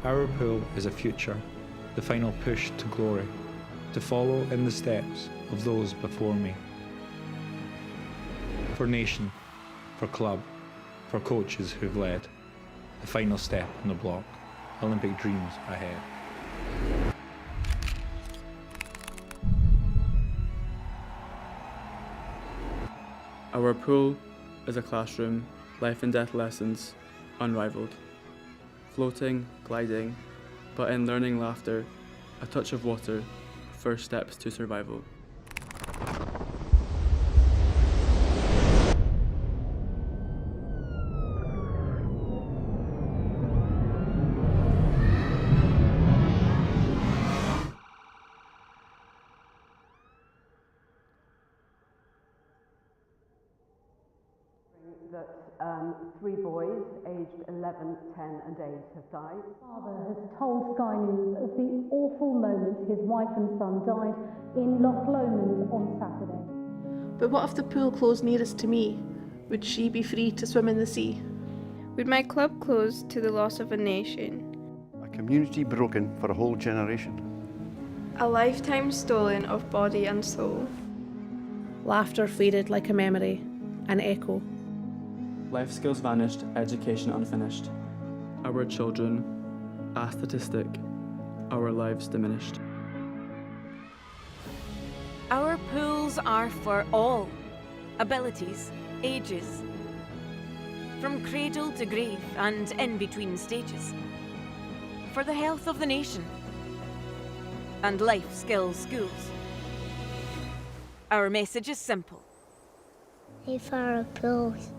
Our pool is a future, the final push to glory, to follow in the steps of those before me. For nation, for club, for coaches who've led, the final step on the block, Olympic dreams ahead. Our pool is a classroom, life and death lessons, unrivaled. Floating, gliding, but in learning laughter, a touch of water, first steps to survival. That 3 boys, aged 11, 10 and 8 have died. Father has told Sky News of the awful moment his wife and son died in Loch Lomond on Saturday. But what if the pool closed nearest to me? Would she be free to swim in the sea? Would my club close to the loss of a nation? A community broken for a whole generation. A lifetime stolen of body and soul. Laughter faded like a memory, an echo. Life skills vanished, education unfinished. Our children, a statistic, our lives diminished. Our pools are for all abilities, ages, from cradle to grave and in between stages, for the health of the nation and life skills schools. Our message is simple. If our pools.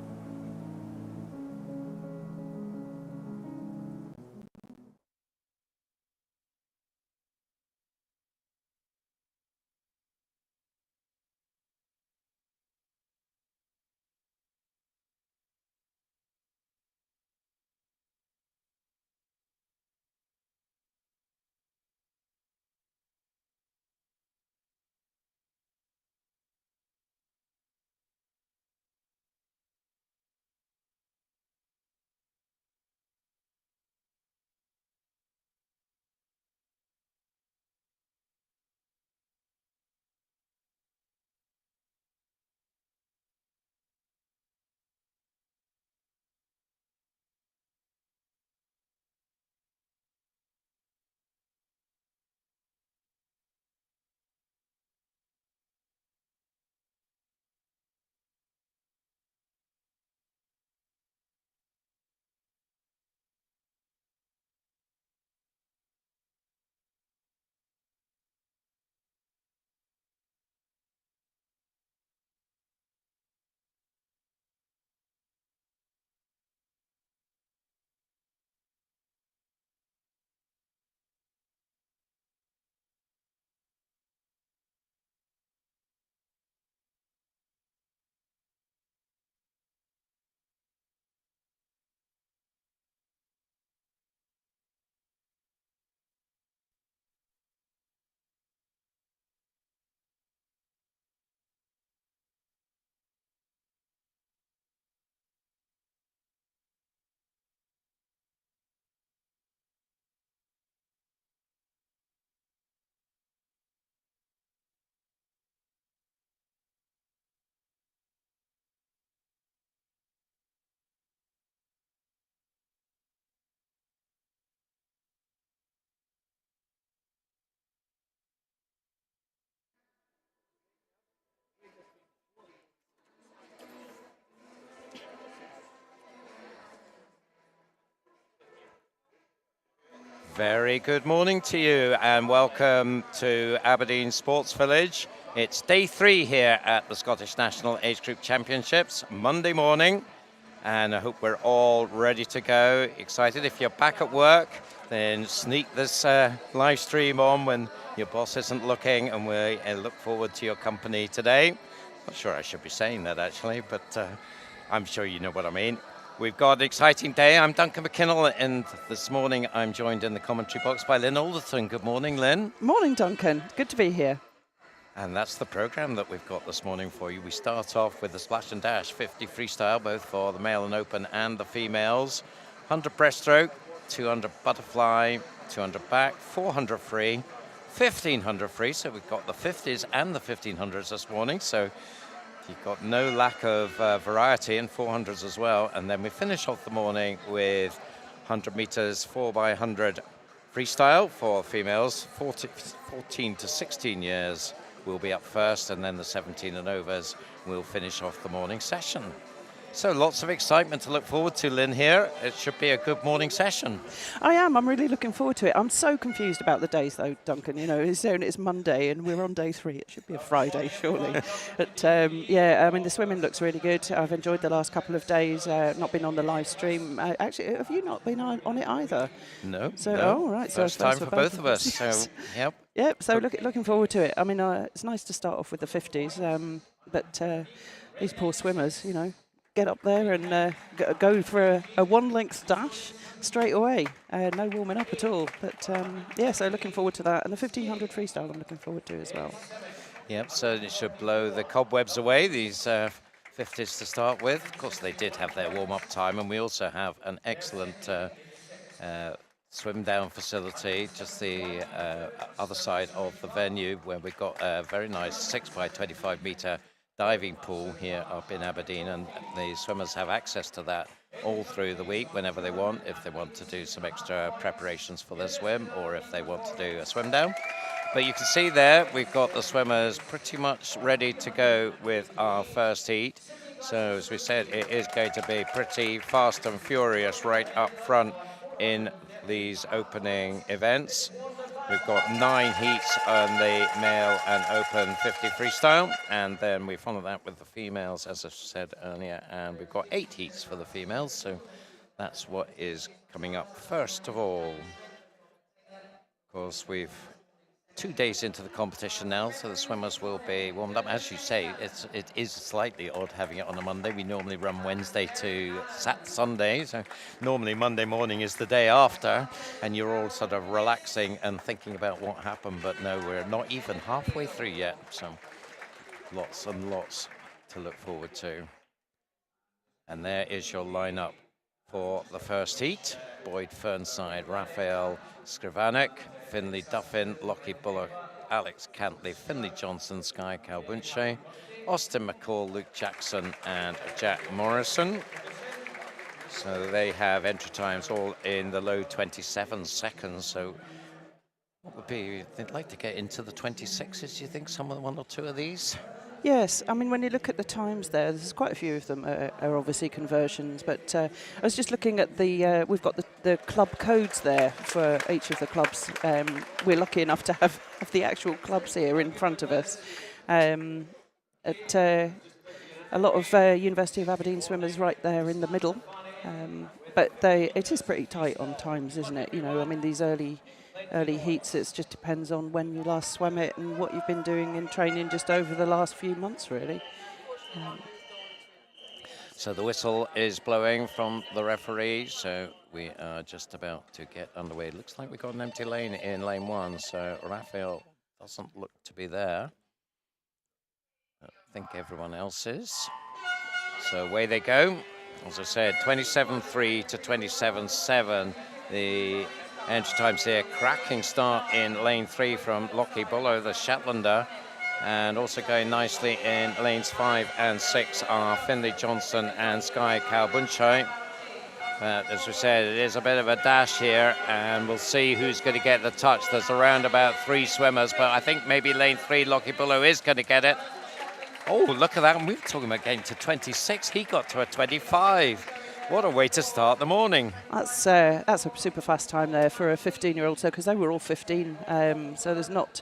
Very good morning to you and welcome to Aberdeen Sports Village. It's day 3 here at the Scottish National Age Group Championships, Monday morning, and I hope we're all ready to go. Excited. If you're back at work, then sneak this live stream on when your boss isn't looking, and we look forward to your company today. Not sure I should be saying that actually, but I'm sure you know what I mean. We've got an exciting day. I'm Duncan McKinnell, and this morning I'm joined in the commentary box by Lynn Alderton. Good morning, Lynn. Morning, Duncan. Good to be here. And that's the programme that we've got this morning for you. We start off with the Splash and Dash 50 freestyle, both for the male and open and the females. 100 breaststroke, 200 butterfly, 200 back, 400 free, 1500 free. So we've got the 50s and the 1500s this morning. So you've got no lack of variety in 400s as well. And then we finish off the morning with 100 meters, 4x100 freestyle for females, 14 to 16 years will be up first, and then the 17 and overs will finish off the morning session. So lots of excitement to look forward to, Lynn, here. It should be a good morning session. I am. I'm really looking forward to it. I'm so confused about the days, though, Duncan. You know, it's Monday and we're on day 3. It should be a Friday, surely. But, yeah, I mean, the swimming looks really good. I've enjoyed the last couple of days, not been on the live stream. Actually, have you not been on it either? No. So, no. Oh, right. First so time for both of us. So, yep. Yep, so looking forward to it. I mean, it's nice to start off with the 50s, but these poor swimmers, you know, get up there and go for a one-length dash straight away. No warming up at all. But, yeah, so looking forward to that. And the 1500 freestyle I'm looking forward to as well. Yep, so it should blow the cobwebs away, these 50s to start with. Of course, they did have their warm-up time, and we also have an excellent swim down facility just the other side of the venue, where we've got a very nice 6x25 meter diving pool here up in Aberdeen, and the swimmers have access to that all through the week whenever they want, if they want to do some extra preparations for their swim or if they want to do a swim down. But you can see there we've got the swimmers pretty much ready to go with our first heat. So as we said, it is going to be pretty fast and furious right up front in these opening events. We've got 9 heats on the male and open 50 freestyle, and then we follow that with the females, as I said earlier, and we've got 8 heats for the females, so that's what is coming up first of all. Of course, we've 2 days into the competition now, so the swimmers will be warmed up. As you say, it is slightly odd having it on a Monday. We normally run Wednesday to Sunday, so normally Monday morning is the day after, and you're all sort of relaxing and thinking about what happened, but no, we're not even halfway through yet, so lots and lots to look forward to. And there is your lineup for the first heat. Boyd Fernside, Raphael Skrivanek, Finlay Duffin, Lockie Bullock, Alex Cantley, Finlay Johnson, Sky Calbunche, Austin McCall, Luke Jackson, and Jack Morrison. So they have entry times all in the low 27 seconds. So what would be, they'd like to get into the 26s, do you think, some of the 1 or 2 of these? Yes, I mean, when you look at the times there's quite a few of them are obviously conversions, but I was just looking at the, we've got the club codes there for each of the clubs. We're lucky enough to have the actual clubs here in front of us. At a lot of University of Aberdeen swimmers right there in the middle, but it is pretty tight on times, isn't it? You know, I mean, these early heats, it just depends on when you last swam it and what you've been doing in training just over the last few months, really. So the whistle is blowing from the referee, so we are just about to get underway. It looks like we've got an empty lane in lane 1, so Raphael doesn't look to be there. I think everyone else is. So away they go. As I said, 27.3 to 27.7. The entry times here. Cracking start in lane 3 from Lockie Bullock, the Shetlander. And also going nicely in lanes 5 and 6 are Finlay Johnson and Sky Calbunche. As we said, it is a bit of a dash here, and we'll see who's going to get the touch. There's around about 3 swimmers, but I think maybe lane 3, Lockie Bullock, is going to get it. Oh, look at that. And we were talking about getting to 26. He got to a 25. What a way to start the morning. That's a super fast time there for a 15-year-old, so because they were all 15. So there's not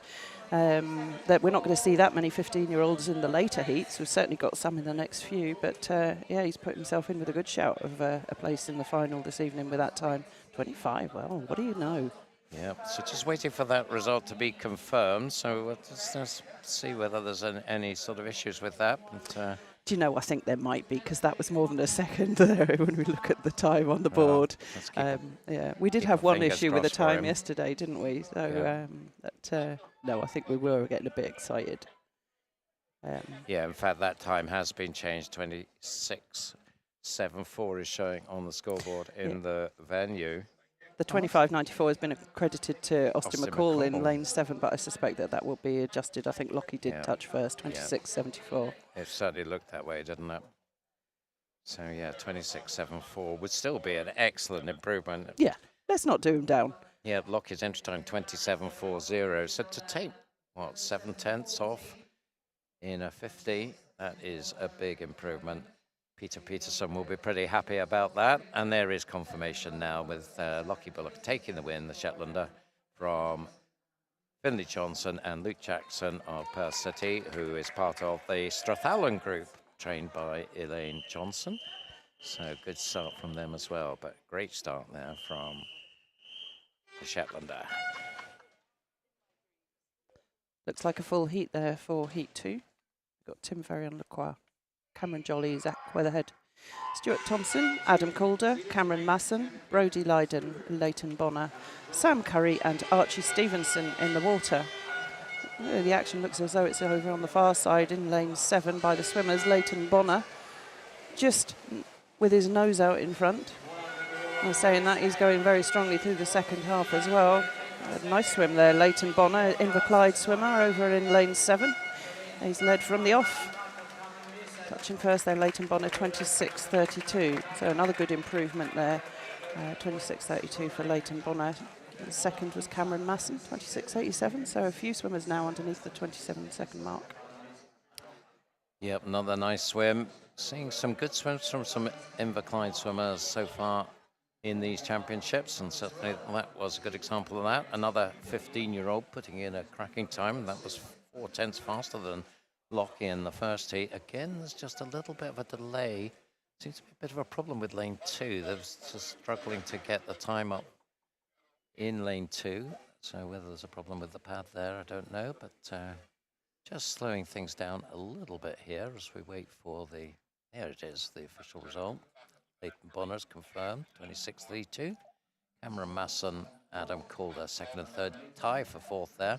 that we're not going to see that many 15-year-olds in the later heats. We've certainly got some in the next few, but yeah, he's put himself in with a good shout of a place in the final this evening with that time. 25. Well, what do you know? Yeah, so just waiting for that result to be confirmed. So we'll just see whether there's any sort of issues with that. But, do you know, I think there might be, because that was more than a second there when we look at the time on the board. Yeah, we did have one issue with the time yesterday, didn't we? So, yeah. No, I think we were getting a bit excited. Yeah, in fact, that time has been changed. 26.74 is showing on the scoreboard in the venue. The 25.94 has been accredited to Austin Austin McCall in McCall. lane 7, but I suspect that will be adjusted. I think Lockie did touch first, 26.74. It certainly looked that way, didn't it? So yeah, 26.74 would still be an excellent improvement. Yeah, let's not do him down. Yeah, Lockie's entry time 27.40. So to take, what, 7/10 off in a 50, that is a big improvement. Peter Peterson will be pretty happy about that. And there is confirmation now with Lockie Bullock taking the win, the Shetlander, from Finley Johnson and Luke Jackson of Perth City, who is part of the Strathallan group, trained by Elaine Johnson. So good start from them as well, but great start there from the Shetlander. Looks like a full heat there for Heat 2. We've got Tim Ferry and Lacroix, Cameron Jolly, Zach Weatherhead, Stuart Thompson, Adam Calder, Cameron Masson, Brodie Lydon, Leighton Bonner, Sam Curry and Archie Stevenson in the water. The action looks as though it's over on the far side in lane 7 by the swimmers. Leighton Bonner just with his nose out in front. I was saying that he's going very strongly through the second half as well. A nice swim there, Leighton Bonner, Inverclyde swimmer over in lane 7. He's led from the off. Touching first there, Leighton Bonner, 26.32. So another good improvement there, 26.32 for Leighton Bonner. The second was Cameron Masson, 26.87. So a few swimmers now underneath the 27-second mark. Yep, another nice swim. Seeing some good swims from some Inverclyde swimmers so far in these championships, and certainly that was a good example of that. Another 15-year-old putting in a cracking time. That was 4/10 faster than Lockie in the first heat. Again, there's just a little bit of a delay. Seems to be a bit of a problem with lane 2. They're just struggling to get the time up in lane 2. So whether there's a problem with the pad there, I don't know. But just slowing things down a little bit here as we wait for the, there it is, the official result. Leighton Bonner's confirmed, 26.32. Cameron Masson, Adam Calder, second and third. Tie for fourth there.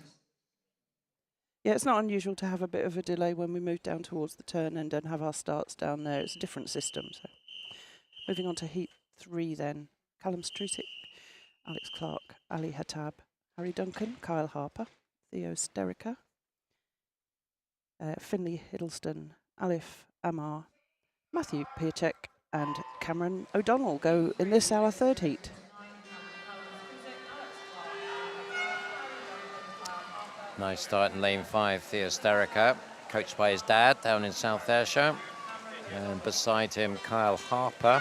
Yeah, it's not unusual to have a bit of a delay when we move down towards the turn and have our starts down there. It's a different system. So, moving on to Heat 3 then. Callum Strusick, Alex Clark, Ali Hattab, Harry Duncan, Kyle Harper, Theo Sterica, Finley Hiddleston, Alif Amar, Matthew Piacek and Cameron O'Donnell go in this, our third heat. Nice start in lane 5, Theo Sterica, coached by his dad down in South Ayrshire. And beside him, Kyle Harper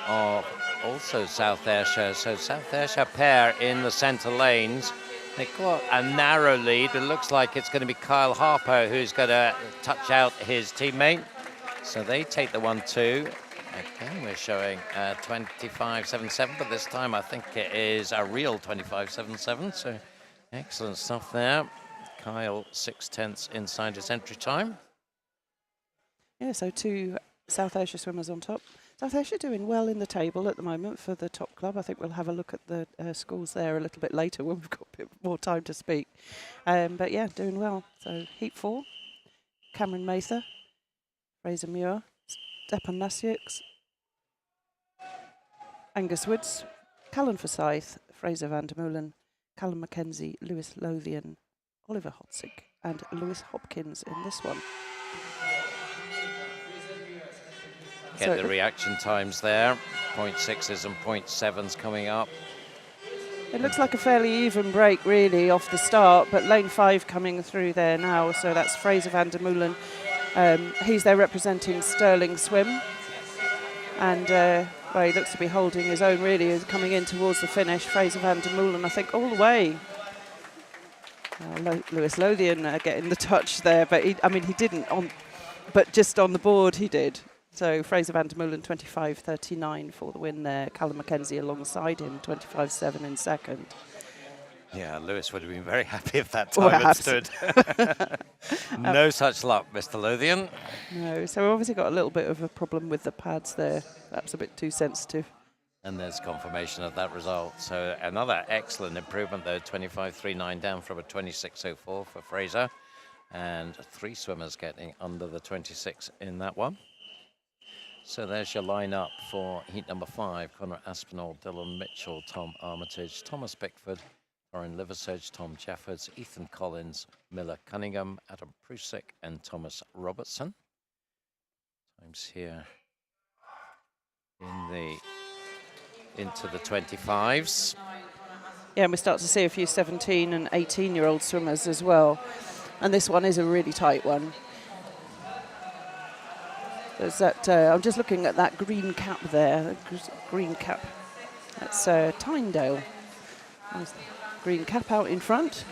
of also South Ayrshire. So South Ayrshire pair in the centre lanes. They've got a narrow lead. It looks like it's going to be Kyle Harper who's going to touch out his teammate. So they take the 1-2. Again, we're showing 25.77, but this time I think it is a real 25.77. So excellent stuff there. Kyle 6/10 inside his entry time. Yeah, so 2 South Ayrshire swimmers on top. South Ayrshire doing well in the table at the moment for the top club. I think we'll have a look at the scores there a little bit later when we've got a bit more time to speak. But yeah, doing well. So Heat 4, Cameron Mather, Fraser Muir, Stepan Nasiuk, Angus Woods, Callan Forsyth, Fraser van der Meulen, Callum Mackenzie, Lewis Lothian, Oliver Hotzig and Lewis Hopkins in this one. Get the reaction times there. 0.6s and 0.7s coming up. It looks like a fairly even break really off the start, but lane 5 coming through there now. So that's Fraser van der Meulen. He's there representing Sterling Swim. And well, he looks to be holding his own really, is coming in towards the finish. Fraser van der Meulen, I think, all the way. Lewis Lothian getting the touch there, but he didn't but just on the board he did. So Fraser van der Meulen 25.39 for the win there. Callum Mackenzie alongside him 25.7 in second. Yeah, Lewis would have been very happy if that time had stood. No such luck, Mr. Lothian. No, so we've obviously got a little bit of a problem with the pads there. That's a bit too sensitive. And there's confirmation of that result. So another excellent improvement though, 25.39 down from a 26.04 for Fraser. And 3 swimmers getting under the 26 in that one. So there's your lineup for heat number 5. Connor Aspinall, Dylan Mitchell, Tom Armitage, Thomas Bickford, Lauren Liversedge, Tom Jeffords, Ethan Collins, Miller Cunningham, Adam Prusik, and Thomas Robertson. Times here into the 25s. Yeah, and we start to see a few 17 and 18-year-old swimmers as well. And this one is a really tight one. There's that, I'm just looking at that green cap there, green cap. That's Tyndale. Nice green cap out in front.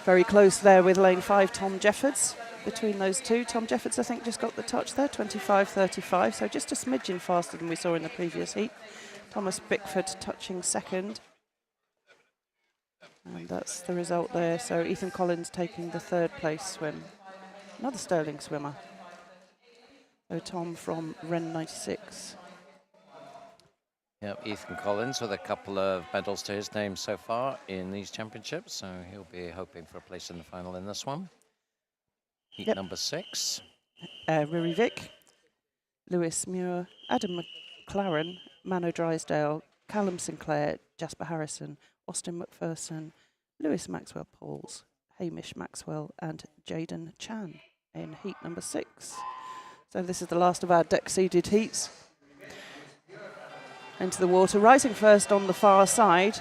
Very close there with lane 5, Tom Jeffords. Between those two, Tom Jeffords, I think, just got the touch there, 25.35, so just a smidgen faster than we saw in the previous heat. Thomas Bickford touching second. And that's the result there. So Ethan Collins taking the 3rd place swim. Another Stirling swimmer. So Tom from Ren 96. Yep, Ethan Collins with a couple of medals to his name so far in these championships, so he'll be hoping for a place in the final in this one. Heat number 6. Riri Vick, Lewis Muir, Adam McLaren, Mano Drysdale, Callum Sinclair, Jasper Harrison, Austin McPherson, Lewis Maxwell Pauls, Hamish Maxwell, and Jaden Chan in heat number 6. So this is the last of our deck-seeded heats. Into the water, rising first on the far side.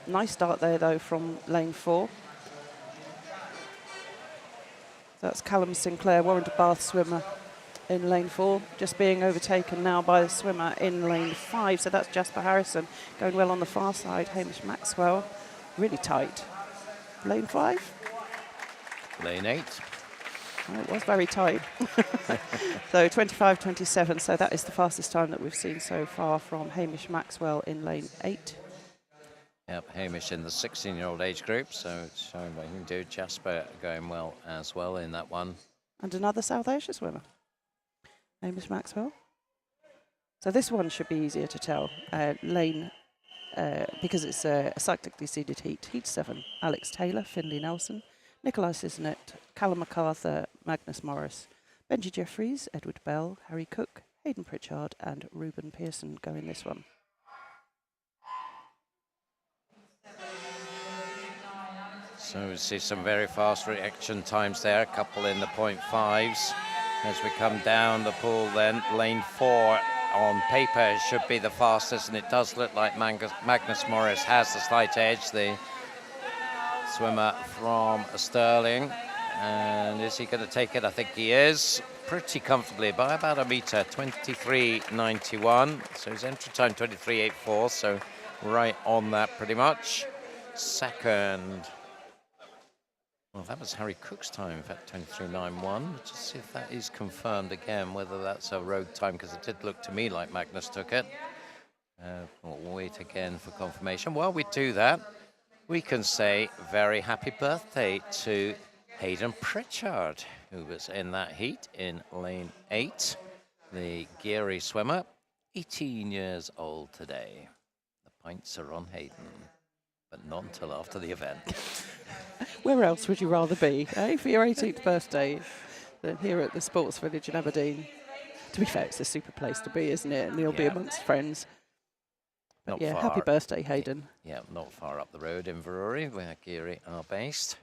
Nice start there, though, from lane 4. That's Callum Sinclair, Warren Bath swimmer in lane 4, just being overtaken now by the swimmer in lane 5. So that's Jasper Harrison going well on the far side. Hamish Maxwell, really tight. Lane 5? Lane 8. Oh, it was very tight. So 25.27, so that is the fastest time that we've seen so far from Hamish Maxwell in lane 8. Yep, Hamish in the 16-year-old age group, so it's showing what he can do. Jasper going well as well in that one. And another South Asia swimmer, Hamish Maxwell. So this one should be easier to tell. Because it's a cyclically seeded heat. Heat 7, Alex Taylor, Finley Nelson, Nikolai Sisnet, Callum MacArthur, Magnus Morris, Benji Jeffries, Edward Bell, Harry Cook, Hayden Pritchard, and Ruben Pearson go in this one. So we see some very fast reaction times there, a couple in the 0.5s. As we come down the pool then, lane 4 on paper should be the fastest, and it does look like Magnus Morris has the slight edge, the swimmer from Stirling. And is he going to take it? I think he is, pretty comfortably by about a metre, 23.91. So his entry time 23.84, so right on that pretty much. Second, well, that was Harry Cook's time, in fact, 23.91. Let's just see if that is confirmed again, whether that's a road time, because it did look to me like Magnus took it. We'll wait again for confirmation. While we do that, we can say very happy birthday to Hayden Pritchard, who was in that heat in lane 8, the Geary swimmer, 18 years old today. The pints are on Hayden, but not until after the event. Where else would you rather be, for your 18th birthday than here at the Sports Village in Aberdeen? To be fair, it's a super place to be, isn't it? And you'll be amongst friends. But yeah, happy birthday, Hayden. Yeah, not far up the road in Inverurie, where Geary are based.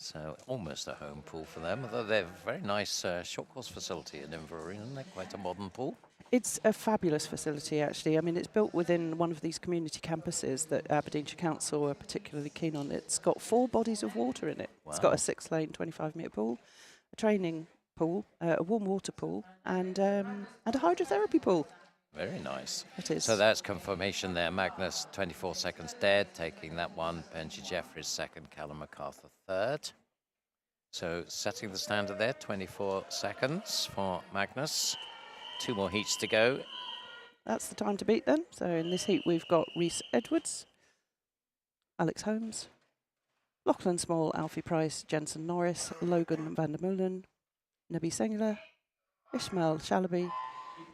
So almost a home pool for them, although they're a very nice short course facility in Inverurie, isn't it? Quite a modern pool. It's a fabulous facility, actually. I mean, it's built within one of these community campuses that Aberdeenshire Council are particularly keen on. It's got 4 bodies of water in it. Wow. It's got a 6-lane, 25-metre pool, a training pool, a warm water pool, and a hydrotherapy pool. Very nice. It is. So that's confirmation there. Magnus, 24 seconds dead, taking that one. Benji Jeffries, second. Callum MacArthur, third. So setting the standard there, 24 seconds for Magnus. 2 more heats to go. That's the time to beat then. So in this heat, we've got Rhys Edwards, Alex Holmes, Lachlan Small, Alfie Price, Jensen Norris, Logan van der Meulen, Nabi Sengler, Ishmael Shalaby,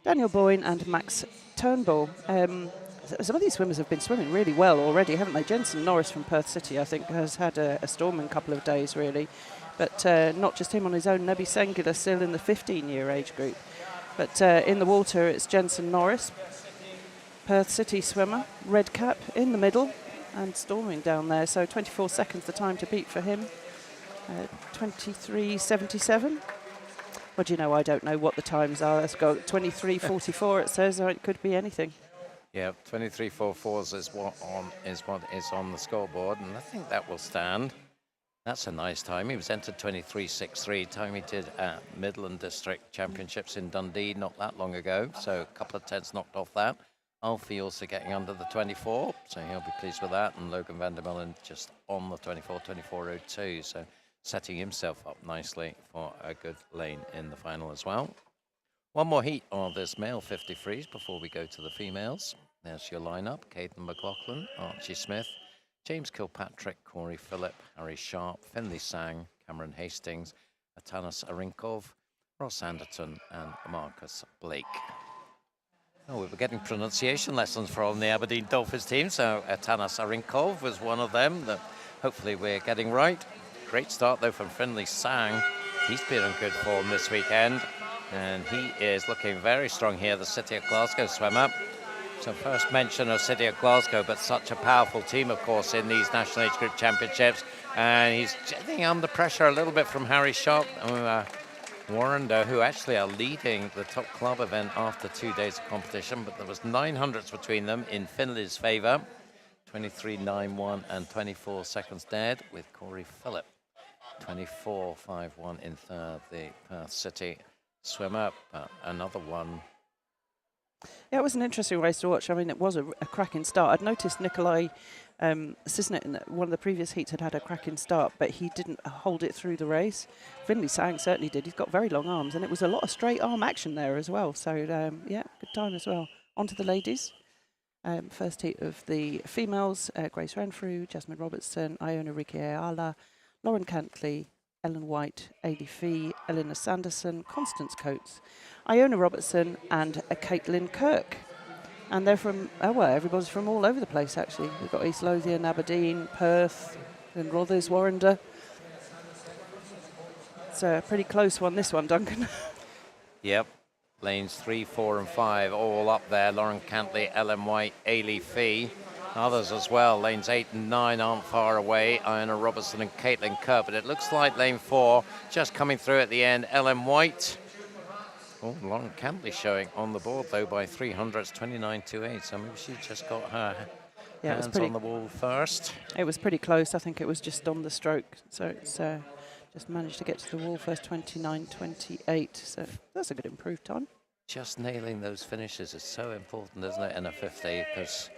Daniel Boyne, and Max Turnbull. Some of these swimmers have been swimming really well already, haven't they? Jensen Norris from Perth City, I think, has had a storming couple of days, really. But not just him on his own. Nabi Sengler still in the 15-year age group. But in the water, it's Jensen Norris, Perth City swimmer, red cap in the middle and storming down there. So 24 seconds the time to beat for him. 23.77. Well, do you know, I don't know what the times are. Let's go 23.44. It says, or it could be anything. Yeah, 23.44 is what is on the scoreboard, and I think that will stand. That's a nice time. He was entered 23.63, time he did at Midland District Championships in Dundee not that long ago. So a couple of tenths knocked off that. Alfie also getting under the 24, so he'll be pleased with that. And Logan van der Meulen just on the 24, 24.02. So setting himself up nicely for a good lane in the final as well. One more heat of this male 50 frees before we go to the females. There's your lineup: Caden McLaughlin, Archie Smith, James Kilpatrick, Corey Phillip, Harry Sharp, Finlay Sang, Cameron Hastings, Atanas Arinkov, Ross Anderton and Marcus Blake. Oh, we were getting pronunciation lessons from the Aberdeen Dolphins team, so Atanas Arinkov was one of them that hopefully we're getting right. Great start though from Finlay Sang. He's been in good form this weekend and he is looking very strong here, the City of Glasgow swimmer. So first mention of City of Glasgow, but such a powerful team, of course, in these National Age Group Championships. And he's getting under pressure a little bit from Harry Sharp, Warrender, who actually are leading the top club event after 2 days of competition. But there was 900s between them in Finlay's favour. 23.91 and 24 seconds dead, with Corey Phillip. 24.51 in third, the Perth City swimmer. But another one. Yeah, it was an interesting race to watch. I mean, it was a cracking start. I'd noticed Nikolai Cisnet in one of the previous heats had a cracking start, but he didn't hold it through the race. Finlay Sang certainly did. He's got very long arms, and it was a lot of straight arm action there as well. So, yeah, good time as well. On to the ladies. First heat of the females, Grace Renfrew, Jasmine Robertson, Iona Rikiala, Lauren Cantley, Ellen White, Ailey Fee, Eleanor Sanderson, Constance Coates, Iona Robertson and Caitlin Kirk. And they're from, everybody's from all over the place actually. We've got East Lothian, Aberdeen, Perth and Rothes, Warrender. It's a pretty close one, this one, Duncan. Yep, lanes 3, 4 and 5 all up there. Lauren Cantley, Ellen White, Ailey Fee. Others as well, lanes 8 and 9 aren't far away. Iona Robertson and Caitlin Kerr, but it looks like lane 4 just coming through at the end. Ellen White. Oh, Lauren Cantley showing on the board though by 300s, 29.28. So maybe she just got her hands on the wall first. It was pretty close. I think it was just on the stroke. So it's just managed to get to the wall first, 29.28. So that's a good improved time. Just nailing those finishes is so important, isn't it, in a 50? Because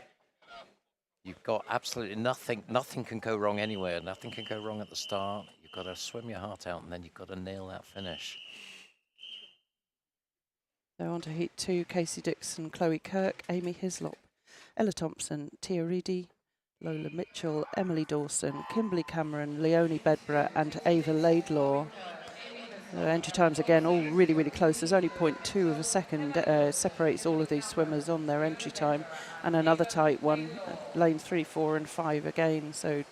you've got absolutely nothing. Nothing can go wrong anywhere. Nothing can go wrong at the start. You've got to swim your heart out, and then you've got to nail that finish. So on to heat 2, Casey Dixon, Chloe Kirk, Amy Hislop, Ella Thompson, Tia Reedy, Lola Mitchell, Emily Dawson, Kimberly Cameron, Leonie Bedborough and Ava Laidlaw. Entry times again all really, really close. There's only 0.2 of a second separates all of these swimmers on their entry time, and another tight one, lane 3, 4 and 5 again. So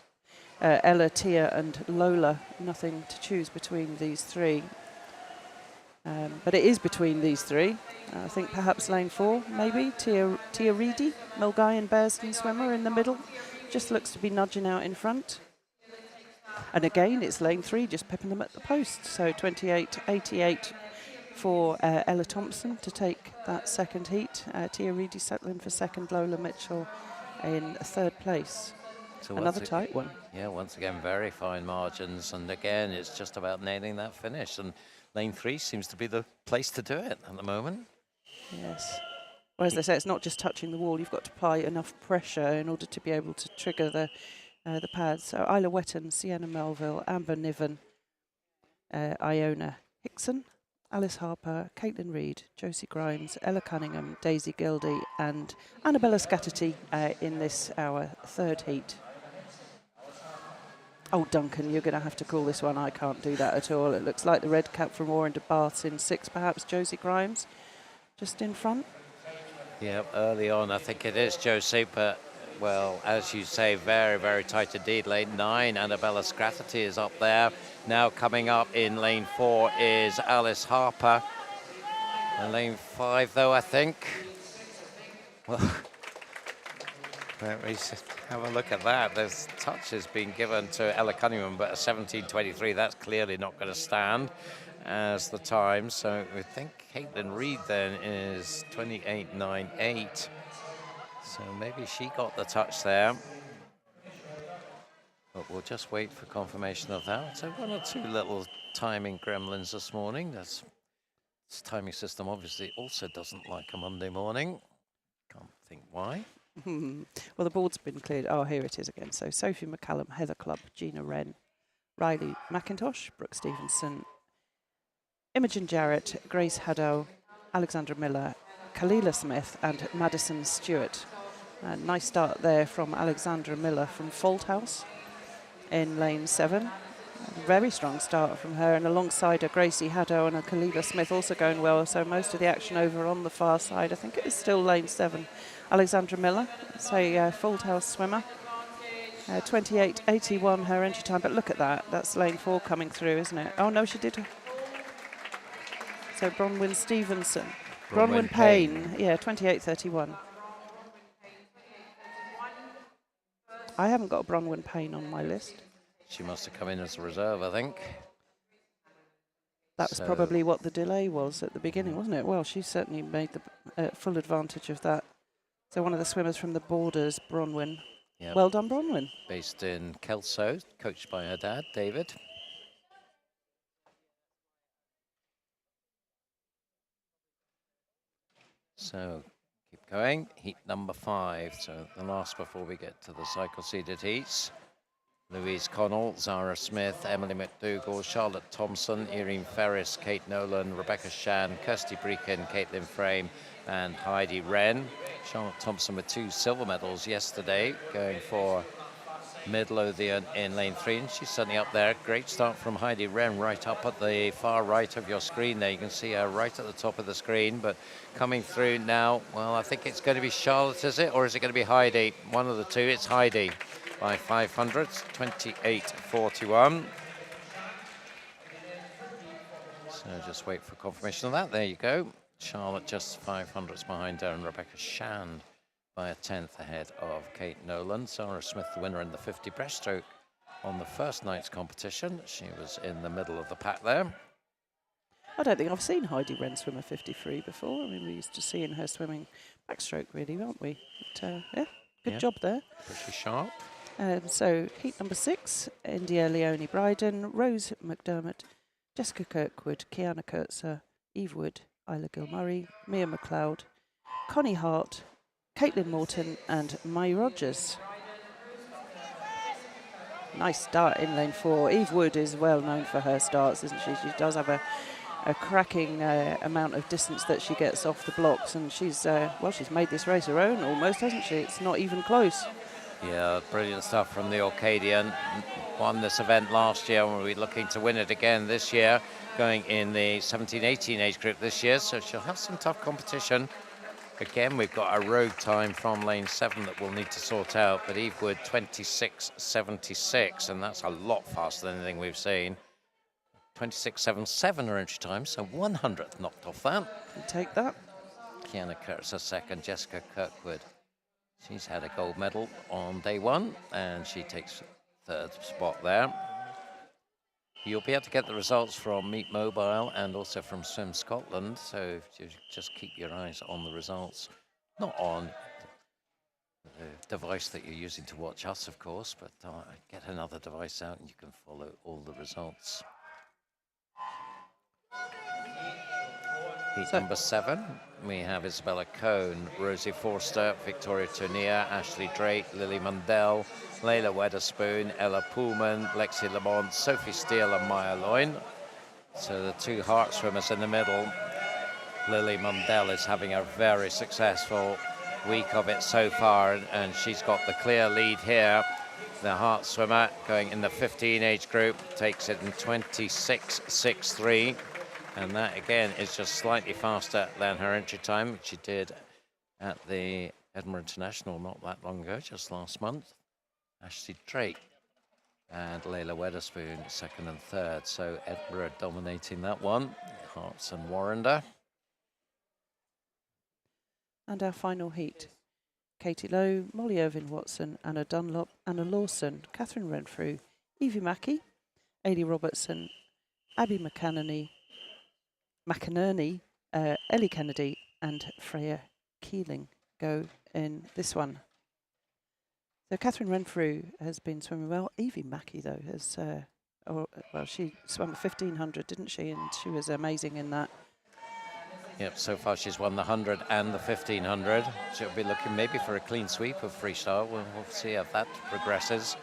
Ella, Tia and Lola, nothing to choose between these three. But it is between these three. I think perhaps lane 4, maybe. Tia Reedy, Mulgai and Bearsden swimmer in the middle. Just looks to be nudging out in front. And again, it's lane 3, just pepping them at the post. So 28.88 for Ella Thompson to take that second heat. Tia Reedy settling for second, Lola Mitchell in third place. So another tight one. Yeah, once again, very fine margins. And again, it's just about nailing that finish. And lane 3 seems to be the place to do it at the moment. Yes. Well, as they say, it's not just touching the wall. You've got to apply enough pressure in order to be able to trigger the pads. So Isla Wetton, Sienna Melville, Amber Niven, Iona Hickson, Alice Harper, Caitlin Reid, Josie Grimes, Ella Cunningham, Daisy Gildy and Annabella Scatterty in this, our third heat. Oh, Duncan, you're going to have to call this one. I can't do that at all. It looks like the red cap from Warren Baths in 6, perhaps. Josie Grimes just in front. Yeah, early on, I think it is Josie, but, well, as you say, very, very tight indeed. Lane 9, Annabella Scratterty is up there. Now coming up in lane 4 is Alice Harper. And lane 5, though, I think. Well, let me just have a look at that. There's touches being given to Ella Cunningham, but a 17.23, that's clearly not going to stand as the time. So we think Caitlin Reid then is 28.98. So maybe she got the touch there. But we'll just wait for confirmation of that. So one or two little timing gremlins this morning. This timing system obviously also doesn't like a Monday morning. Can't think why. Well, the board's been cleared. Oh, here it is again. So Sophie McCallum, Heather Clubb, Gina Wren, Riley McIntosh, Brooke Stevenson, Imogen Jarrett, Grace Haddow, Alexandra Miller, Kalila Smith and Madison Stewart. Nice start there from Alexandra Miller from Falthouse in lane 7. Very strong start from her, and alongside her Gracie Haddow and a Kalila Smith also going well. So most of the action over on the far side. I think it is still lane 7. Alexandra Miller, it's a Falthouse swimmer. 28.81 her entry time, but look at that. That's lane 4 coming through, isn't it? Oh no, she did. So Bronwyn Stevenson. Bronwyn Payne, yeah, 28.31. I haven't got Bronwyn Payne on my list. She must have come in as a reserve, I think. That was probably what the delay was at the beginning, wasn't it? Well, she certainly made the full advantage of that. So one of the swimmers from the Borders, Bronwyn. Yep. Well done, Bronwyn. Based in Kelso, coached by her dad, David. So keep going. Heat number 5. So the last before we get to the cycle-seeded heats. Louise Connell, Zara Smith, Emily McDougall, Charlotte Thompson, Irene Ferris, Kate Nolan, Rebecca Shan, Kirsty Breakin, Caitlin Frame, and Heidi Wren. Charlotte Thompson with 2 silver medals yesterday, going for Midlothian in lane 3, and she's certainly up there. Great start from Heidi Wren, right up at the far right of your screen there. You can see her right at the top of the screen, but coming through now, well, I think it's going to be Charlotte, is it? Or is it going to be Heidi? One of the two, it's Heidi. By 500, 28.41. So just wait for confirmation of that. There you go. Charlotte just 500s behind her, and Rebecca Shan by a 10th ahead of Kate Nolan. Sarah Smith, the winner in the 50 breaststroke on the first night's competition. She was in the middle of the pack there. I don't think I've seen Heidi Wren swim a 53 before. I mean, we're used to seeing her swimming backstroke, really, aren't we? But, yeah, good job there. Pretty sharp. So heat number 6, India Leonie Bryden, Rose McDermott, Jessica Kirkwood, Kiana Kurtzer, Eve Wood, Isla Gilmurray, Mia McLeod, Connie Hart, Caitlin Morton and Mai Rogers. Nice start in lane 4. Eve Wood is well known for her starts, isn't she? She does have a cracking amount of distance that she gets off the blocks, and she's well, she's made this race her own almost, hasn't she? It's not even close. Yeah, brilliant stuff from the Orcadian. Won this event last year, and we're looking to win it again this year, going in the 17-18 age group this year, so she'll have some tough competition. Again, we've got a rogue time from lane 7 that we'll need to sort out, but Eve Wood 26.76, and that's a lot faster than anything we've seen. 26.77 her entry time, so 100th knocked off that. You take that. Kiana Kurtz a second, Jessica Kirkwood. She's had a gold medal on day 1, and she takes 3rd spot there. You'll be able to get the results from Meet Mobile and also from Swim Scotland, so you just keep your eyes on the results. Not on the device that you're using to watch us, of course, but get another device out and you can follow all the results. Heat number 7, we have Isabella Cohn, Rosie Forster, Victoria Tournier, Ashley Drake, Lily Mundell, Layla Weatherspoon, Ella Pullman, Lexi Lamont, Sophie Steele and Maya Loyne. So the 2 Hart swimmers in the middle. Lily Mundell is having a very successful week of it so far, and she's got the clear lead here. The Hart swimmer going in the 15 age group takes it in 26.63. And that, again, is just slightly faster than her entry time, which she did at the Edinburgh International not that long ago, just last month. Ashley Drake and Layla Weatherspoon, 2nd and 3rd. So Edinburgh dominating that one. Harts and Warrender. And our final heat. Katie Lowe, Molly Irvine-Watson, Anna Dunlop, Anna Lawson, Catherine Renfrew, Evie Mackey, Ailey Robertson, Abby McInerney, Ellie Kennedy and Freya Keeling go in this one. So Catherine Renfrew has been swimming well. Evie Mackey, though, has, she swam 1,500, didn't she? And she was amazing in that. Yep, so far she's won the 100 and the 1,500. She'll be looking maybe for a clean sweep of freestyle. We'll see how that progresses.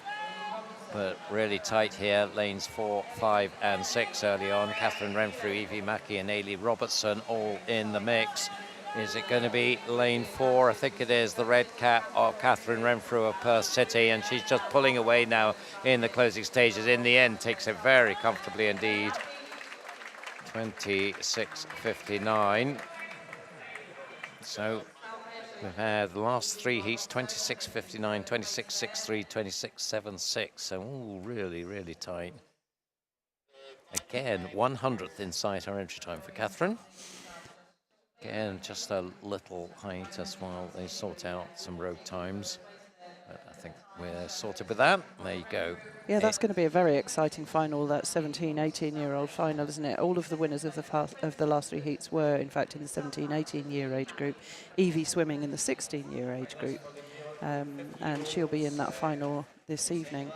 But really tight here, lanes 4, 5 and 6 early on. Catherine Renfrew, Evie Mackey and Ailey Robertson all in the mix. Is it going to be lane 4? I think it is, the red cap of Catherine Renfrew of Perth City, and she's just pulling away now in the closing stages. In the end, takes it very comfortably indeed. 26.59. So we've had the last 3 heats, 26.59, 26.63, 26.76. So all really, really tight. Again, 100th inside her entry time for Catherine. Again, just a little hiatus while they sort out some road times. But I think we're sorted with that. There you go. Yeah, that's going to be a very exciting final, that 17, 18-year-old final, isn't it? All of the winners of the last 3 heats were, in fact, in the 17, 18-year age group. Evie swimming in the 16-year age group. And she'll be in that final this evening.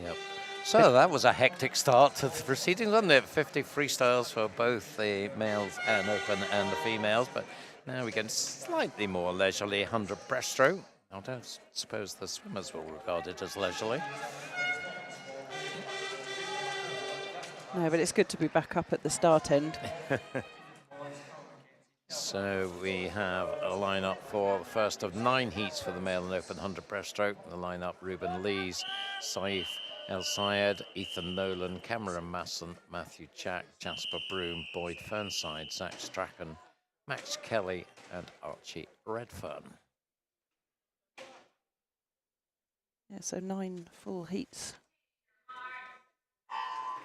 Yep. So that was a hectic start to the proceedings, wasn't it? 50 freestyles for both the males and open and the females. But now we get slightly more leisurely 100 breaststroke. I don't suppose the swimmers will regard it as leisurely. No, but it's good to be back up at the start end. So we have a lineup for the first of 9 heats for the male and open 100 breaststroke. The lineup: Ruben Lees, Saif El Sayed, Ethan Nolan, Cameron Masson, Matthew Jack, Jasper Broom, Boyd Fernside, Zach Strachan, Max Kelly and Archie Redfern. Yeah, so 9 full heats.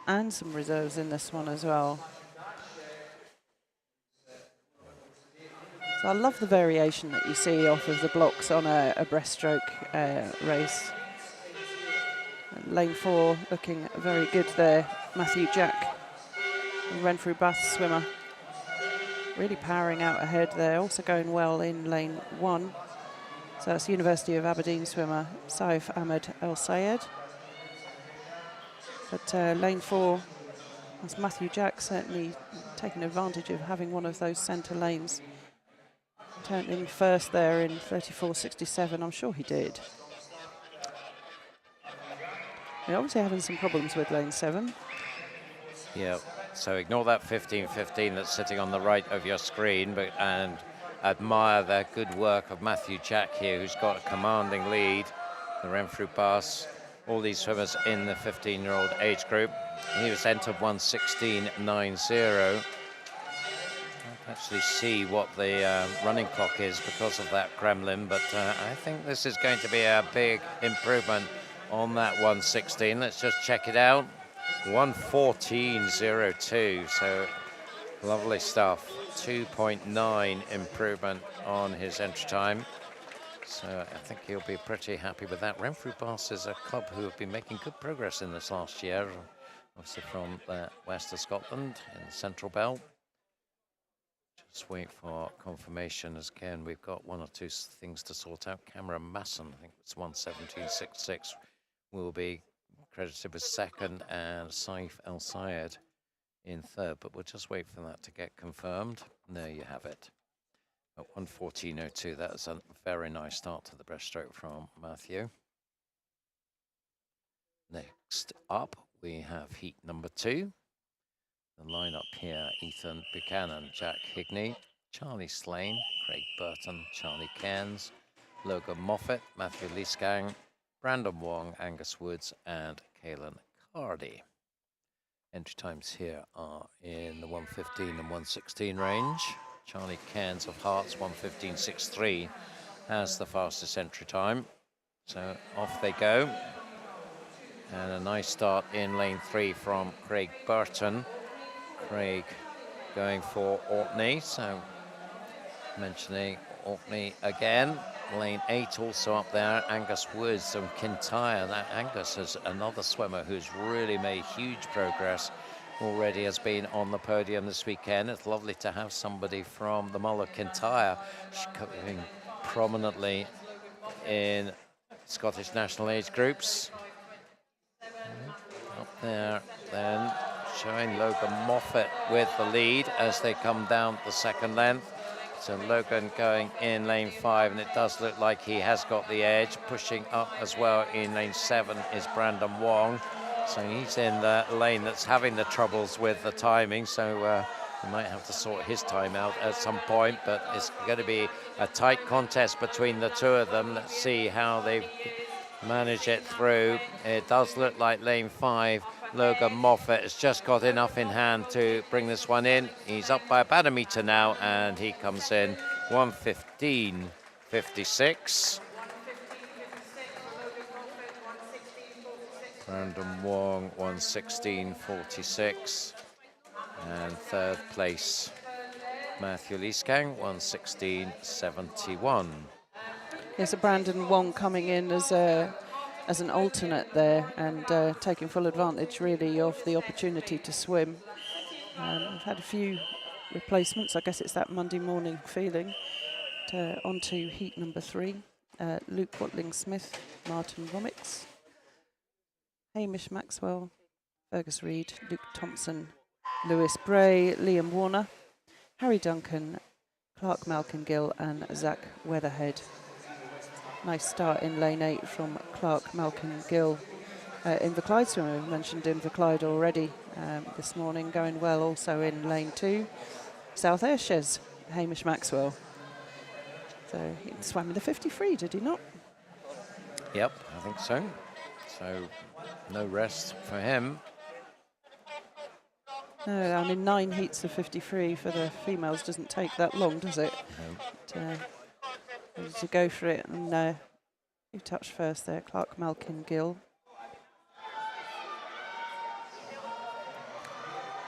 And some reserves in this one as well. So I love the variation that you see off of the blocks on a breaststroke race. And lane 4 looking very good there. Matthew Jack, Renfrew Bath swimmer, really powering out ahead there. Also going well in lane 1. So that's University of Aberdeen swimmer Saif Ahmed El Sayed. But lane 4, that's Matthew Jack, certainly taking advantage of having one of those centre lanes. Turning first there in 34.67, I'm sure he did. We're obviously having some problems with lane 7. Yeah, so ignore that 15.15 that's sitting on the right of your screen, and admire the good work of Matthew Jack here, who's got a commanding lead. The Renfrew Pass, all these swimmers in the 15-year-old age group. He was entered 1:16.90. Actually see what the running clock is because of that Kremlin, but I think this is going to be a big improvement on that 1:16. Let's just check it out. 1:14.02, so lovely stuff. 2.9 improvement on his entry time. So I think he'll be pretty happy with that. Renfrew Bass is a club who have been making good progress in this last year, obviously from the west of Scotland in the Central Belt. Just wait for confirmation. As again, we've got 1 or 2 things to sort out. Cameron Masson, I think it's 1:17.66, will be credited with second, and Saif El Sayed in third. But we'll just wait for that to get confirmed. There you have it. At 1:14.02, that's a very nice start to the breaststroke from Matthew. Next up, we have heat number 2. The lineup here: Ethan Buchanan, Jack Higney, Charlie Slane, Craig Burton, Charlie Cairns, Logan Moffat, Matthew Leesgang, Brandon Wong, Angus Woods, and Kaelan Cardy. Entry times here are in the 1:15 and 1:16 range. Charlie Cairns of Hearts, 1:15.63, has the fastest entry time. So off they go. And a nice start in lane 3 from Craig Burton. Craig going for Orkney, so mentioning Orkney again. Lane 8 also up there, Angus Woods and Kintyre. That Angus is another swimmer who's really made huge progress. Already has been on the podium this weekend. It's lovely to have somebody from the Mull of Kintyre coming prominently in Scottish national age groups. Up there then, showing Logan Moffat with the lead as they come down the second length. So Logan going in lane 5, and it does look like he has got the edge. Pushing up as well in lane 7 is Brandon Wong. So he's in the lane that's having the troubles with the timing. So he might have to sort his time out at some point, but it's going to be a tight contest between the two of them. Let's see how they manage it through. It does look like lane 5. Logan Moffat has just got enough in hand to bring this one in. He's up by about a metre now, and he comes in 1:15.56. Brandon Wong 1:16.46, and third place Matthew Leeskang 1:16.71. Yes, so Brandon Wong coming in as an alternate there, and taking full advantage really of the opportunity to swim. We've had a few replacements. I guess it's that Monday morning feeling. On to heat number 3. Luke Watling-Smith, Martin Romix, Hamish Maxwell, Fergus Reid, Luke Thompson, Lewis Bray, Liam Warner, Harry Duncan, Clark Malkin-Gill and Zach Weatherhead. Nice start in lane 8 from Clark Malkin-Gill. Inverclyde swimmer, we mentioned Inverclyde already this morning, going well also in lane 2. South Ayrshire's Hamish Maxwell. So he swam in the 50 free, did he not? Yep, I think so. So no rest for him. No, I mean 9 heats of 50 free for the females doesn't take that long, does it? No. But, to go for it, and who touched first there? Clark Malkin-Gill.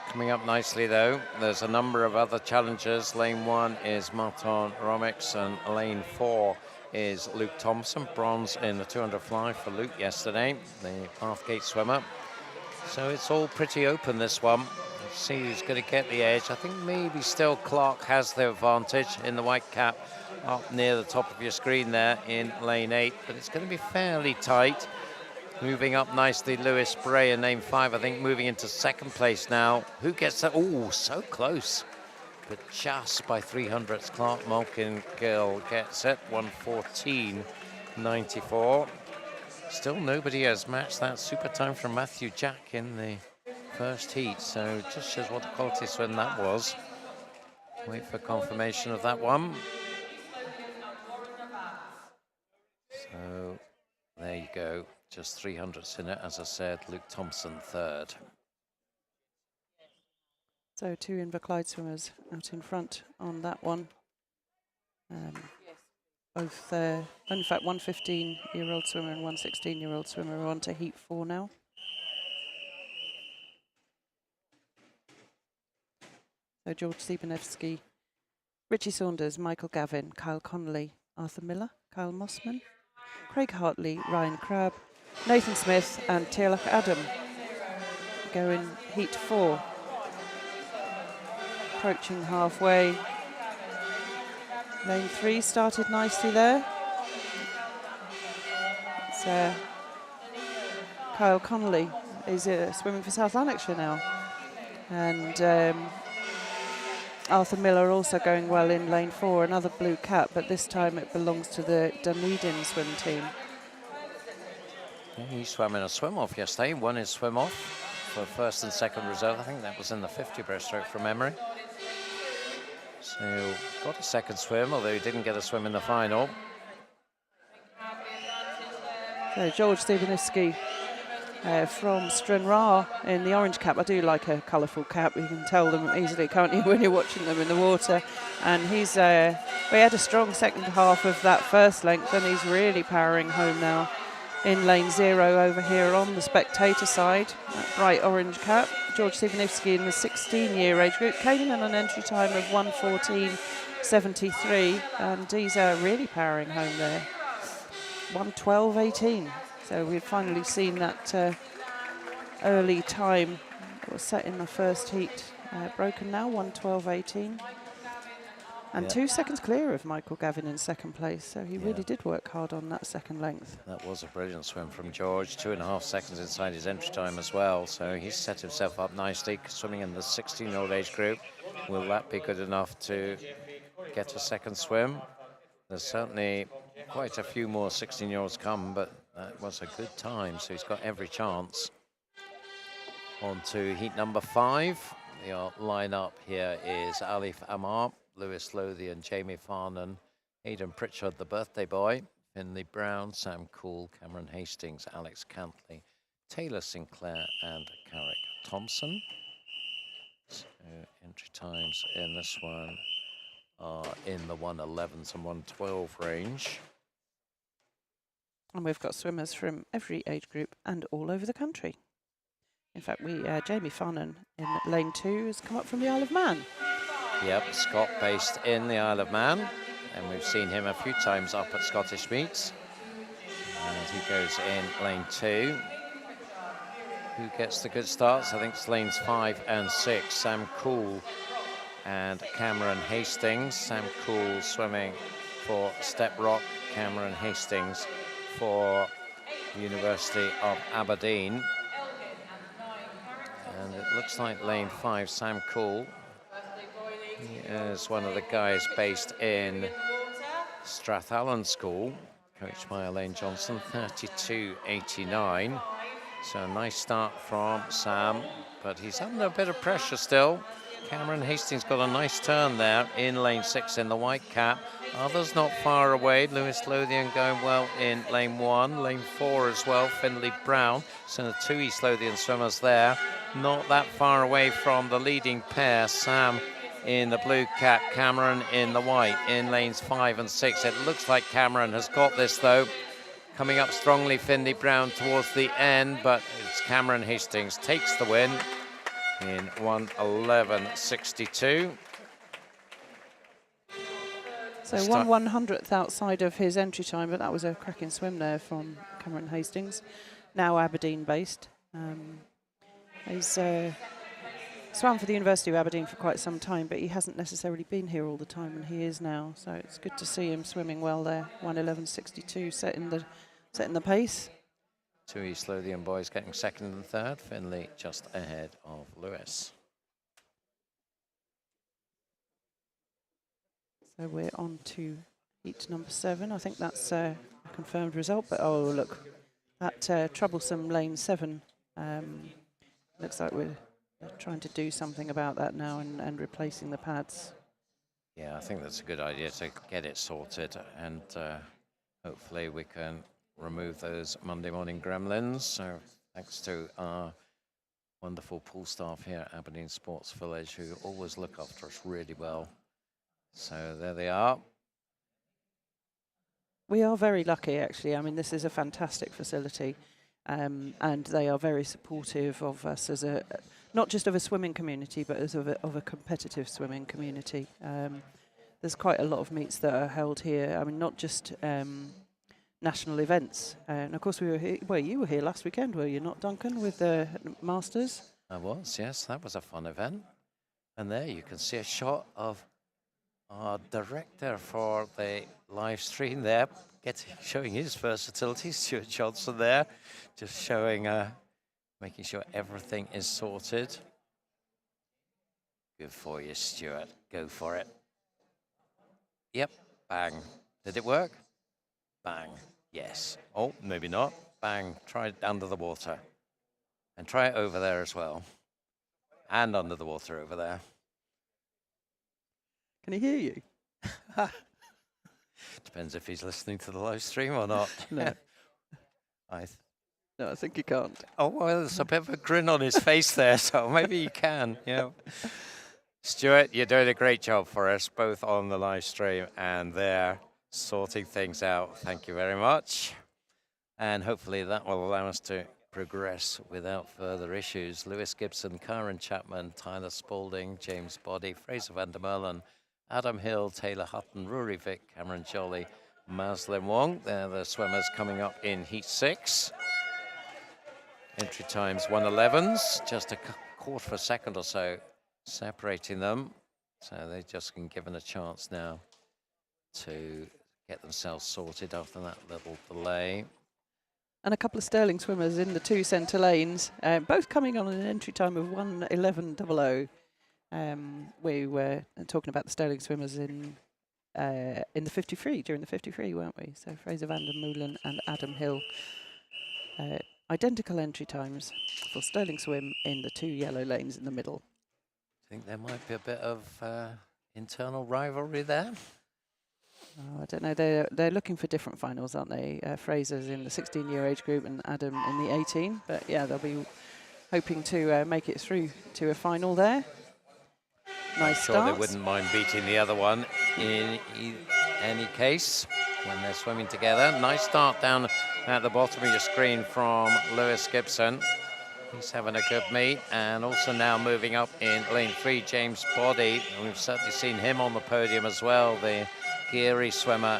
Coming up nicely though, there's a number of other challengers. Lane 1 is Martin Romix, and lane 4 is Luke Thompson. Bronze in the 200 fly for Luke yesterday, the Bathgate swimmer. So it's all pretty open, this one. Let's see who's going to get the edge. I think maybe still Clark has the advantage in the white cap up near the top of your screen there in lane 8, but it's going to be fairly tight. Moving up nicely, Lewis Bray in lane 5, I think moving into second place now. Who gets that? Oh, so close. But just by 300ths, Clark Malkin-Gill gets it, 1:14.94. Still nobody has matched that super time from Matthew Jack in the first heat, so just shows what a quality swim that was. Wait for confirmation of that one. So there you go, just 300ths in it, as I said. Luke Thompson third. So 2 Inverclyde swimmers out in front on that one. Both, in fact, one 15-year-old swimmer and one 16-year-old swimmer are on to heat 4 now. So George Stepanewski, Richie Saunders, Michael Gavin, Kyle Connolly, Arthur Miller, Kyle Mossman, Craig Hartley, Ryan Crabb, Nathan Smith and Tealach Adam go in heat 4. Approaching halfway. Lane 3 started nicely there. It's Kyle Connolly is swimming for South Lanarkshire now. And Arthur Miller also going well in lane 4, another blue cap, but this time it belongs to the Dunedin swim team. Yeah, he swam in a swim-off yesterday, won his swim-off for first and second reserve. I think that was in the 50 breaststroke from memory. So got a second swim, although he didn't get a swim in the final. So George Stepanewski from Stranraer in the orange cap. I do like a colourful cap. You can tell them easily, can't you, when you're watching them in the water. And he's we had a strong second half of that first length, and he's really powering home now in lane 0 over here on the spectator side. That bright orange cap. George Sivanivsky in the 16-year age group came in on an entry time of 1:14.73, and he's really powering home there. 1:12.18. So we've finally seen that early time that was set in the first heat broken now. 1:12.18. And 2 seconds clear of Michael Gavin in second place, so he really did work hard on that second length. That was a brilliant swim from George, 2.5 seconds inside his entry time as well, so he's set himself up nicely, swimming in the 16-year-old age group. Will that be good enough to get a second swim? There's certainly quite a few more 16-year-olds come, but that was a good time, so he's got every chance. On to heat number 5. The line-up here is Alif Amar, Lewis Lothian, Jamie Farnan, Aidan Pritchard, the birthday boy, Finley Brown, Sam Cool, Cameron Hastings, Alex Cantley, Taylor Sinclair, and Carrick Thompson. So entry times in this one are in the 1:11s and 1:12 range. And we've got swimmers from every age group and all over the country. In fact, Jamie Farnan in lane 2 has come up from the Isle of Man. Yep, Scott based in the Isle of Man, and we've seen him a few times up at Scottish meets. And he goes in lane 2. Who gets the good starts? I think it's lanes 5 and 6. Sam Cool and Cameron Hastings. Sam Cool swimming for Step Rock, Cameron Hastings for the University of Aberdeen. And it looks like lane 5, Sam Cool. He is one of the guys based in Strathallan School, coached by Elaine Johnson, 32.89. So a nice start from Sam, but he's under a bit of pressure still. Cameron Hastings got a nice turn there in lane 6 in the white cap. Others not far away. Lewis Lothian going well in lane 1, lane 4 as well. Finley Brown, so the 2 East Lothian swimmers there. Not that far away from the leading pair, Sam in the blue cap, Cameron in the white, in lanes 5 and 6. It looks like Cameron has got this though. Coming up strongly, Finley Brown towards the end, but it's Cameron Hastings takes the win in 1:11.62. So 1/100th outside of his entry time, but that was a cracking swim there from Cameron Hastings, now Aberdeen based. He's swam for the University of Aberdeen for quite some time, but he hasn't necessarily been here all the time, and he is now. So it's good to see him swimming well there. 1:11.62, setting the pace. 2 East Lothian boys getting second and third. Finley just ahead of Lewis. So we're on to heat number 7. I think that's a confirmed result, but oh look, that troublesome lane 7. Looks like we're trying to do something about that now and replacing the pads. Yeah, I think that's a good idea to get it sorted, and hopefully we can remove those Monday morning gremlins. So thanks to our wonderful pool staff here at Aberdeen Sports Village, who always look after us really well. So there they are. We are very lucky, actually. I mean, this is a fantastic facility, and they are very supportive of us as a, not just of a swimming community, but as of a competitive swimming community. There's quite a lot of meets that are held here. I mean, not just national events. And of course, we were here. Well, you were here last weekend, were you not, Duncan, with the Masters? I was, yes. That was a fun event. And there you can see a shot of our director for the live stream there, showing his versatility, Stuart Johnson there, just showing, making sure everything is sorted. Good for you, Stuart. Go for it. Yep, bang. Did it work? Bang. Yes. Oh, maybe not. Bang. Try it under the water. And try it over there as well. And under the water over there. Can he hear you? Depends if he's listening to the live stream or not. No. No, I think he can't. Oh, well, there's a bit of a grin on his face there, so maybe he can, yeah. Stuart, you're doing a great job for us, both on the live stream and there, sorting things out. Thank you very much. And hopefully that will allow us to progress without further issues. Lewis Gibson, Karen Chapman, Tyler Spalding, James Boddy, Fraser van der Merlen, Adam Hill, Taylor Hutton, Rory Vick, Cameron Jolly, Maslin Wong. They're the swimmers coming up in Heat 6. Entry times 1:11s, just a quarter of a second or so separating them. So they've just been given a chance now to get themselves sorted after that little delay. And a couple of Sterling swimmers in the 2 centre lanes, both coming on an entry time of 1:11.00. We were talking about the Sterling swimmers in the 53, during the 53, weren't we? So Fraser van der Meulen and Adam Hill. Identical entry times for Sterling swim in the 2 yellow lanes in the middle. I think there might be a bit of internal rivalry there. Oh, I don't know. They're looking for different finals, aren't they? Fraser's in the 16-year age group and Adam in the 18. But yeah, they'll be hoping to make it through to a final there. Nice I'm sure starts. they wouldn't mind beating the other one in any case when they're swimming together. Nice start down at the bottom of your screen from Lewis Gibson. He's having a good meet, and also now moving up in lane 3, James Boddy. And we've certainly seen him on the podium as well, the Geary swimmer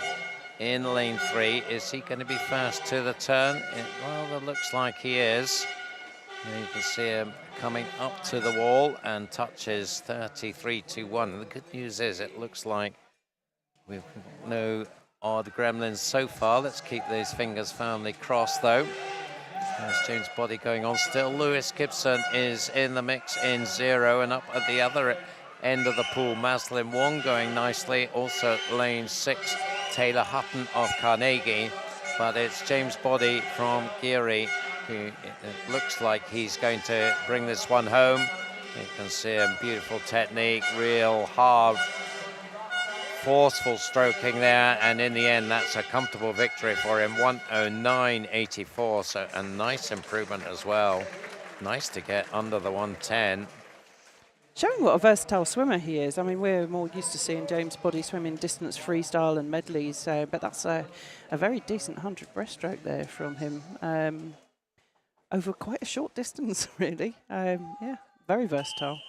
in lane 3. Is he going to be fast to the turn? It rather looks like he is. And you can see him coming up to the wall and touches 33.21. The good news is it looks like we've no odd gremlins so far. Let's keep these fingers firmly crossed though. There's James Boddy going on still. Lewis Gibson is in the mix in 0, and up at the other end of the pool, Maslin Wong going nicely. Also lane 6, Taylor Hutton of Carnegie. But it's James Boddy from Geary who it looks like he's going to bring this one home. You can see him, beautiful technique, real hard, forceful stroking there, and in the end that's a comfortable victory for him, 1:09.84, so a nice improvement as well. Nice to get under the 1:10. Showing what a versatile swimmer he is. I mean, we're more used to seeing James Boddy swimming distance freestyle and medleys, but that's a very decent 100 breaststroke there from him. Over quite a short distance, really. Yeah, very versatile.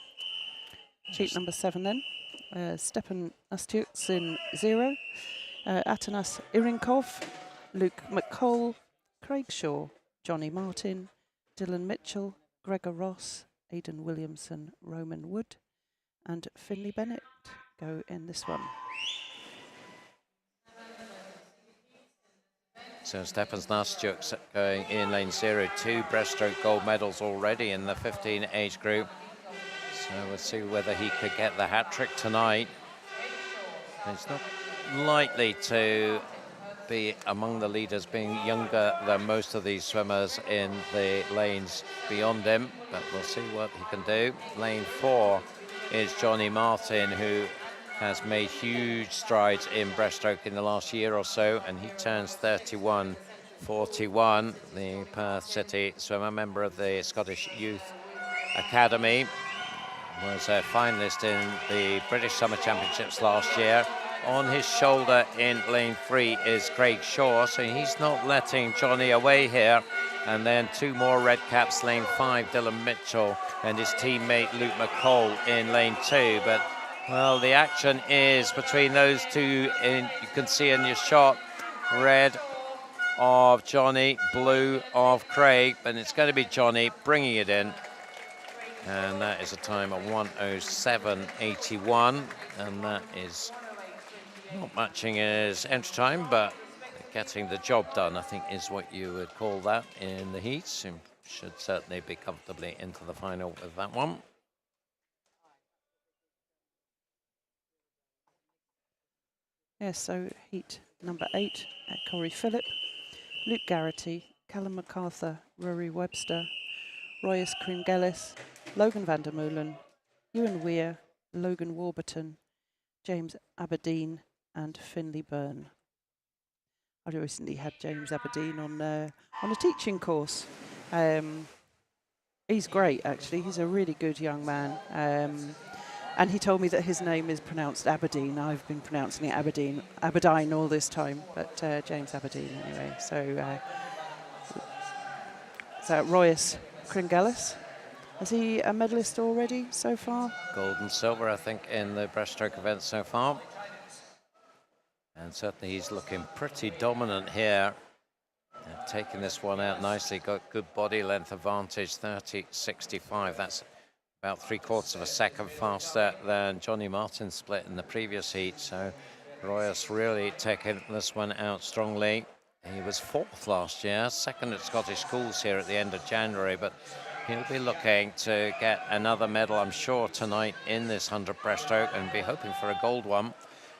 Sheet number 7 then. Stepan Astyuks in 0. Atanas Irinkov, Luke McCall, Craig Shaw, Johnny Martin, Dylan Mitchell, Gregor Ross, Aidan Williamson, Roman Wood, and Finley Bennett go in this one. So Stepan Astyuks going in lane 0, 2 breaststroke gold medals already in the 15 age group. So we'll see whether he could get the hat-trick tonight. He's not likely to be among the leaders, being younger than most of these swimmers in the lanes beyond him, but we'll see what he can do. Lane 4 is Johnny Martin, who has made huge strides in breaststroke in the last year or so, and he turns 31.41. The Perth City swimmer, member of the Scottish Youth Academy, was a finalist in the British Summer Championships last year. On his shoulder in lane 3 is Craig Shaw, so he's not letting Johnny away here. And then 2 more red caps, lane 5, Dylan Mitchell, and his teammate Luke McCall in lane 2. But, well, the action is between those two. You can see in your shot, red of Johnny, blue of Craig, and it's going to be Johnny bringing it in. And that is a time of 1:07.81, and that is not matching his entry time, but getting the job done, I think, is what you would call that in the heats. He should certainly be comfortably into the final with that one. Yes, so heat number 8, Corey Phillip, Luke Garrity, Callum MacArthur, Rory Webster, Royce Kringellis, Logan van der Meulen, Ewan Weir, Logan Warburton, James Aberdeen, and Finley Byrne. I recently had James Aberdeen on a teaching course. He's great, actually. He's a really good young man. And he told me that his name is pronounced Aberdeen. I've been pronouncing it Aberdeen all this time, but James Aberdeen anyway. So So Royas Kringelis. Is he a medalist already so far? Gold and silver, I think, in the breaststroke event so far. And certainly he's looking pretty dominant here. And taking this one out nicely, got good body length advantage, 30.65. That's about 3/4 of a second faster than Johnny Martin's split in the previous heat. So Royas really taking this one out strongly. He was 4th last year, 2nd at Scottish Schools here at the end of January, but he'll be looking to get another medal, I'm sure, tonight in this 100 breaststroke and be hoping for a gold one.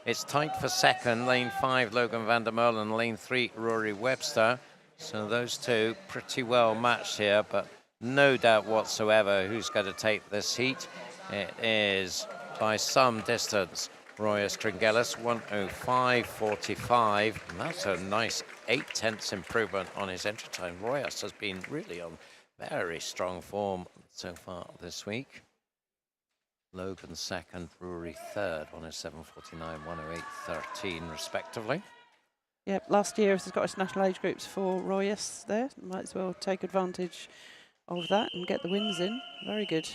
It's tight for 2nd, lane 5, Logan van der Merwe, lane 3, Rory Webster. So those two pretty well matched here, but no doubt whatsoever who's going to take this heat. It is, by some distance, Royas Kringelis, 1:05.45. And that's a nice 0.8 improvement on his entry time. Royas has been really on very strong form so far this week. Logan 2nd, Rory 3rd, 1:07.49, 1:08.13 respectively. Yep, last year as the Scottish national age groups for Royas there. Might as well take advantage of that and get the wins in. Very good.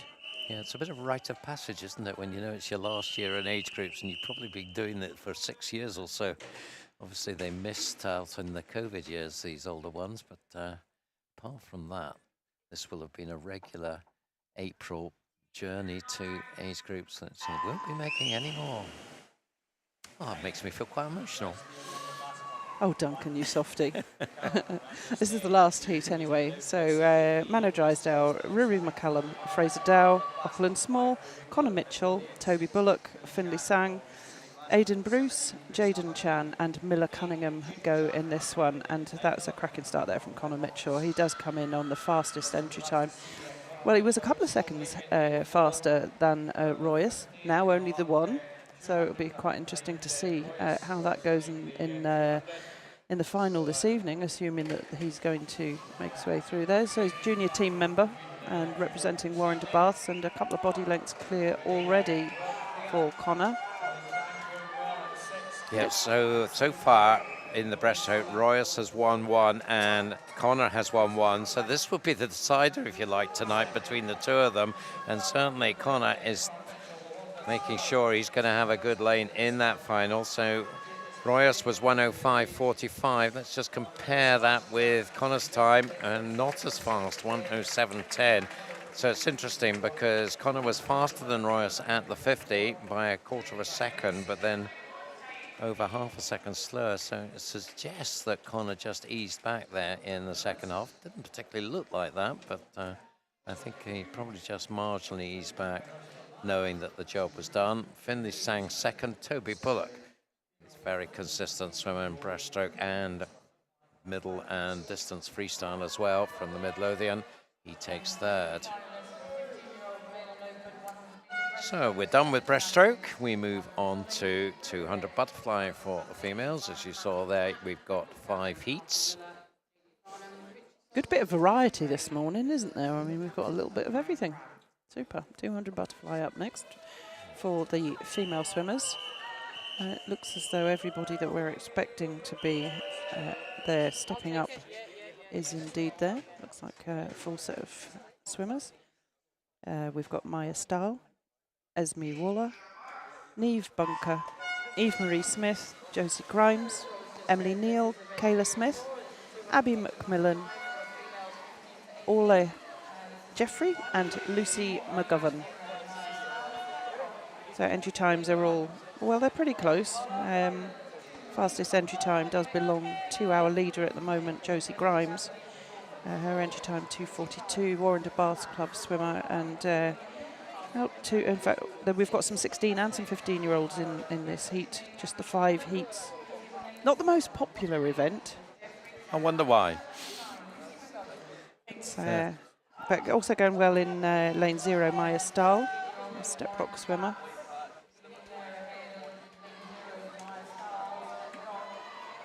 Yeah, it's a bit of a rite of passage, isn't it, when you know it's your last year in age groups and you've probably been doing it for 6 years or so. Obviously, they missed out in the COVID years, these older ones, but apart from that, this will have been a regular April journey to age groups that you won't be making any more. Oh, it makes me feel quite emotional. Oh, Duncan, you softy. This is the last heat anyway. So Mano Drysdale, Ruri McCallum, Fraser Dow, Auckland Small, Connor Mitchell, Toby Bullock, Finlay Sang, Aidan Bruce, Jaden Chan and Miller Cunningham go in this one. And that's a cracking start there from Connor Mitchell. He does come in on the fastest entry time. Well, he was a couple of seconds faster than Royas, now only the one. So it'll be quite interesting to see how that goes in the final this evening, assuming that he's going to make his way through there. So he's junior team member and representing Warren de Baths, and a couple of body lengths clear already for Connor. Yeah, so far in the breaststroke, Royas has won one and Connor has won one. So this will be the decider, if you like, tonight between the two of them. And certainly Connor is making sure he's going to have a good lane in that final. So Royas was 1:05.45. Let's just compare that with Connor's time, and not as fast, 1:07.10. So it's interesting because Connor was faster than Royas at the 50 by 1/4 of a second, but then over half a second slower. So it suggests that Connor just eased back there in the second half. Didn't particularly look like that, but I think he probably just marginally eased back, knowing that the job was done. Finlay Sang 2nd, Toby Bullock. He's a very consistent swimmer in breaststroke and middle and distance freestyle as well from the Midlothian. He takes 3rd. So we're done with breaststroke. We move on to 200 butterfly for the females. As you saw there, we've got 5 heats. Good bit of variety this morning, isn't there? I mean, we've got a little bit of everything. Super. 200 butterfly up next for the female swimmers. It looks as though everybody that we're expecting to be there stepping up is indeed there. Looks like a full set of swimmers. We've got Maya Stahl, Esme Waller, Neve Bunker, Eve-Marie Smith, Josie Grimes, Emily Neal, Kayla Smith, Abby McMillan, Ole Jeffrey and Lucy McGovern. So entry times are all, well, they're pretty close. Fastest entry time does belong to our leader at the moment, Josie Grimes. Her entry time 2:42. Warren de Baths Club swimmer, and in fact, we've got some 16 and some 15-year-olds in this heat. Just the 5 heats. Not the most popular event. I wonder why. It's, but also going well in lane 0, Maya Stahl, a step rock swimmer.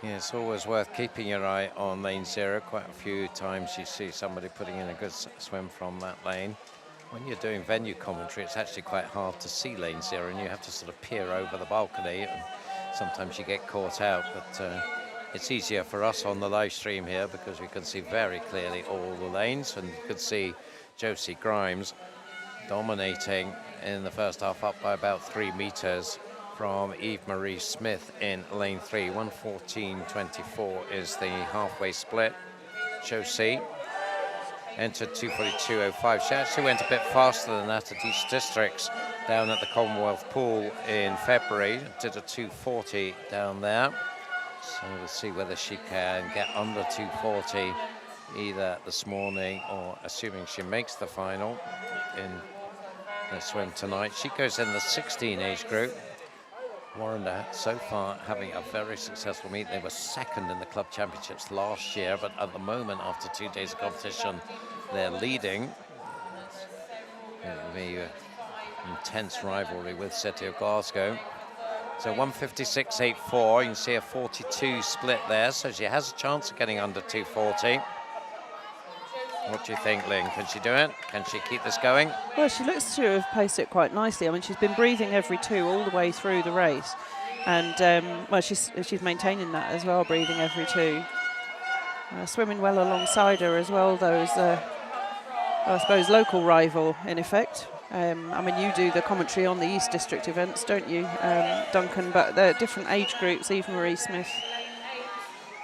Yeah, it's always worth keeping your eye on lane 0. Quite a few times you see somebody putting in a good swim from that lane. When you're doing venue commentary, it's actually quite hard to see lane 0, and you have to sort of peer over the balcony, and sometimes you get caught out. But It's easier for us on the live stream here because we can see very clearly all the lanes, and you can see Josie Grimes dominating in the first half, up by about 3 meters from Eve-Marie Smith in lane 3. 1:14.24 is the halfway split. Josie entered 2:42.05. She actually went a bit faster than that at East Districts down at the Commonwealth Pool in February. Did a 2:40 down there. So we'll see whether she can get under 2:40 either this morning or assuming she makes the final in the swim tonight. She goes in the 16 age group. Warrender so far having a very successful meet. They were second in the club championships last year, but at the moment, after 2 days of competition, they're leading. It'll be an intense rivalry with City of Glasgow. So 1:56.84, you can see a 42 split there, so she has a chance of getting under 2:40. What do you think, Lynn? Can she do it? Can she keep this going? Well, she looks to have paced it quite nicely. I mean, she's been breathing every 2 all the way through the race. And, well, she's maintaining that as well, breathing every 2. Swimming well alongside her as well, those, I suppose, local rival, in effect. I mean, you do the commentary on the East District events, don't you, Duncan? But they're different age groups. Eve-Marie Smith.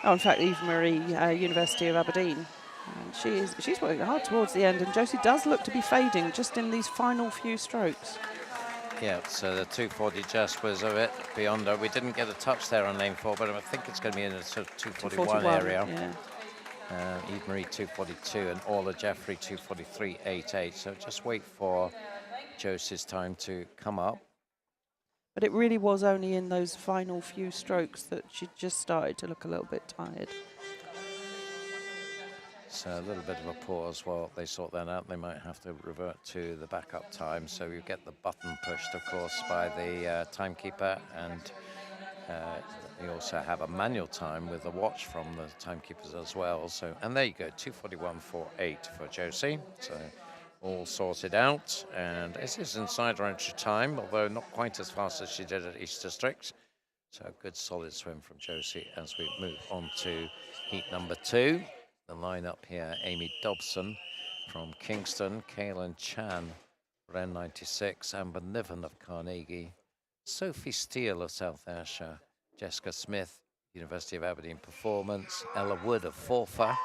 Oh, in fact, Eve-Marie, University of Aberdeen. And she's working hard towards the end, and Josie does look to be fading just in these final few strokes. Yeah, so the 2:40 just was a bit beyond her. We didn't get a touch there on lane 4, but I think it's going to be in a sort of 2:41 area. Yeah. Eve-Marie 2:42 and Orla Jeffrey 2:43.88. So just wait for Josie's time to come up. But it really was only in those final few strokes that she just started to look a little bit tired. So a little bit of a pause while they sort that out. They might have to revert to the backup time. So you get the button pushed, of course, by the timekeeper, and you also have a manual time with a watch from the timekeepers as well. So, and there you go, 2:41.48 for Josie. So all sorted out, and this is inside her entry time, although not quite as fast as she did at East District. So a good solid swim from Josie as we move on to heat number 2. The lineup here: Amy Dobson from Kingston, Kaylin Chan, Ren 96, Amber Niven of Carnegie, Sophie Steele of South Ayrshire, Jessica Smith, University of Aberdeen Performance, Ella Wood of Forfar,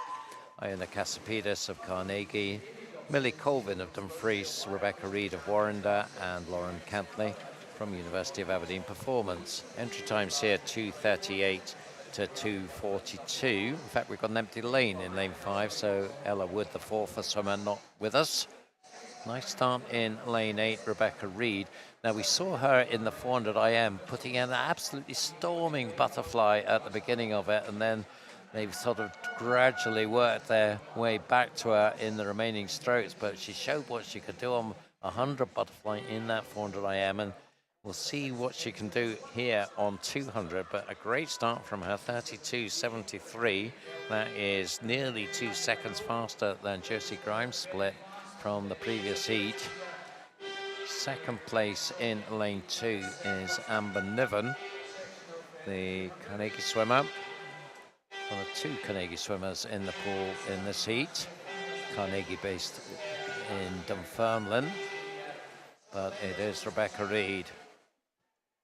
Iona Casapidis of Carnegie, Millie Colvin of Dumfries, Rebecca Reid of Warrender, and Lauren Cantley from University of Aberdeen Performance. Entry times here 2:38 to 2:42. In fact, we've got an empty lane in lane 5, so Ella Wood, the Forfar swimmer, not with us. Nice start in lane 8, Rebecca Reid. Now, we saw her in the 400 IM putting in an absolutely storming butterfly at the beginning of it, and then they've sort of gradually worked their way back to her in the remaining strokes, but she showed what she could do on 100 butterfly in that 400 IM, and we'll see what she can do here on 200, but a great start from her, 32.73. That is nearly 2 seconds faster than Josie Grimes' split from the previous heat. Second place in lane 2 is Amber Niven, the Carnegie swimmer. One of 2 Carnegie swimmers in the pool in this heat. Carnegie based in Dunfermline, but it is Rebecca Reid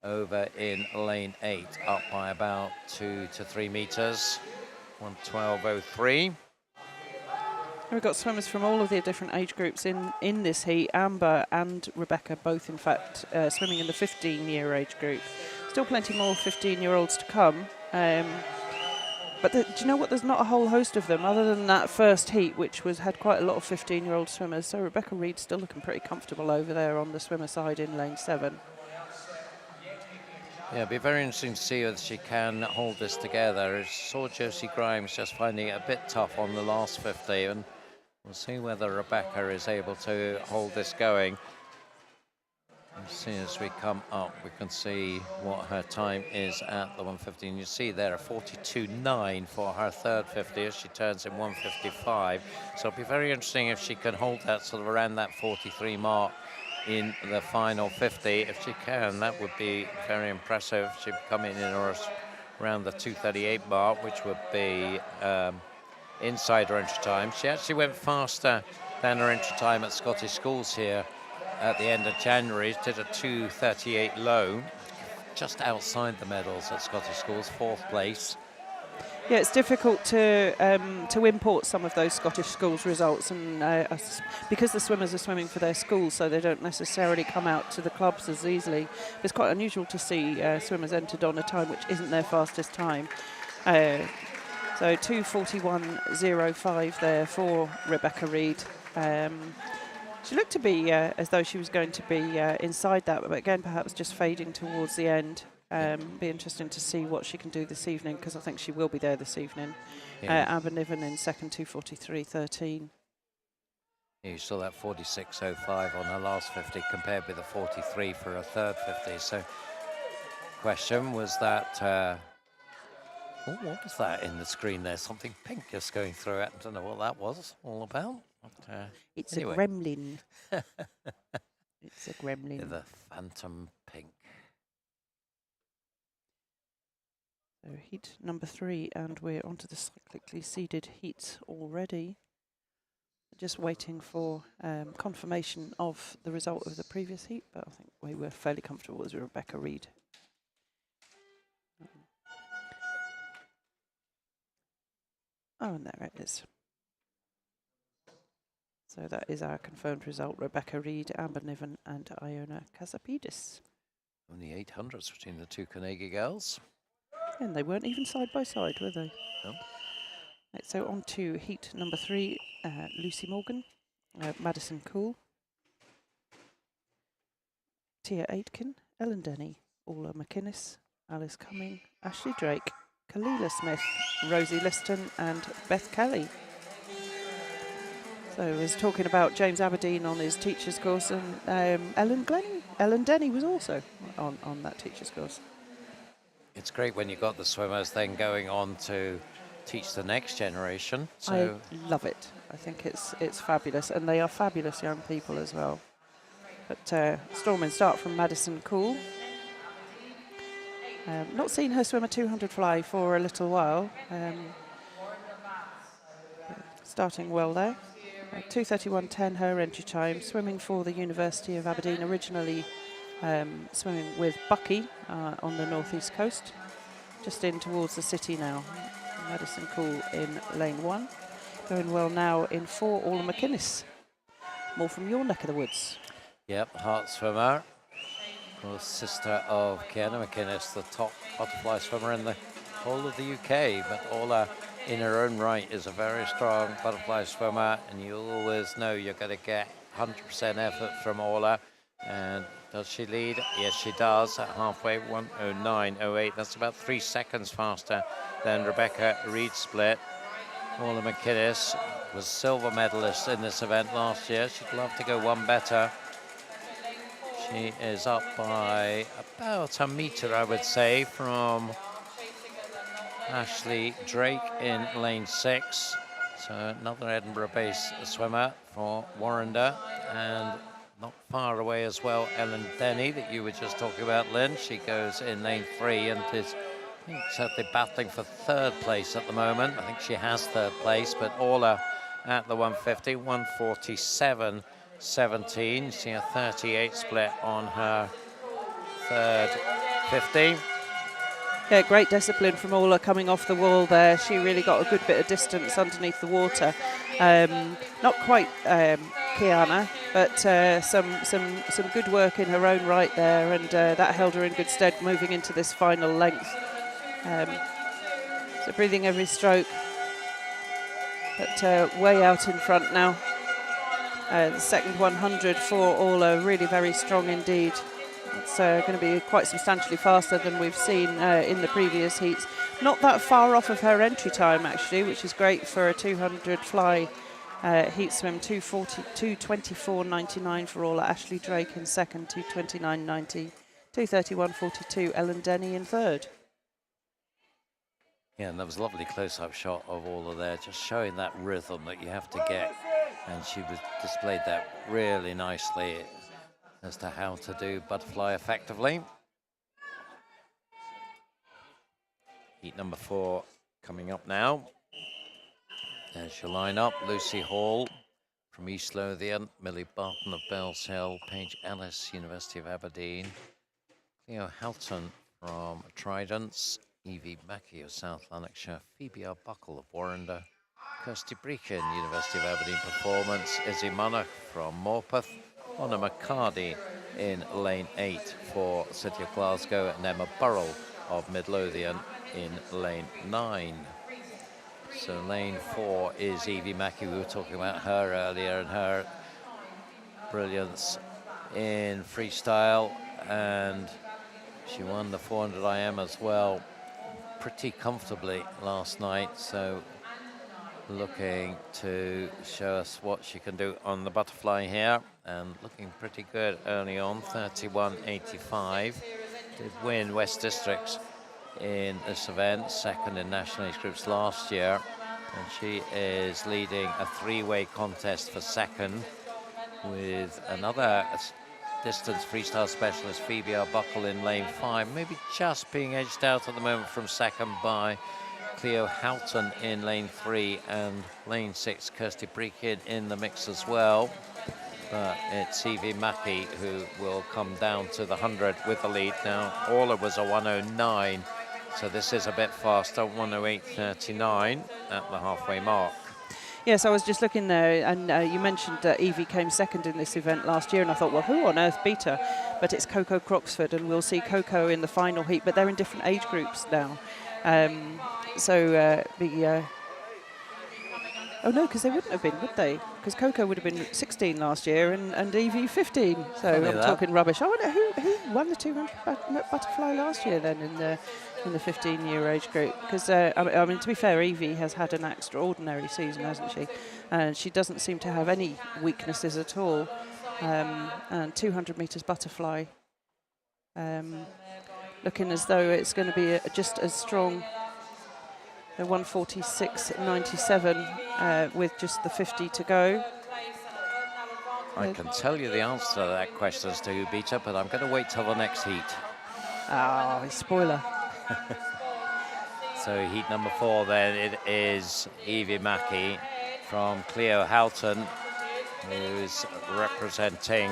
over in lane 8, up by about 2 to 3 meters, 1:12.03. We've got swimmers from all of the different age groups in this heat. Amber and Rebecca both, in fact, swimming in the 15-year age group. Still plenty more 15-year-olds to come. But do you know what? There's not a whole host of them other than that first heat, which had quite a lot of 15-year-old swimmers. So Rebecca Reid's still looking pretty comfortable over there on the swimmer side in lane 7. Yeah, it'll be very interesting to see if she can hold this together. I saw Josie Grimes just finding it a bit tough on the last 50, and we'll see whether Rebecca is able to hold this going. As soon as we come up, we can see what her time is at the 115. You see there a 42.9 for her third 50 as she turns in 155. So it'll be very interesting if she can hold that sort of around that 43 mark in the final 50. If she can, that would be very impressive. She'd come in her around the 2:38 mark, which would be inside her entry time. She actually went faster than her entry time at Scottish Schools here at the end of January. Did a 2:38 low, just outside the medals at Scottish Schools, 4th place. Yeah, it's difficult to import some of those Scottish Schools results, and because the swimmers are swimming for their schools, so they don't necessarily come out to the clubs as easily. It's quite unusual to see swimmers entered on a time which isn't their fastest time. So 2:41.05 there for Rebecca Reid. She looked to be as though she was going to be inside that, but again, perhaps just fading towards the end. Be interesting to see what she can do this evening, because I think she will be there this evening. Yeah. Aberdeen in second, 2:43.13. You saw that 46.05 on her last 50 compared with the 43 for her third 50. So, question was that, what was that in the screen there? Something pink just going through it. I don't know what that was all about. But, it's anyway. a gremlin. It's a gremlin. The phantom pink. So heat number 3, and we're onto the cyclically seeded heats already. Just waiting for confirmation of the result of the previous heat, but I think we were fairly comfortable with Rebecca Reid. Oh, and there it is. So that is our confirmed result: Rebecca Reid, Amber Niven and Iona Casapidis. Only 800s between the two Carnegie girls. And they weren't even side by side, were they? No. Right, so on to heat number 3, Lucy Morgan, Madison Cool, Tia Aitken, Ellen Denny, Orla McInnes, Alice Cumming, Ashley Drake, Kalila Smith, Rosie Liston and Beth Kelly. So I was talking about James Aberdeen on his teacher's course, and Ellen Denny was also on that teacher's course. It's great when you've got the swimmers then going on to teach the next generation. So I love it. I think it's fabulous, and they are fabulous young people as well. But storming start from Madison Cool. Not seen her swim a 200 fly for a little while. Starting well there. 2:31.10 her entry time, swimming for the University of Aberdeen, originally swimming with Bucky on the northeast coast, just in towards the city now. Madison Cool in lane 1, going well now in 4, Orla McInnes. More from your neck of the woods. Yep, Hart swimmer, of course, sister of Kiana McInnes, the top butterfly swimmer in the whole of the UK, but Orla in her own right is a very strong butterfly swimmer, and you always know you're going to get 100% effort from Orla. And does she lead? Yes, she does at halfway, 1:09.08. That's about 3 seconds faster than Rebecca Reid split. Orla McInnes was silver medalist in this event last year. She'd love to go one better. She is up by about a metre, I would say, from Ashley Drake in lane 6. So another Edinburgh-based swimmer for Warrender, and not far away as well, Ellen Denny, that you were just talking about, Lynn. She goes in lane 3 and is, I think, certainly battling for 3rd place at the moment. I think she has 3rd place, but Orla at the 150, 147.17. See a 38 split on her 3rd 50. Yeah, great discipline from Orla coming off the wall there. She really got a good bit of distance underneath the water. Not quite Kiana, but some good work in her own right there, and that held her in good stead moving into this final length. So breathing every stroke, but way out in front now. The second 100 for Orla, really very strong indeed. It's going to be quite substantially faster than we've seen in the previous heats. Not that far off of her entry time, actually, which is great for a 200 fly heat swim. 2:24.99 for Orla. Ashley Drake in second, 2:29.90. 2:31.42, Ellen Denny in third. Yeah, and there was a lovely close-up shot of Orla there, just showing that rhythm that you have to get. And she displayed that really nicely as to how to do butterfly effectively. Heat number 4 coming up now. There's your lineup. Lucy Hall from East Lothian, Millie Barton of Bells Hill, Paige Ellis, University of Aberdeen, Cleo Halton from Tridents, Evie Mackey of South Lanarkshire, Phoebe Arbuckle of Warrender, Kirsty Breakin, University of Aberdeen Performance, Izzy Munach from Morpeth, Anna McCarty in lane 8 for City of Glasgow, and Emma Burrell of Midlothian in lane 9. So lane 4 is Evie Mackey. We were talking about her earlier and her brilliance in freestyle, and she won the 400 IM as well pretty comfortably last night. So looking to show us what she can do on the butterfly here, and looking pretty good early on, 31.85. Did win West Districts in this event, second in national age groups last year, and she is leading a 3-way contest for second with another distance freestyle specialist, Phoebe Arbuckle, in lane 5, maybe just being edged out at the moment from second by Cleo Houghton in lane 3, and lane 6, Kirsty Breakin in the mix as well. But it's Evie Mackey who will come down to the 100 with the lead. Now, Orla was a 109, so this is a bit faster, 108.39 at the halfway mark. Yes, I was just looking there, and you mentioned that Evie came second in this event last year, and I thought, well, who on earth beat her? But it's Coco Croxford, and we'll see Coco in the final heat, but they're in different age groups now. Oh no, because they wouldn't have been, would they? Because Coco would have been 16 last year and Evie 15. So I'm talking rubbish. I wonder who won the 200 butterfly last year then in the 15-year age group. Because I mean, to be fair, Evie has had an extraordinary season, hasn't she? And she doesn't seem to have any weaknesses at all. And 200 meters butterfly, looking as though it's going to be just as strong. The 146.97 with just the 50 to go. I can tell you the answer to that question as to who beat her, but I'm going to wait till the next heat. Oh, spoiler. So heat number 4 then, it is Evie Mackey from Cleo Houghton, who's representing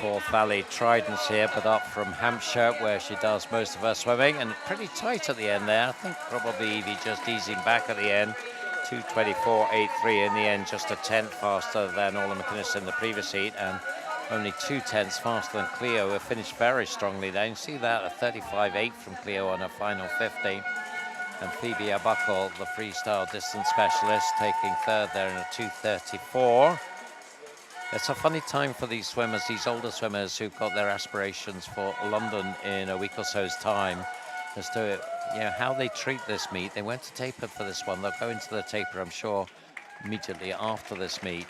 Forth Valley Tridents here, but up from Hampshire, where she does most of her swimming, and pretty tight at the end there. I think probably Evie just easing back at the end. 2:24.83 in the end, just a tenth faster than Orla McInnes in the previous heat, and only 2 tenths faster than Cleo, who finished very strongly there. You can see that, a 35.8 from Cleo on her final 50. And Phoebe Arbuckle, the freestyle distance specialist, taking third there in a 2:34. It's a funny time for these swimmers, these older swimmers who've got their aspirations for London in a week or so's time, as to how they treat this meet. They went to taper for this one. They'll go into the taper, I'm sure, immediately after this meet.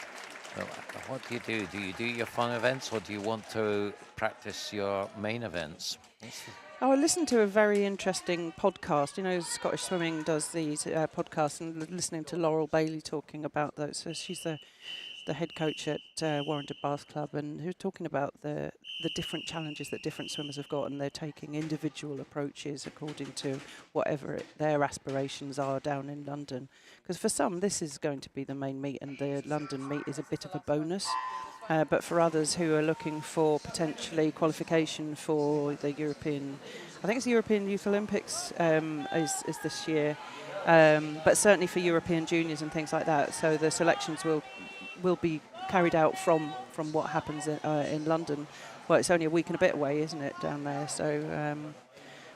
What do? Do you do your fun events, or do you want to practice your main events? I listened to a very interesting podcast. You know, Scottish Swimming does these podcasts, and listening to Laurel Bailey talking about those. So she's the head coach at Warrender Bath Club, and who's talking about the different challenges that different swimmers have got, and they're taking individual approaches according to whatever their aspirations are down in London. Because for some, this is going to be the main meet, and the London meet is a bit of a bonus. But for others who are looking for potentially qualification for the European, I think it's the European Youth Olympics is this year, but certainly for European juniors and things like that. So the selections will be carried out from what happens in London. Well, it's only a week and a bit away, isn't it, down there? So,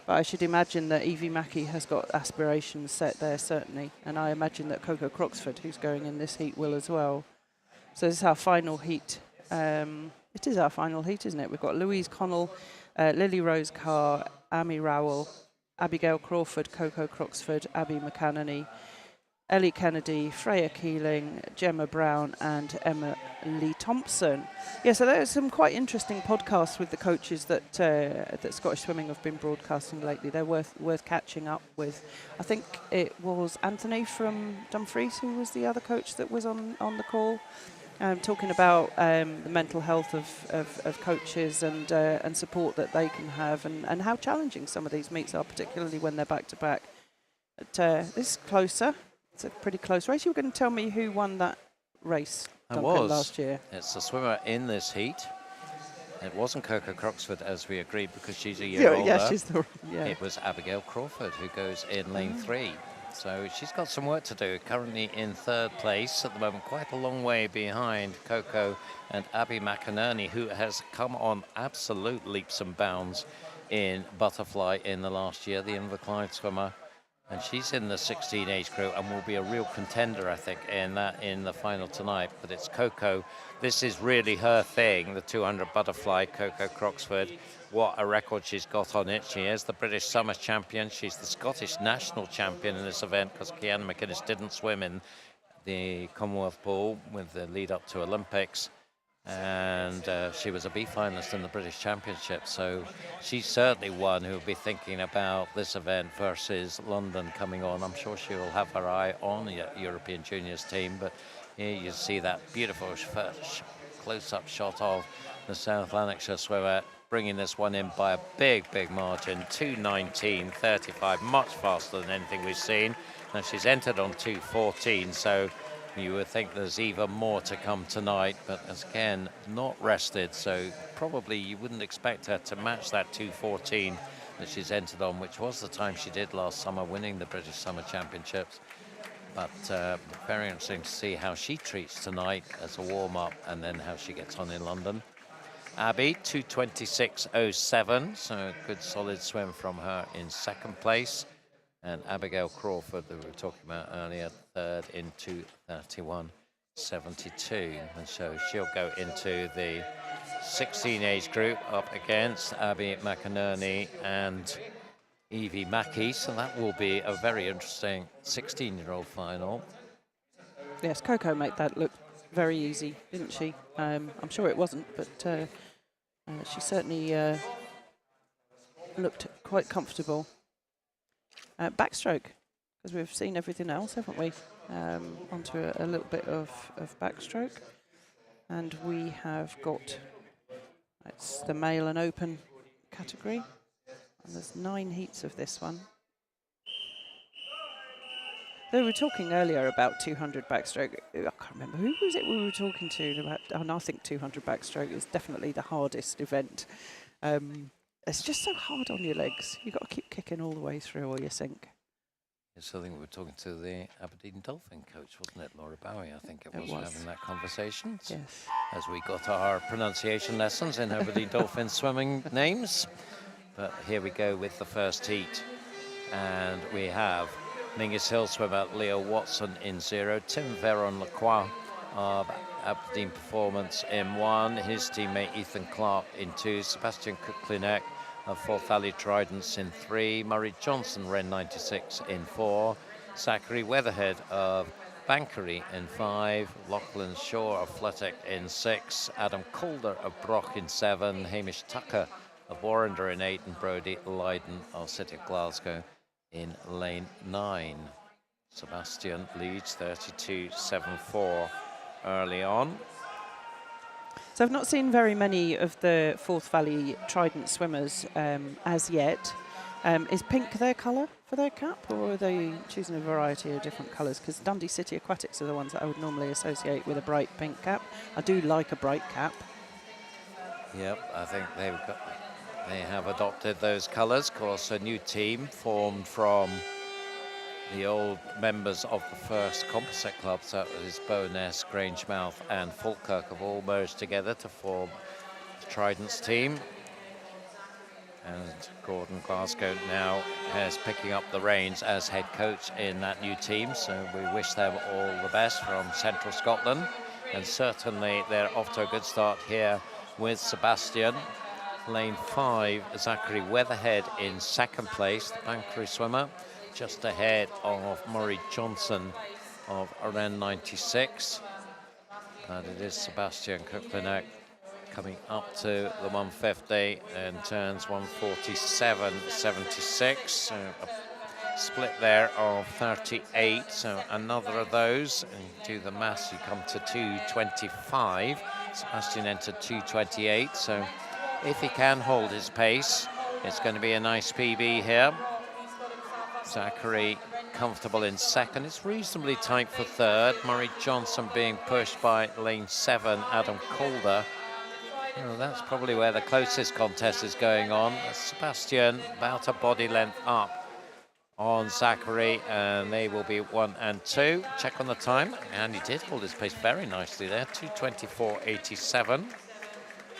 but I should imagine that Evie Mackey has got aspirations set there, certainly. And I imagine that Coco Croxford, who's going in this heat, will as well. So this is our final heat. It is our final heat, isn't it? We've got Louise Connell, Lily Rose Carr, Amy Rowell, Abigail Crawford, Coco Croxford, Abby McAnany, Ellie Kennedy, Freya Keeling, Gemma Brown, and Emma Lee Thompson. Yeah, so there's some quite interesting podcasts with the coaches that Scottish Swimming have been broadcasting lately. They're worth catching up with. I think it was Anthony from Dumfries who was the other coach that was on the call. talking about the mental health of coaches and support that they can have, and how challenging some of these meets are, particularly when they're back to back. But this is closer. It's a pretty close race. You were going to tell me who won that race, Duncan, last year. It's the swimmer in this heat. It wasn't Coco Croxford, as we agreed, because she's a year older. Yeah, she's the. Yeah. It was Abigail Crawford who goes in lane 3. So she's got some work to do. Currently in 3rd place at the moment, quite a long way behind Coco and Abby McInerney, who has come on absolute leaps and bounds in butterfly in the last year, the Inverclyde swimmer. And she's in the 16 age group and will be a real contender, I think, in the final tonight. But it's Coco. This is really her thing, the 200 butterfly, Coco Croxford. What a record she's got on it. She is the British Summer Champion. She's the Scottish National Champion in this event because Kiana McInnes didn't swim in the Commonwealth Pool with the lead up to Olympics. And she was a B finalist in the British Championship, so she's certainly one who will be thinking about this event versus London coming on. I'm sure she will have her eye on the European Juniors team, but here you see that beautiful close-up shot of the South Lanarkshire swimmer bringing this one in by a big margin, 2:19.35, much faster than anything we've seen. Now she's entered on 2:14, so you would think there's even more to come tonight, but again, not rested, so probably you wouldn't expect her to match that 2:14 that she's entered on, which was the time she did last summer, winning the British Summer Championships. But very interesting to see how she treats tonight as a warm-up and then how she gets on in London. Abby, 2:26.07, so a good solid swim from her in 2nd place. And Abigail Crawford, that we were talking about earlier, 3rd in 2:31.72. And so she'll go into the 16 age group up against Abby McInerney and Evie Mackey. So that will be a very interesting 16-year-old final. Yes, Coco made that look very easy, didn't she? I'm sure it wasn't, but she certainly looked quite comfortable. Backstroke, because we've seen everything else, haven't we? Onto a little bit of backstroke. And we have got, it's the male and open category. And there's 9 heats of this one. We were talking earlier about 200 backstroke. I can't remember, who was it we were talking to about? And I think 200 backstroke is definitely the hardest event. It's just so hard on your legs. You've got to keep kicking all the way through or you sink. Yes, I think we were talking to the Aberdeen Dolphin coach, wasn't it, Laura Bowie? I think it was having that conversation. Yes. As we got our pronunciation lessons in Aberdeen Dolphin swimming names. But here we go with the first heat. And we have Mingus Hill swimmer Leo Watson in 0, Tim Veron Lacroix of Aberdeen Performance in 1, his teammate Ethan Clark in 2, Sebastian Kuklinek of Forth Valley Tridents in 3, Murray Johnson, Ren 96 in 4, Zachary Weatherhead of Bankery in 5, Lachlan Shaw of Flitwick in 6, Adam Calder of Brock in 7, Hamish Tucker of Warrender in 8, and Brodie Lydon of City of Glasgow in lane 9. Sebastian leads 32.74 early on. So I've not seen very many of the Forth Valley Trident swimmers as yet. Is pink their colour for their cap, or are they choosing a variety of different colours? Because Dundee City Aquatics are the ones that I would normally associate with a bright pink cap. I do like a bright cap. Yep, I think they have adopted those colours. Of course, a new team formed from the old members of the first composite club, so it was Bowness, Grangemouth and Falkirk have all merged together to form the Tridents team. And Gordon Glasgow now is picking up the reins as head coach in that new team, so we wish them all the best from Central Scotland. And certainly they're off to a good start here with Sebastian. Lane 5, Zachary Weatherhead in 2nd place, the Bankery swimmer, just ahead of Murray Johnson of Ren 96. And it is Sebastian Kuklinek coming up to the 150 and turns 147.76. So split there of 38, so another of those, and do the maths, you come to 2:25. Sebastian entered 2:28, so if he can hold his pace, it's going to be a nice PB here. Zachary comfortable in second. It's reasonably tight for third. Murray Johnson being pushed by lane 7, Adam Calder. Well, that's probably where the closest contest is going on. Sebastian about a body length up on Zachary, and they will be 1 and 2. Check on the time, and he did hold his pace very nicely there, 2:24.87.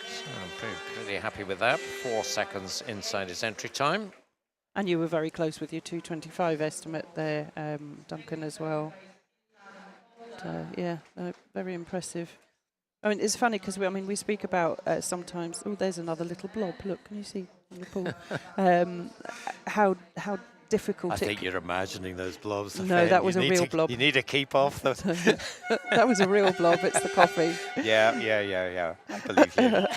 So I'm pretty happy with that. 4 seconds inside his entry time. And you were very close with your 2:25 estimate there, Duncan, as well. But, yeah, very impressive. I mean, it's funny because we speak about sometimes. Oh, there's another little blob. Look, can you see in the pool? How difficult. I think you're imagining those blobs. No, that was a real blob. You need to keep off them. That was a real blob. It's the coffee. Yeah. I believe you.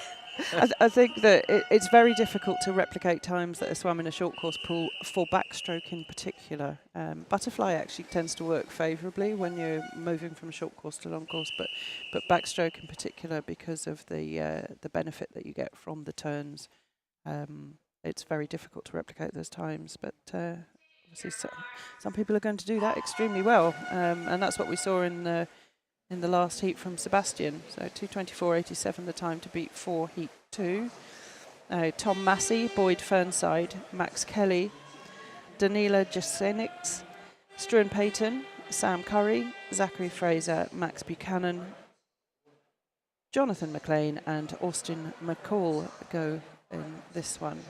I think that it's very difficult to replicate times that are swum in a short course pool for backstroke in particular. Butterfly actually tends to work favourably when you're moving from short course to long course, but backstroke in particular, because of the benefit that you get from the turns, it's very difficult to replicate those times. But obviously some people are going to do that extremely well, and that's what we saw in the last heat from Sebastian. So 2:24.87 the time to beat for heat 2. Tom Massey, Boyd Fernside, Max Kelly, Danila Jasenix, Struan Payton, Sam Curry, Zachary Fraser, Max Buchanan, Jonathan McLean and Austin McCall go in this one.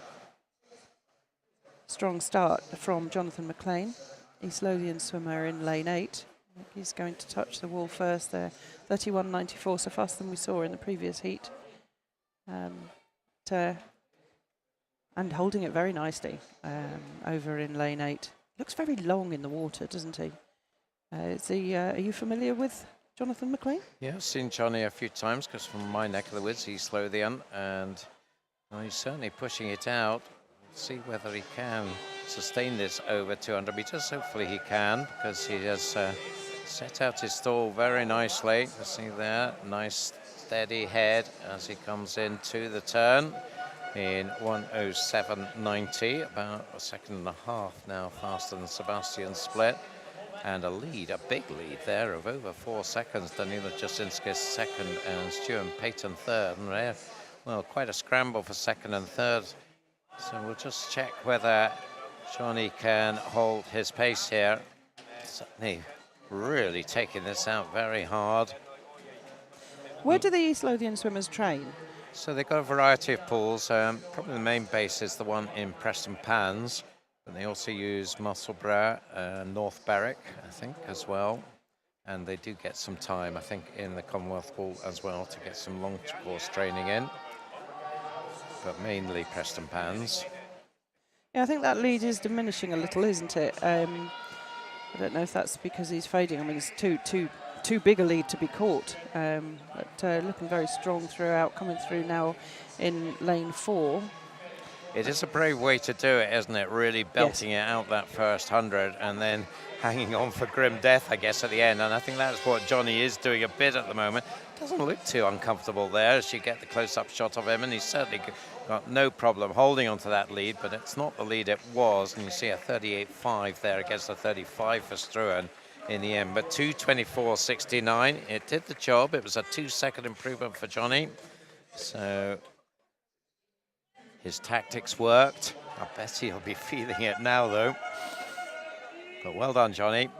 Strong start from Jonathan McLean, East Lothian swimmer in lane 8. He's going to touch the wall first there. 31.94, so faster than we saw in the previous heat. And holding it very nicely over in lane 8. Looks very long in the water, doesn't he? Are you familiar with Jonathan McLean? Yeah, I've seen Johnny a few times because from my neck of the woods, East Lothian, and he's certainly pushing it out. Let's see whether he can sustain this over 200 meters. Hopefully he can, because he has set out his stall very nicely. You see there, nice steady head as he comes into the turn in 1:07.90, about a second and a half now faster than Sebastian split, and a big lead there of over 4 seconds. Danila Jasinskis second and Stuart Payton third, and there, well, quite a scramble for second and third. So we'll just check whether Johnny can hold his pace here. Certainly really taking this out very hard. Where do the East Lothian swimmers train? So they've got a variety of pools. Probably the main base is the one in Preston Pans, but they also use Musselburgh, North Berwick, I think, as well. And they do get some time, I think, in the Commonwealth pool as well to get some long course training in. But mainly Preston Pans. Yeah, I think that lead is diminishing a little, isn't it? I don't know if that's because he's fading. I mean, it's too big a lead to be caught. But looking very strong throughout, coming through now in lane 4. It is a brave way to do it, isn't it? Really belting it out that first 100 and then hanging on for grim death, I guess, at the end. And I think that's what Johnny is doing a bit at the moment. Doesn't look too uncomfortable there as you get the close-up shot of him, and he's certainly got no problem holding onto that lead, but it's not the lead it was, and you see a 38.5 there against a 35 for Struan in the end, but 2:24.69, it did the job. It was a 2-second improvement for Johnny, so his tactics worked. I bet he'll be feeling it now, though, but well done, Johnny.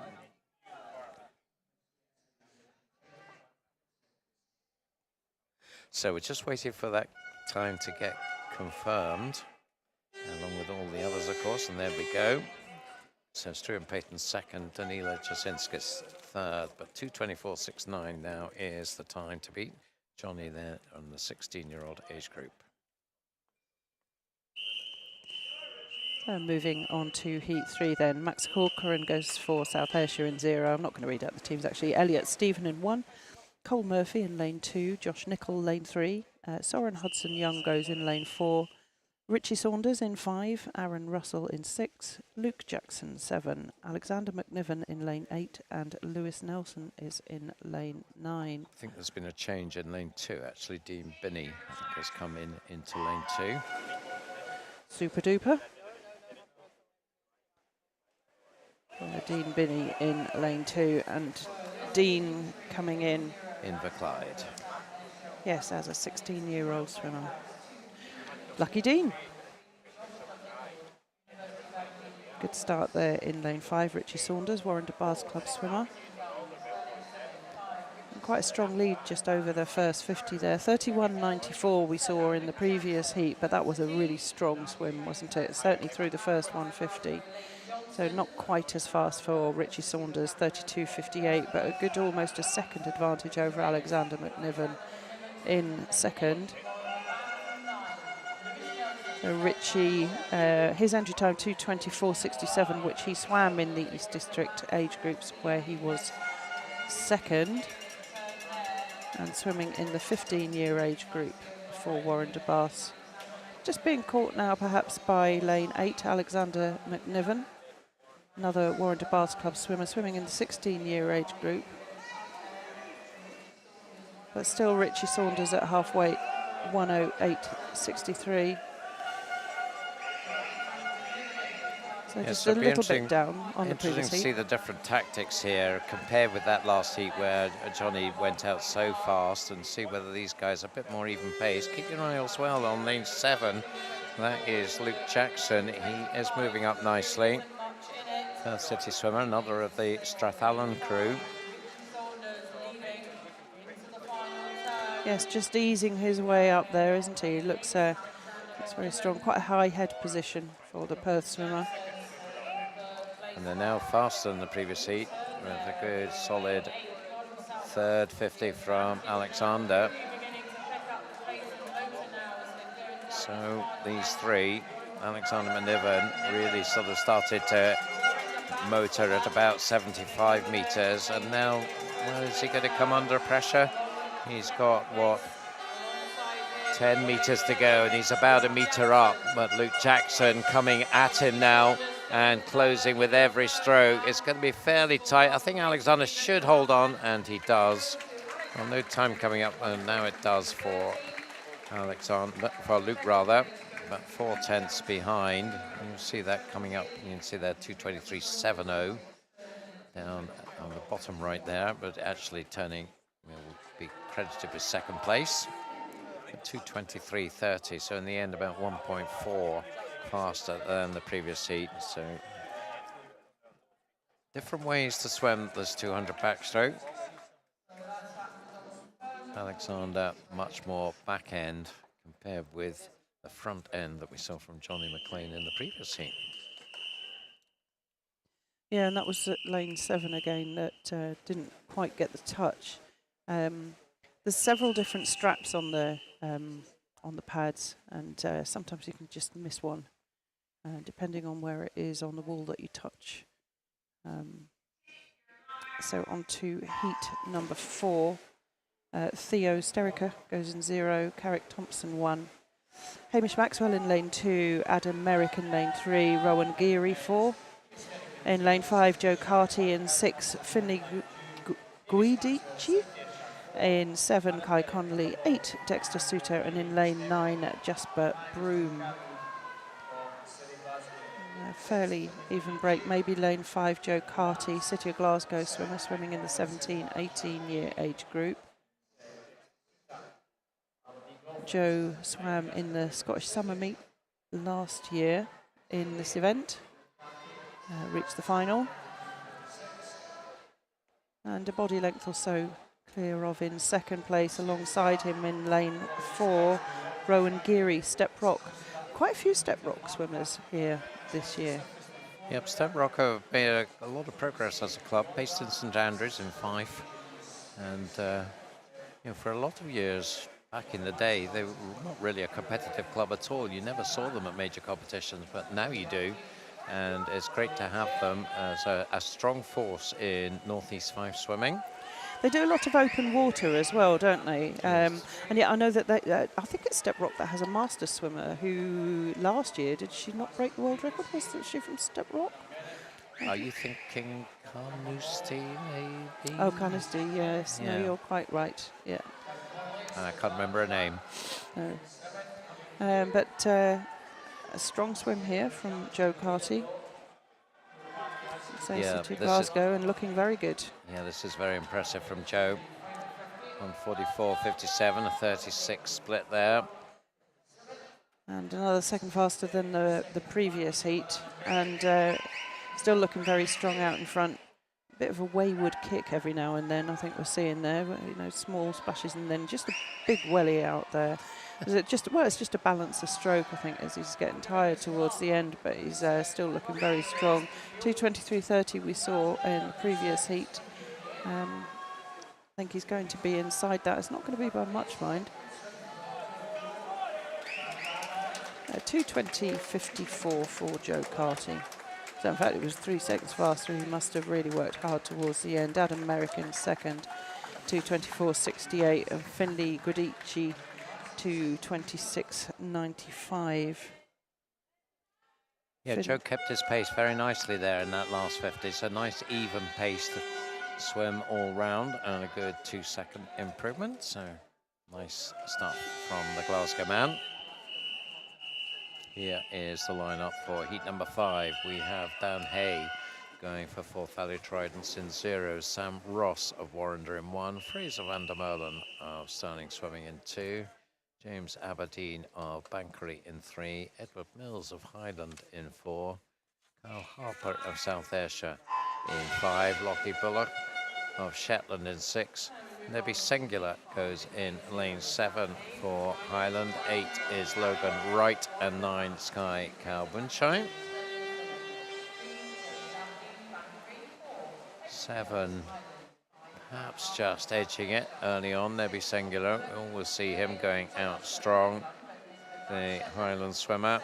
So we're just waiting for that time to get confirmed, along with all the others, of course, and there we go. So Struan Payton second, Danila Jasinskis third, but 2:24.69 now is the time to beat Johnny there on the 16-year-old age group. So moving on to heat 3 then. Max Corcoran goes for South Ayrshire in 0. I'm not going to read out the teams actually. Elliot Stephen in 1. Cole Murphy in lane 2, Josh Nicol lane 3, Soren Hudson Young goes in lane 4, Richie Saunders in 5, Aaron Russell in 6, Luke Jackson 7, Alexander McNiven in lane 8, and Lewis Nelson is in lane 9. I think there's been a change in lane 2, actually. Dean Binney, I think, has come into lane 2. Super duper. Dean Binney in lane 2, and Dean coming in. Inverclyde. Yes, as a 16-year-old swimmer. Lucky Dean. Good start there in lane 5. Richie Saunders, Warren de Bar's club swimmer. And quite a strong lead just over the first 50 there. 31.94 we saw in the previous heat, but that was a really strong swim, wasn't it? Certainly through the first 150. So not quite as fast for Richie Saunders, 32.58, but a good almost a second advantage over Alexander McNiven in second. So Richie, his entry time 2:24.67, which he swam in the East District age groups where he was second, and swimming in the 15-year age group for Warren de Baas. Just being caught now perhaps by lane 8, Alexander McNiven, another Warren de Baas club swimmer swimming in the 16-year age group. But still Richie Saunders at half weight, 1:08.63. So just a little bit down on the previous heat. Interesting to see the different tactics here compared with that last heat where Johnny went out so fast, and see whether these guys are a bit more even pace. Keep your eye as well on lane 7. That is Luke Jackson. He is moving up nicely. Perth City swimmer, another of the Strathallan crew. Yes, just easing his way up there, isn't he? Looks very strong. Quite a high head position for the Perth swimmer. And they're now faster than the previous heat with a good solid third 50 from Alexander. So these three, Alexander McNiven, really sort of started to motor at about 75 meters, and now, well, is he going to come under pressure? He's got, what, 10 meters to go, and he's about a meter up, but Luke Jackson coming at him now and closing with every stroke. It's going to be fairly tight. I think Alexander should hold on, and he does. Well, no time coming up, and now it does for Luke rather, about 4/10 behind. You'll see that coming up. You can see that 2:23.70 down on the bottom right there, but actually turning, will be credited with second place. 2:23.30, so in the end about 1.4 faster than the previous heat. So different ways to swim this 200 backstroke. Alexander much more back end compared with the front end that we saw from Johnny McLean in the previous heat. Yeah, and that was at lane 7 again that didn't quite get the touch. There's several different straps on the pads, and sometimes you can just miss one, depending on where it is on the wall that you touch. So on to heat number 4. Theo Sterica goes in 0, Carrick Thompson 1, Hamish Maxwell in lane 2, Adam Merrick in lane 3, Rowan Geary 4. In lane 5, Joe Carty in 6, Finley Guidici. In 7, Kai Connolly, 8, Dexter Suter, and in lane 9, Jasper Broom. Fairly even break, maybe lane 5, Joe Carty, City of Glasgow swimmer, swimming in the 17-18 year age group. Joe swam in the Scottish Summer Meet last year in this event, reached the final, and a body length or so clear of in second place. Alongside him in lane 4, Rowan Geary, Step Rock. Quite a few Step Rock swimmers here this year. Yep, Step Rock have made a lot of progress as a club, based in St Andrews in Fife, and for a lot of years back in the day, they were not really a competitive club at all. You never saw them at major competitions, but now you do. And it's great to have them as a strong force in Northeast Fife swimming. They do a lot of open water as well, don't they? And yeah, I know that I think it's Step Rock that has a master swimmer who last year, did she not break the world record? Was she from Step Rock? Are you thinking Carnoustie, maybe? Oh, Carnoustie, yes. Yeah. No, you're quite right. Yeah. I can't remember her name. No. But a strong swim here from Joe Carty. Yeah, to Glasgow and looking very good. Yeah, this is very impressive from Joe. 1:44.57, a 36 split there. And another second faster than the previous heat. And still looking very strong out in front. Bit of a wayward kick every now and then, I think we're seeing there. You know, small splashes and then just a big welly out there. It's just to balance the stroke, I think, as he's getting tired towards the end, but he's still looking very strong. 2:23.30 we saw in the previous heat. I think he's going to be inside that. It's not going to be by much, mind. 2:20.54 for Joe Carty. So in fact, it was 3 seconds faster. He must have really worked hard towards the end. Adam Merrick second, 2:24.68, and Finley Gudici, 2:26.95. Yeah, Joe kept his pace very nicely there in that last 50. It's a nice even pace to swim all round and a good 2-second improvement. So nice start from the Glasgow man. Here is the lineup for heat number 5. We have Dan Hay going for Forth Valley Tridents in 0, Sam Ross of Warrender in 1, Fraser van der Merlen of Sterling Swimming in 2, James Aberdeen of Bankery in 3, Edward Mills of Highland in 4, Carl Harper of South Ayrshire in 5, Lockie Bullock of Shetland in 6, Nebby Singular goes in lane 7 for Highland, 8 is Logan Wright, and 9 Sky Calbunshine. 7 perhaps just edging it early on, Nebby Singular. We always see him going out strong, the Highland swimmer.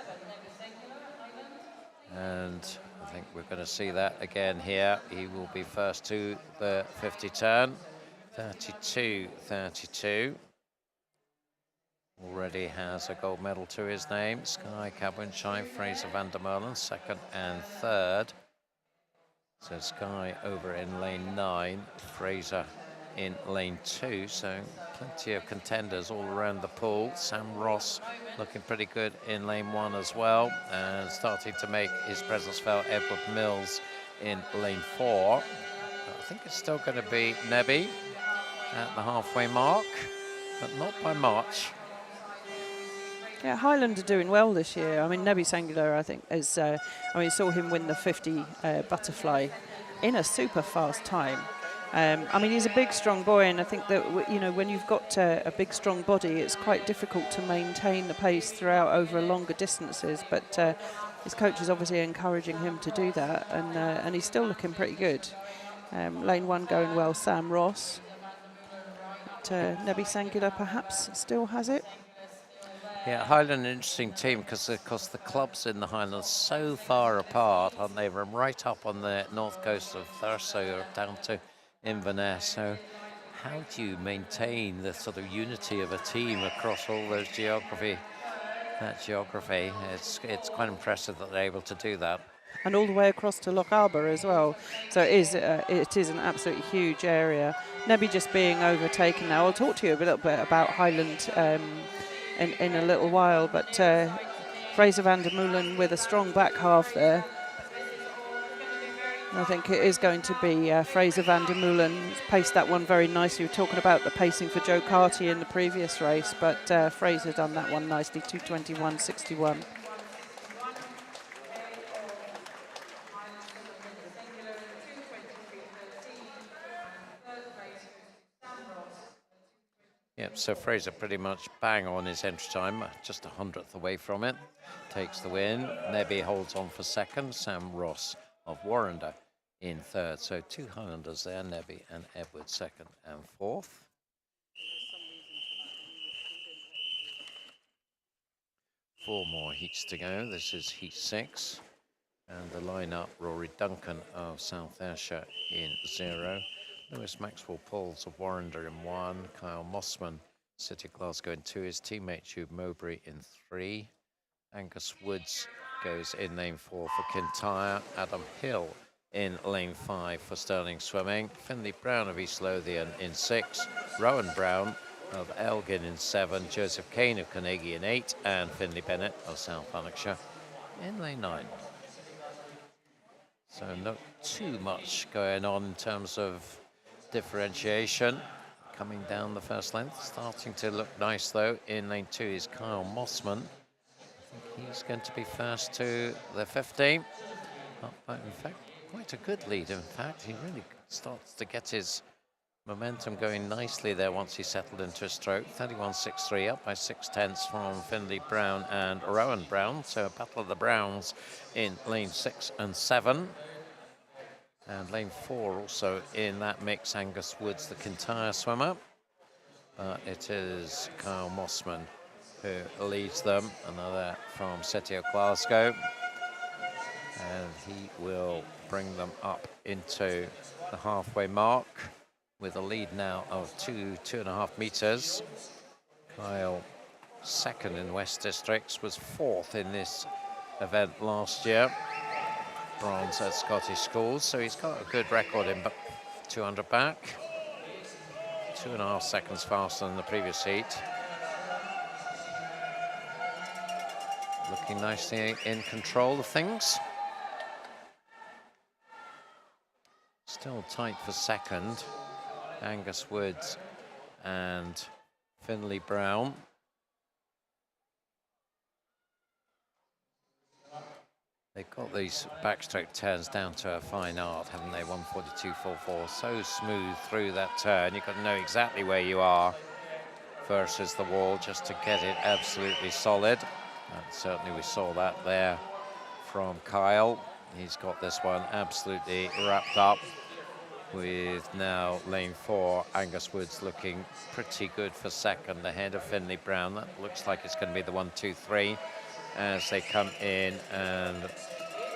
And I think we're going to see that again here. He will be first to the 50 turn. 32.32. Already has a gold medal to his name. Sky Cabunshine, Fraser van der Merlen, 2nd and 3rd. So Sky over in lane 9, Fraser in lane 2. So plenty of contenders all around the pool. Sam Ross looking pretty good in lane 1 as well. And starting to make his presence felt, Edward Mills in lane 4. But I think it's still going to be Nebby at the halfway mark, but not by much. Yeah, Highland are doing well this year. I mean, Nebby Singular, I think, is. I mean, saw him win the 50 butterfly in a super fast time. I mean, he's a big, strong boy, and I think that you know, when you've got a big, strong body, it's quite difficult to maintain the pace throughout over longer distances. But his coach is obviously encouraging him to do that, and he's still looking pretty good. Lane 1 going well, Sam Ross. Nebby Singular perhaps still has it. Yeah, Highland, an interesting team because of course the clubs in the Highlands so far apart, aren't they? From right up on the north coast of Thurso down to Inverness. So how do you maintain the sort of unity of a team across all those geography? It's quite impressive that they're able to do that. And all the way across to Loch Arbor as well. So it is an absolutely huge area. Nebby just being overtaken now. I'll talk to you a little bit about Highland in a little while, but Fraser van der Merlen with a strong back half there. I think it is going to be Fraser van der Merlen. He's paced that one very nicely. We were talking about the pacing for Joe Carty in the previous race, but Fraser done that one nicely, 2:21.61. Yep, so Fraser pretty much bang on his entry time, just 100th away from it. Takes the win. Nebby holds on for 2nd. Sam Ross of Warrender in 3rd. So 2 Highlanders there, Nebby and Edward 2nd and 4th. Four more heats to go. This is heat 6. And the lineup, Rory Duncan of South Ayrshire in 0. Lewis Maxwell pulls of Warrender in 1, Kyle Mossman, City of Glasgow in 2, his teammate Hugh Mowbray in 3. Angus Woods goes in lane 4 for Kintyre. Adam Hill in lane 5 for Stirling Swimming. Finley Brown of East Lothian in 6. Rowan Brown of Elgin in 7. Joseph Kane of Carnegie in 8. And Finley Bennett of South Lanarkshire in lane 9. So not too much going on in terms of differentiation. Coming down the first length. Starting to look nice though. In lane 2 is Kyle Mossman. I think he's going to be first to the 50. But in fact, quite a good lead. In fact, he really starts to get his momentum going nicely there once he settled into a stroke. 31.63 up by 0.6 from Finley Brown and Rowan Brown. So a battle of the Browns in lane 6 and 7. And lane 4 also in that mix, Angus Woods, the Kintyre swimmer. But it is Kyle Mossman who leads them, another from City of Glasgow. And he will bring them up into the halfway mark with a lead now of 2.5 meters. Kyle, second in West Districts, was 4th in this event last year. Bronze at Scottish Schools, so he's got a good record in 200 back. 2.5 seconds faster than the previous heat. Looking nicely in control of things. Still tight for second. Angus Woods and Finley Brown. They've got these backstroke turns down to a fine art, haven't they? 142.44, so smooth through that turn. You've got to know exactly where you are versus the wall just to get it absolutely solid. And certainly we saw that there from Kyle. He's got this one absolutely wrapped up with now lane 4. Angus Woods looking pretty good for second ahead of Finley Brown. That looks like it's going to be the 1-2-3 as they come in, and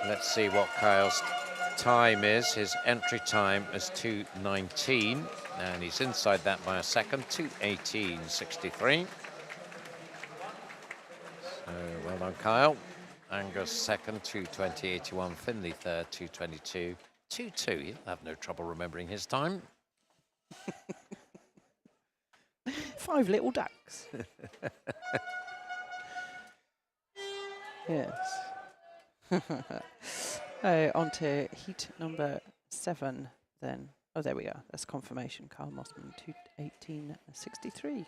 let's see what Kyle's time is. His entry time is 2:19, and he's inside that by a second, 2:18.63. So well done, Kyle. Angus second, 2:20.81. Finley third, 2:22.22. He'll have no trouble remembering his time. 5 little ducks. Yes. On to heat number 7 then. Oh, there we are. That's confirmation. Kyle Mossman, 2:18.63.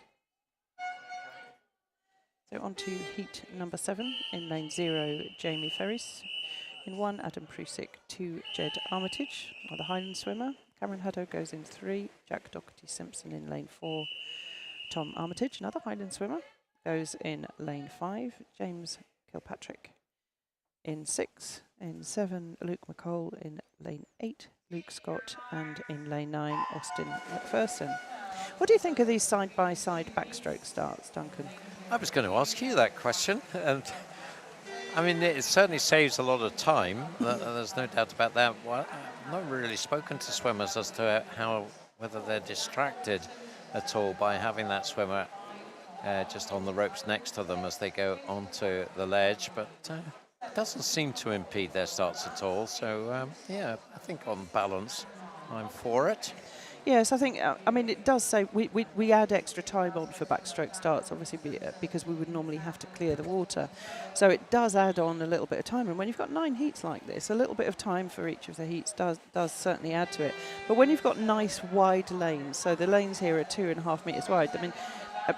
So on to heat number 7. In lane 0, Jamie Ferris. In 1, Adam Prusik. 2, Jed Armitage, the Highland swimmer. Cameron Hutto goes in 3. Jack Doherty-Simpson in lane 4. Tom Armitage, another Highland swimmer, goes in lane 5. James Kilpatrick in 6. In 7, Luke McCall. In lane 8, Luke Scott. And in lane 9, Austin McPherson. What do you think of these side-by-side backstroke starts, Duncan? I was going to ask you that question. And I mean, it certainly saves a lot of time. There's no doubt about that. Well, I've not really spoken to swimmers as to whether they're distracted at all by having that swimmer just on the ropes next to them as they go onto the ledge, but it doesn't seem to impede their starts at all. So yeah, I think on balance, I'm for it. Yes, I think, I mean, it does say we add extra time on for backstroke starts, obviously, because we would normally have to clear the water. So it does add on a little bit of time. And when you've got 9 heats like this, a little bit of time for each of the heats does certainly add to it. But when you've got nice wide lanes, so the lanes here are 2.5 meters wide, I mean,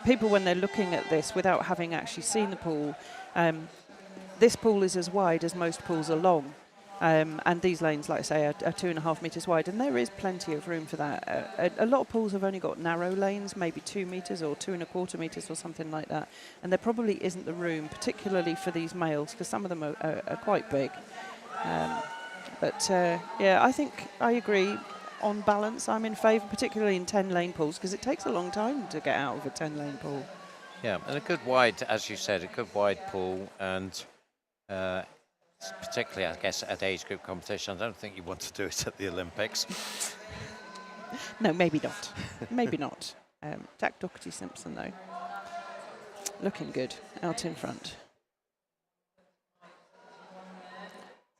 people, when they're looking at this without having actually seen the pool, this pool is as wide as most pools are long. And these lanes, like I say, are 2.5 meters wide, and there is plenty of room for that. A lot of pools have only got narrow lanes, maybe 2 meters or 2.25 meters or something like that, and there probably isn't the room, particularly for these males, because some of them are quite big. Yeah, I think I agree. On balance, I'm in favour, particularly in 10-lane pools, because it takes a long time to get out of a 10-lane pool. Yeah, and a good wide, as you said, a good wide pool, and particularly, I guess, at age group competition. I don't think you want to do it at the Olympics. No, maybe not. Maybe not. Jack Doherty-Simpson, though, looking good out in front.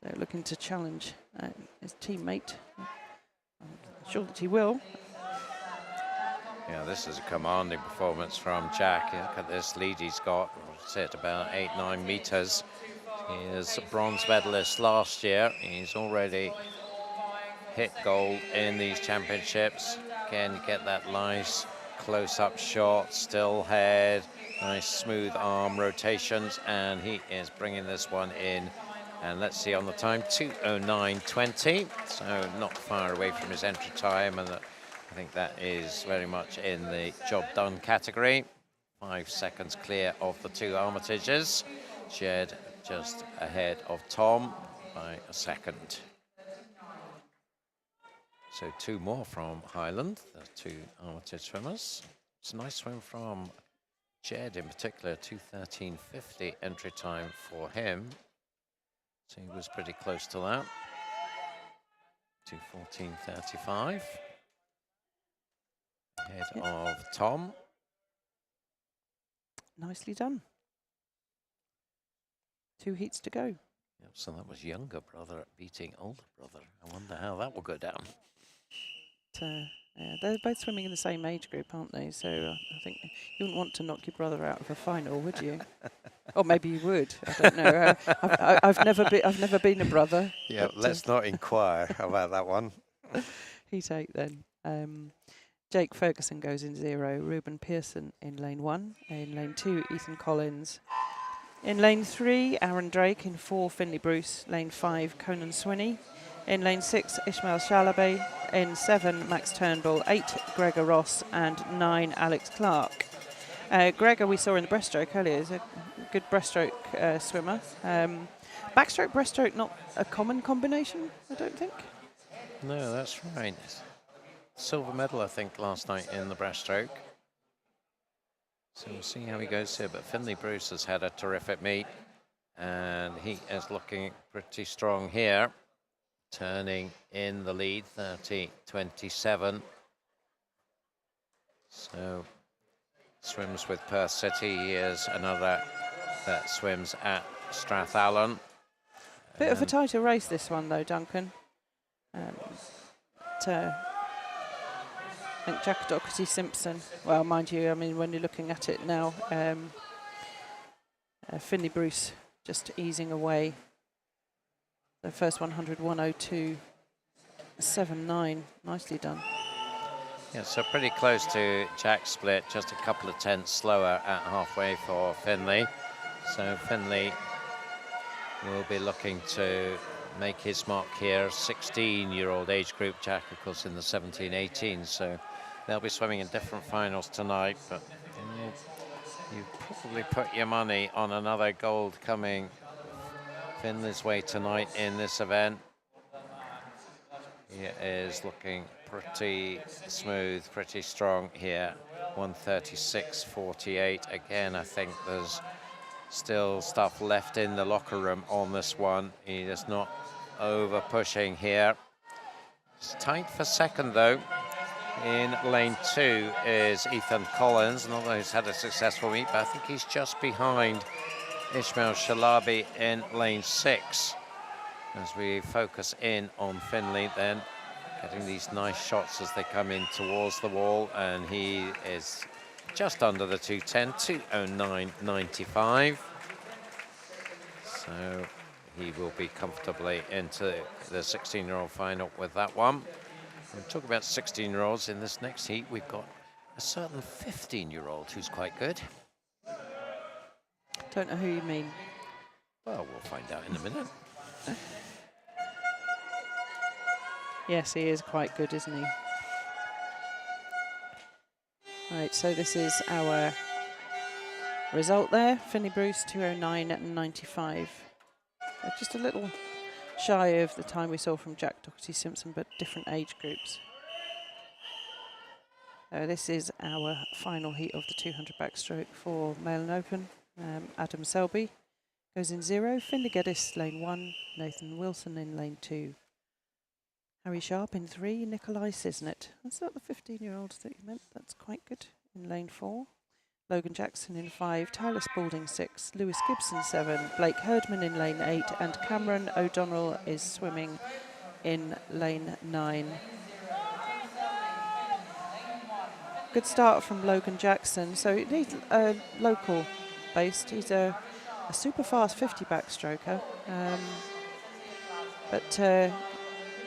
So looking to challenge his teammate. I'm sure that he will. Yeah, this is a commanding performance from Jack. Look at this lead he's got. It's at about 8-9 meters. He is a bronze medalist last year. He's already hit gold in these championships. Again, you get that nice close-up shot, still head, nice smooth arm rotations, and he is bringing this one in. And let's see on the time, 2:09.20, so not far away from his entry time, and I think that is very much in the job done category. 5 seconds clear of the two Armitages. Jed just ahead of Tom by a second. So 2 more from Highland, the 2 Armitage swimmers. It's a nice swim from Jed in particular, 2:13.50 entry time for him. So he was pretty close to that. 2:14.35. Ahead of Tom. Nicely done. 2 heats to go. Yep, so that was younger brother beating older brother. I wonder how that will go down. Yeah, they're both swimming in the same age group, aren't they? So I think you wouldn't want to knock your brother out of a final, would you? Or maybe you would. I don't know. I've never been a brother. Yeah, let's not inquire about that one. Heat 8 then. Jake Ferguson goes in 0. Ruben Pearson in lane 1. In lane 2, Ethan Collins. In lane 3, Aaron Drake. In 4, Finley Bruce. Lane 5, Conan Swinney. In lane 6, Ishmael Shalaby. In 7, Max Turnbull. 8, Gregor Ross. And 9, Alex Clark. Gregor we saw in the breaststroke earlier. Is a good breaststroke swimmer. Backstroke, breaststroke, not a common combination, I don't think. No, that's right. Silver medal, I think, last night in the breaststroke. So we'll see how he goes here. But Finley Bruce has had a terrific meet, and he is looking pretty strong here. Turning in the lead, 30.27. So swims with Perth City. He is another that swims at Strathallan. Bit of a tighter race, this one, though, Duncan. I think Jack Doherty-Simpson, well, mind you, I mean, when you're looking at it now, Finley Bruce just easing away. The first 100, 102.79. Nicely done. Yeah, so pretty close to Jack's split, just a couple of tenths slower at halfway for Finley. So Finley will be looking to make his mark here. 16-year-old age group, Jack, of course, in the 17-18. So they'll be swimming in different finals tonight, but you probably put your money on another gold coming Finley's way tonight in this event. He is looking pretty smooth, pretty strong here. 136.48. Again, I think there's still stuff left in the locker room on this one. He is not over pushing here. It's tight for second though. In lane 2 is Ethan Collins, and although he's had a successful meet, but I think he's just behind Ishmael Shalaby in lane 6. As we focus in on Finley then, getting these nice shots as they come in towards the wall, and he is just under the 210, 209.95. So he will be comfortably into the 16-year-old final with that one. We'll talk about 16-year-olds in this next heat. We've got a certain 15-year-old who's quite good. Don't know who you mean. Well, we'll find out in a minute. Yes, he is quite good, isn't he? Right, so this is our result there. Finley Bruce, 209.95. Just a little shy of the time we saw from Jack Doherty-Simpson, but different age groups. This is our final heat of the 200 backstroke for male and open. Adam Selby goes in 0. Finley Geddes, lane 1. Nathan Wilson in lane 2. Harry Sharp in 3, Nikolai Sisnet. Is that the 15-year-olds that you meant? That's quite good. In lane 4. Logan Jackson in 5, Tyler Spalding 6, Lewis Gibson 7, Blake Herdman in lane 8, and Cameron O'Donnell is swimming in lane 9. Good start from Logan Jackson. So he's local based. He's a super fast 50 backstroker, but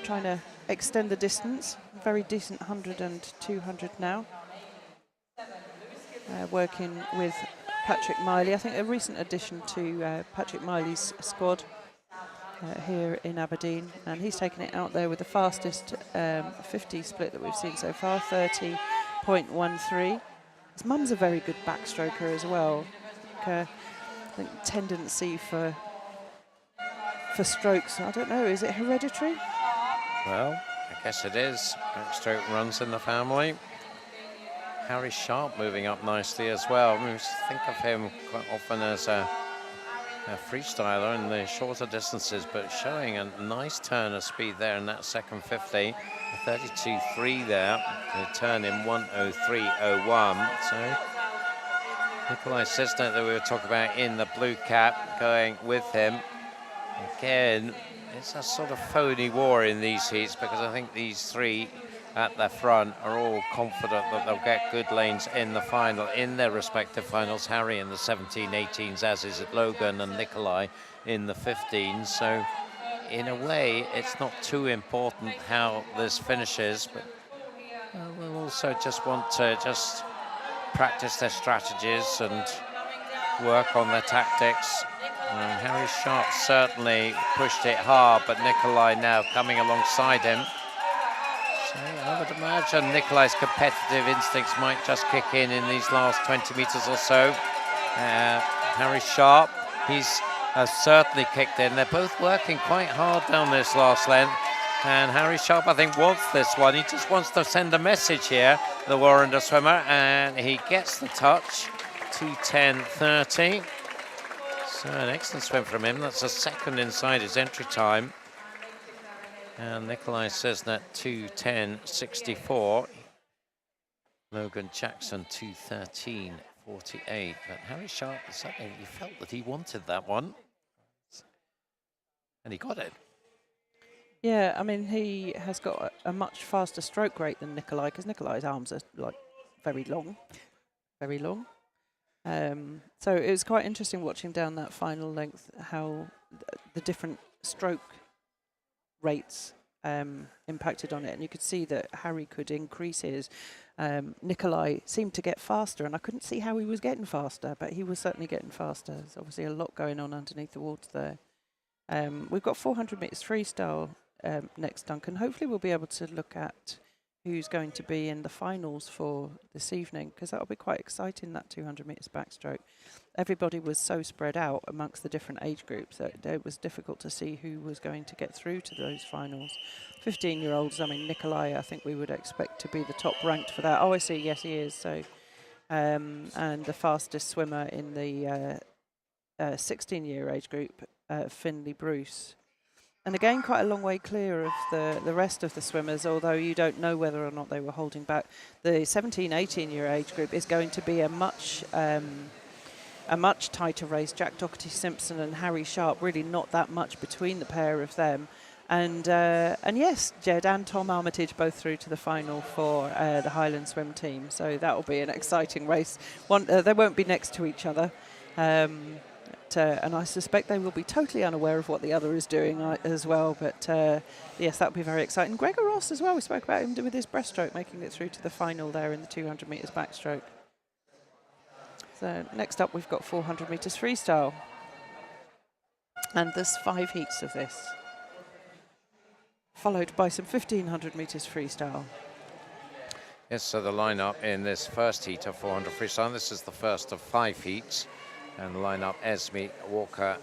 trying to extend the distance. Very decent 100 and 200 now. Working with Patrick Miley. I think a recent addition to Patrick Miley's squad here in Aberdeen, and he's taken it out there with the fastest 50 split that we've seen so far, 30.13. His mum's a very good backstroker as well. I think tendency for strokes, I don't know, is it hereditary? Well, I guess it is. Backstroke runs in the family. Harry Sharp moving up nicely as well. I mean, think of him quite often as a freestyler in the shorter distances, but showing a nice turn of speed there in that second 50. 32.3 there, a turn in 1:03.01. So Nikolai Sisnet that we were talking about in the blue cap going with him. Again, it's a sort of phony war in these heats, because I think these three at the front are all confident that they'll get good lanes in the final, in their respective finals. Harry in the 17-18s, as is Logan, and Nikolai in the 15s. So in a way, it's not too important how this finishes, but we'll also just want to just practice their strategies and work on their tactics. Harry Sharp certainly pushed it hard, but Nikolai now coming alongside him. So I would imagine Nikolai's competitive instincts might just kick in these last 20 meters or so. Harry Sharp, he's certainly kicked in. They're both working quite hard down this last length. And Harry Sharp, I think, wants this one. He just wants to send a message here, the Warrender swimmer, and he gets the touch. 2:10.30. So an excellent swim from him. That's a second inside his entry time. And Nikolai Sisnet 2:10.64. Logan Jackson 2:13.48. But Harry Sharp, certainly he felt that he wanted that one. And he got it. Yeah, I mean, he has got a much faster stroke rate than Nikolai, because Nikolai's arms are like very long, very long. So it was quite interesting watching down that final length how the different stroke rates impacted on it, and you could see that Harry could increase his. Nikolai seemed to get faster, and I couldn't see how he was getting faster, but he was certainly getting faster. There's obviously a lot going on underneath the water there. We've got 400 metres freestyle next, Duncan. Hopefully we'll be able to look at who's going to be in the finals for this evening, because that'll be quite exciting, that 200 metres backstroke. Everybody was so spread out amongst the different age groups that it was difficult to see who was going to get through to those finals. 15-year-olds, I mean, Nikolai, I think we would expect to be the top ranked for that. Oh, I see, yes, he is. So, and the fastest swimmer in the 16-year age group, Finley Bruce. And again, quite a long way clear of the rest of the swimmers, although you don't know whether or not they were holding back. The 17-18-year age group is going to be a much tighter race. Jack Doherty-Simpson and Harry Sharp, really not that much between the pair of them. And yes, Jed and Tom Armitage both through to the final for the Highland swim team. So that will be an exciting race. They won't be next to each other. And I suspect they will be totally unaware of what the other is doing as well. But yes, that will be very exciting. Gregor Ross as well, we spoke about him with his breaststroke, making it through to the final there in the 200 metres backstroke. So next up, we've got 400 metres freestyle. And there's 5 heats of this, followed by some 1500 metres freestyle. Yes, so the lineup in this first heat of 400 freestyle, this is the first of 5 heats. And the lineup, Esme Walker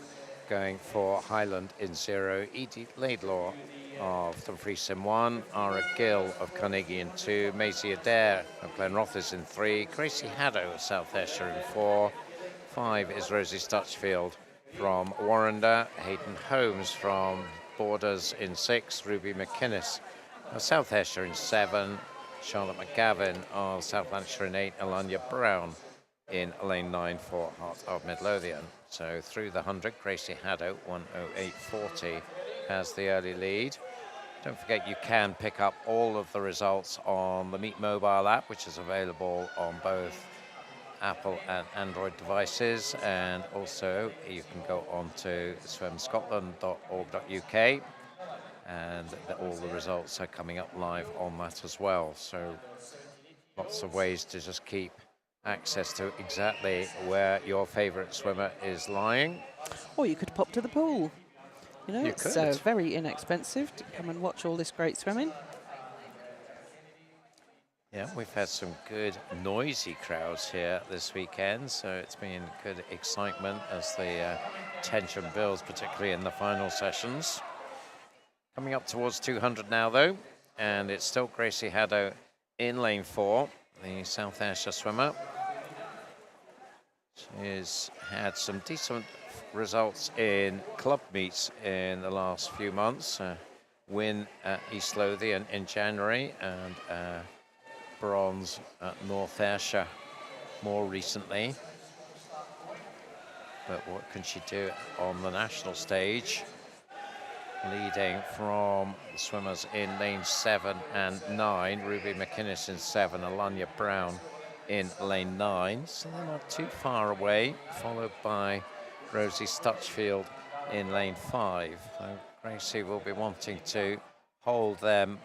going for Highland in 0, Edie Laidlaw of the Free Sim 1, Ara Gill of Carnegie in 2, Maisie Adair of Glenrothes in 3, Gracie Haddo of South Ayrshire in 4, 5 is Rosie Stutchfield from Warrender, Hayden Holmes from Borders in 6, Ruby McInnes South Ayrshire in 7, Charlotte McGavin of South Lanarkshire in 8, Alanya Brown in lane 9 for Heart of Midlothian. So through the 100, Gracie Haddo, 1:08.40, has the early lead. Don't forget you can pick up all of the results on the Meet mobile app, which is available on both Apple and Android devices, and also you can go on to swimscotland.org.uk, and all the results are coming up live on that as well. So lots of ways to just keep access to exactly where your favourite swimmer is lying. Or you could pop to the pool. You know, You it's could. very inexpensive to come and watch all this great swimming. Yeah, we've had some good noisy crowds here this weekend, so it's been good excitement as the tension builds, particularly in the final sessions. Coming up towards 200 now, though, and it's still Gracie Haddo in lane 4, the South Ayrshire swimmer. She's had some decent results in club meets in the last few months. Win at East Lothian in January, and bronze at North Ayrshire more recently. But what can she do on the national stage? Leading from the swimmers in lane 7 and 9, Ruby McInnes in 7, Alanya Brown in lane 9, so they're not too far away, followed by Rosie Stutchfield in lane 5. So Gracie will be wanting to hold them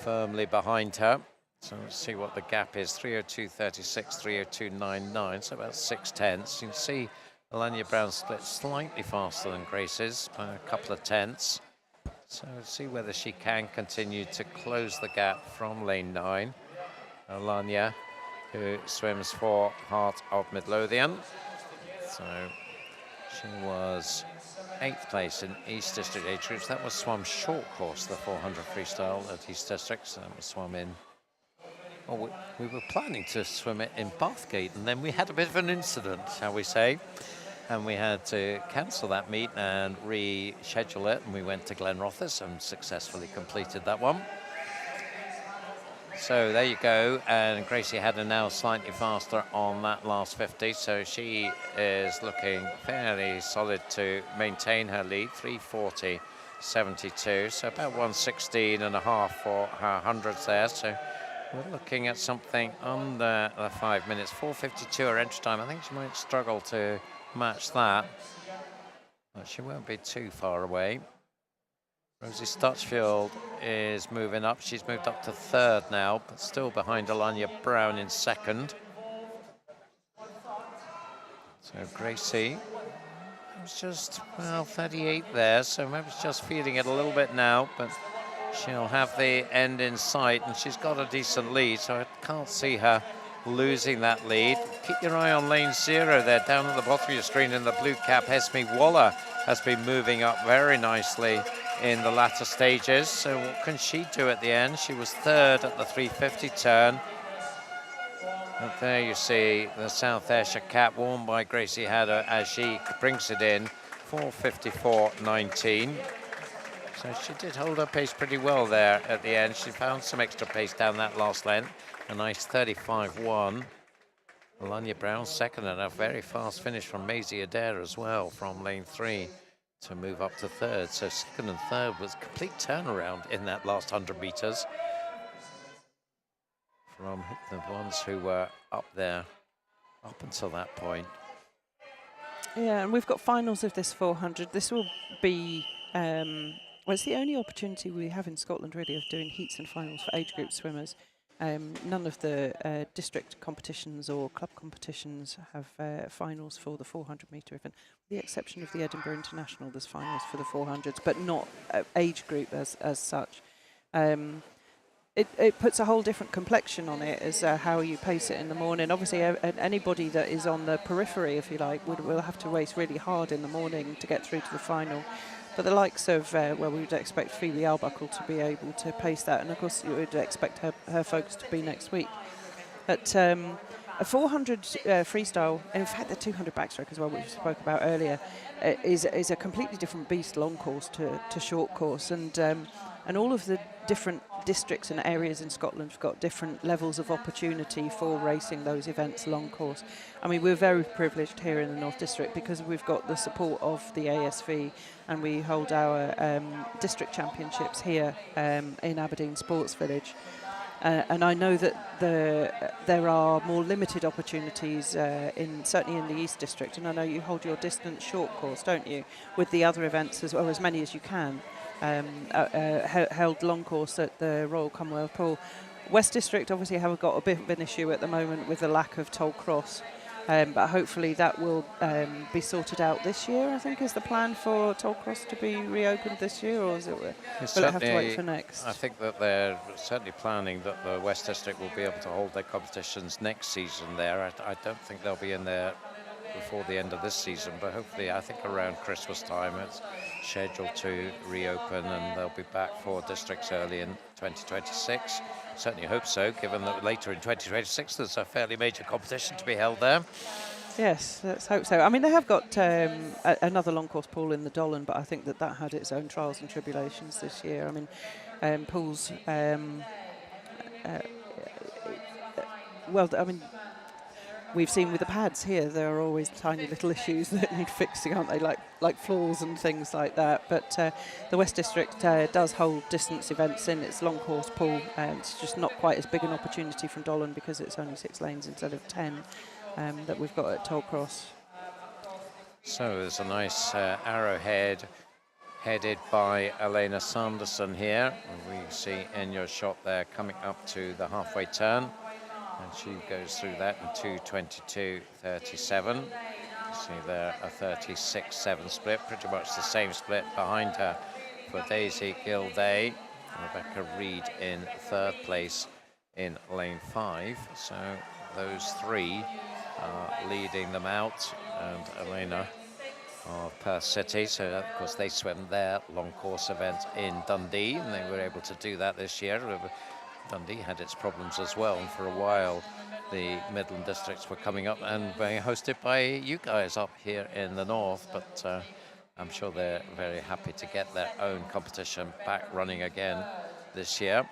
firmly behind her. So let's see what the gap is, 3:02.36, 3:02.99, so about 6/10. You can see Alanya Brown split slightly faster than Gracie's by a couple of tenths. So let's see whether she can continue to close the gap from lane 9. Alanya, who swims for Heart of Midlothian. So she was 8th place in East District age groups. That was swum short course, the 400 freestyle at East District. So that was swum in. Well, we were planning to swim it in Bathgate, and then we had a bit of an incident, shall we say, and we had to cancel that meet and reschedule it, and we went to Glenrothes and successfully completed that one. So there you go, and Gracie Haddo now slightly faster on that last 50, so she is looking fairly solid to maintain her lead, 3:40.72, so about 1:16.5 for her hundreds there. So we're looking at something under the 5 minutes, 4:52 her entry time. I think she might struggle to match that, but she won't be too far away. Rosie Stutchfield is moving up. She's moved up to 3rd now, but still behind Alanya Brown in 2nd. So Gracie was just, well, 38 there, so maybe she's just feeling it a little bit now, but she'll have the end in sight, and she's got a decent lead, so I can't see her losing that lead. Keep your eye on lane 0 there, down at the bottom of your screen in the blue cap. Esme Waller has been moving up very nicely in the latter stages, so what can she do at the end? She was 3rd at the 350 turn. And there you see the South Ayrshire cap worn by Gracie Haddo as she brings it in, 4:54.19. So she did hold her pace pretty well there at the end. She found some extra pace down that last length. A nice 35.1. Alanya Brown 2nd, and a very fast finish from Maisie Adair as well from lane 3 to move up to 3rd. So 2nd and 3rd was a complete turnaround in that last 100 meters from the ones who were up there up until that point. Yeah, and we've got finals of this 400. This will be, well, it's the only opportunity we have in Scotland really of doing heats and finals for age group swimmers. None of the district competitions or club competitions have finals for the 400 metre event. With the exception of the Edinburgh International, there's finals for the 400s, but not age group as such. It puts a whole different complexion on it as how you pace it in the morning. Obviously, anybody that is on the periphery, if you like, will have to race really hard in the morning to get through to the final. But the likes of, well, we would expect Phoebe Arbuckle to be able to pace that, and of course you would expect her focus to be next week. But a 400 freestyle, and in fact the 200 backstroke as well, which we spoke about earlier, is a completely different beast long course to short course, and all of the different districts and areas in Scotland have got different levels of opportunity for racing those events long course. I mean, we're very privileged here in the North District because we've got the support of the ASV, and we hold our district championships here in Aberdeen Sports Village. And I know that there are more limited opportunities certainly in the East District, and I know you hold your distance short course, don't you, with the other events as well, as many as you can, held long course at the Royal Commonwealth Pool. West District obviously have got a bit of an issue at the moment with the lack of Toll Cross. But hopefully that will be sorted out this year, I think is the plan for Toll Cross to be reopened this year, or will it have to wait for next? I think that they're certainly planning that the West District will be able to hold their competitions next season there. I don't think they'll be in there before the end of this season, but hopefully I think around Christmas time it's scheduled to reopen and they'll be back for districts early in 2026. Certainly hope so, given that later in 2026 there's a fairly major competition to be held there. Yes, let's hope so. I mean, they have got another long course pool in the Dollan, but I think that had its own trials and tribulations this year. I mean, pools, well, I mean, we've seen with the pads here, there are always tiny little issues that need fixing, aren't they? Like flaws and things like that. But the West District does hold distance events in its long course pool. It's just not quite as big an opportunity from Dollan because it's only 6 lanes instead of 10 that we've got at Toll Cross. So there's a nice arrowhead headed by Elena Sanderson here. We see in your shot there coming up to the halfway turn. And she goes through that in 2:22.37. You see there a 36.7 split, pretty much the same split behind her for Daisy Gilday. Rebecca Reid in 3rd place in lane 5. So those 3 are leading them out, and Elena of Perth City. So of course they swim their long course event in Dundee, and they were able to do that this year. Dundee had its problems as well, and for a while the Midland districts were coming up and being hosted by you guys up here in the north, but I'm sure they're very happy to get their own competition back running again this year.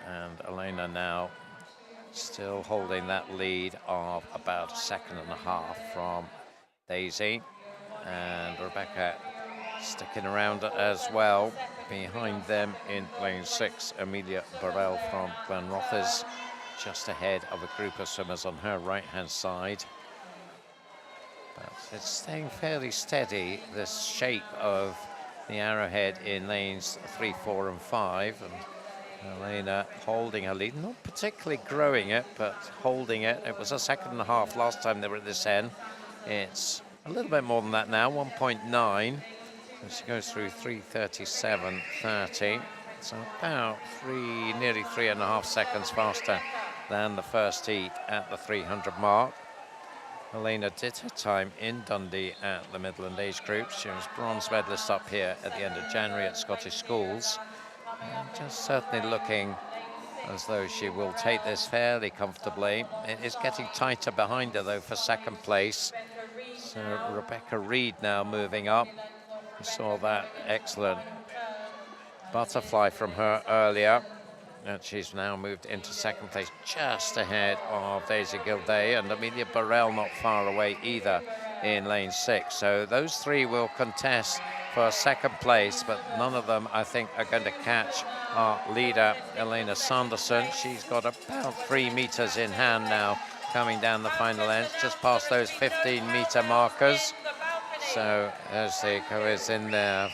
And Elena now still holding that lead of about 1.5 seconds from Daisy, and Rebecca sticking around as well. Behind them in lane 6, Amelia Burrell from Glenrothes, just ahead of a group of swimmers on her right-hand side. But it's staying fairly steady, this shape of the arrowhead in lanes 3, 4 and 5. And Elena holding her lead, not particularly growing it, but holding it. It was 1.5 seconds last time they were at this end. It's a little bit more than that now, 1.9. And she goes through 3:37.30. So about nearly 3.5 seconds faster than the first heat at the 300 mark. Elena did her time in Dundee at the Midland age group. She was bronze medalist up here at the end of January at Scottish Schools. And just certainly looking as though she will take this fairly comfortably. It is getting tighter behind her though for 2nd place. So Rebecca Reid now moving up. We saw that excellent butterfly from her earlier, and she's now moved into 2nd place, just ahead of Daisy Gilday, and Amelia Burrell not far away either in lane 6. So those 3 will contest for 2nd place, but none of them, I think, are going to catch our leader, Elena Sanderson. She's got about 3 meters in hand now, coming down the final end, just past those 15-meter markers. So as she goes in there,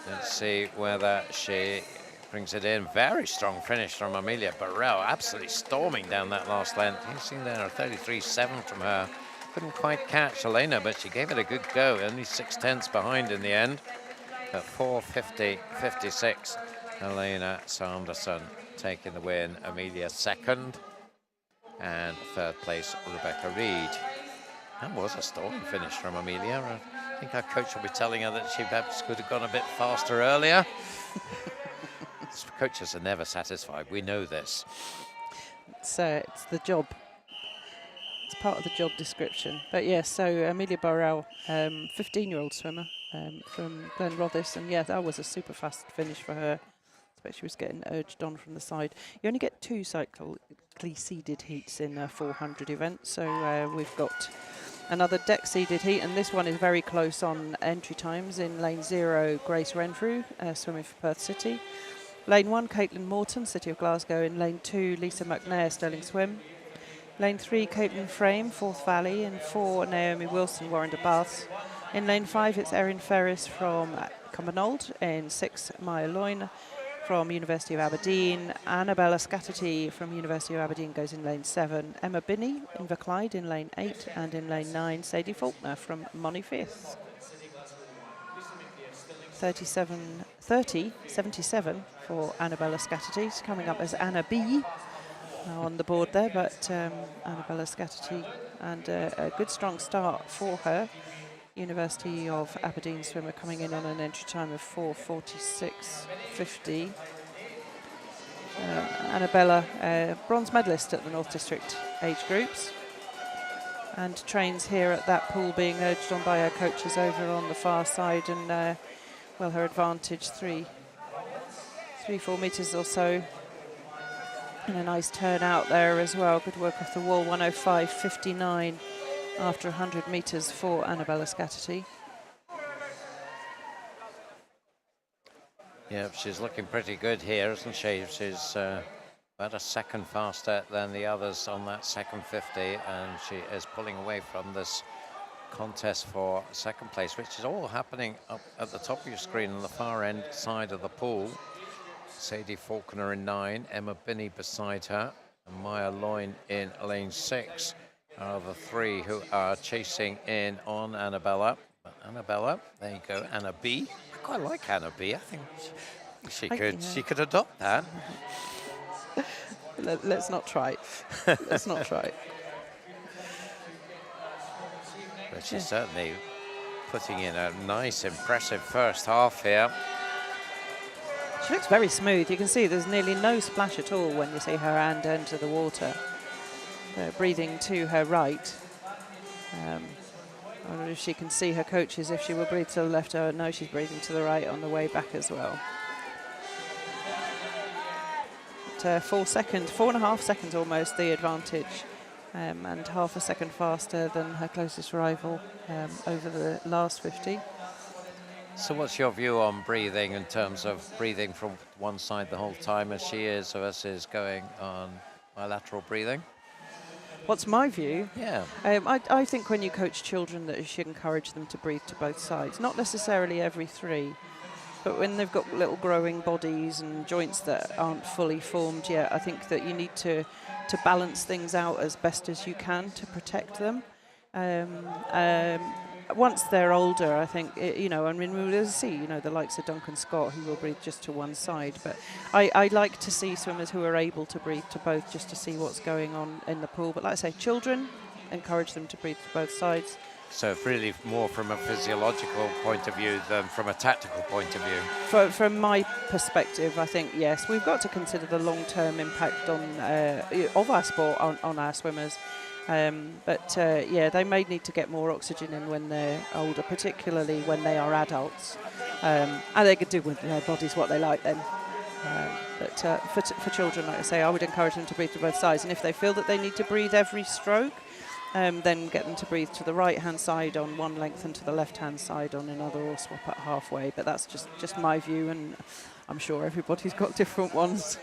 let's see whether she brings it in. Very strong finish from Amelia Burrell, absolutely storming down that last length. You see there a 33.7 from her. Couldn't quite catch Elena, but she gave it a good go. Only 0.6 behind in the end. At 4:50.56, Elena Sanderson taking the win. Amelia 2nd, and 3rd place Rebecca Reid. That was a storming finish from Amelia. I think our coach will be telling her that she perhaps could have gone a bit faster earlier. Coaches are never satisfied, we know this. It's the job. It's part of the job description. But yes, so Amelia Burrell, 15-year-old swimmer from Glenrothes, and yeah, that was a super fast finish for her. but she was getting urged on from the side. You only get 2 cyclically seeded heats in a 400 event, so we've got another deck seeded heat, and this one is very close on entry times. In lane 0, Grace Renfrew, swimming for Perth City. Lane 1, Caitlin Morton, City of Glasgow. In lane 2, Lisa McNair, Stirling Swim. Lane 3, Caitlin Frame, Forth Valley. In 4, Naomi Wilson, Warrender Baths. In lane 5, it's Erin Ferris from Cumbernauld. In 6, Maya Loyne from University of Aberdeen. Annabella Scatterty from University of Aberdeen goes in lane 7. Emma Binney, Inverclyde in lane 8. And in lane 9, Sadie Faulkner from Monifieth. 77 for Annabella Scatterty. She's coming up as Anna B on the board there, but Annabella Scatterty, and a good strong start for her. University of Aberdeen swimmer coming in on an entry time of 4:46.50. Annabella, bronze medalist at the North District age groups, and trains here at that pool, being urged on by her coaches over on the far side, and well, her advantage 3-4 meters or so, and a nice turn out there as well. Good work off the wall, 105.59 after 100 meters for Annabella Scatterty. Yeah, she's looking pretty good here, isn't she? She's about a second faster than the others on that second 50, and she is pulling away from this contest for second place, which is all happening up at the top of your screen on the far end side of the pool. Sadie Faulkner in 9, Emma Binney beside her, and Maya Loyne in lane 6 are the 3 who are chasing in on Annabella. But Annabella, there you go, Anna B. I quite like Anna B. I think she could adopt that. Let's not try. Let's not try. But she's certainly putting in a nice, impressive first half here. She looks very smooth. You can see there's nearly no splash at all when you see her hand enter the water. Breathing to her right. I wonder if she can see her coaches, if she will breathe to the left. Oh, no, she's breathing to the right on the way back as well. But 4.5 seconds almost the advantage, and half a second faster than her closest rival over the last 50. So what's your view on breathing, in terms of breathing from one side the whole time as she is, versus going on bilateral breathing? What's my view? Yeah. I think when you coach children that you should encourage them to breathe to both sides. Not necessarily every 3, but when they've got little growing bodies and joints that aren't fully formed yet, I think that you need to balance things out as best as you can to protect them. Once they're older, I think, I mean, we'll see, the likes of Duncan Scott, who will breathe just to one side. But I like to see swimmers who are able to breathe to both, just to see what's going on in the pool. But like I say, children, encourage them to breathe to both sides. So really more from a physiological point of view than from a tactical point of view? From my perspective, I think, yes, we've got to consider the long-term impact of our sport on our swimmers. Yeah, they may need to get more oxygen in when they're older, particularly when they are adults. And they could do with their bodies what they like then. But for children, like I say, I would encourage them to breathe to both sides. And if they feel that they need to breathe every stroke, then get them to breathe to the right-hand side on one length and to the left-hand side on another, or swap at halfway. But that's just my view, and I'm sure everybody's got different ones.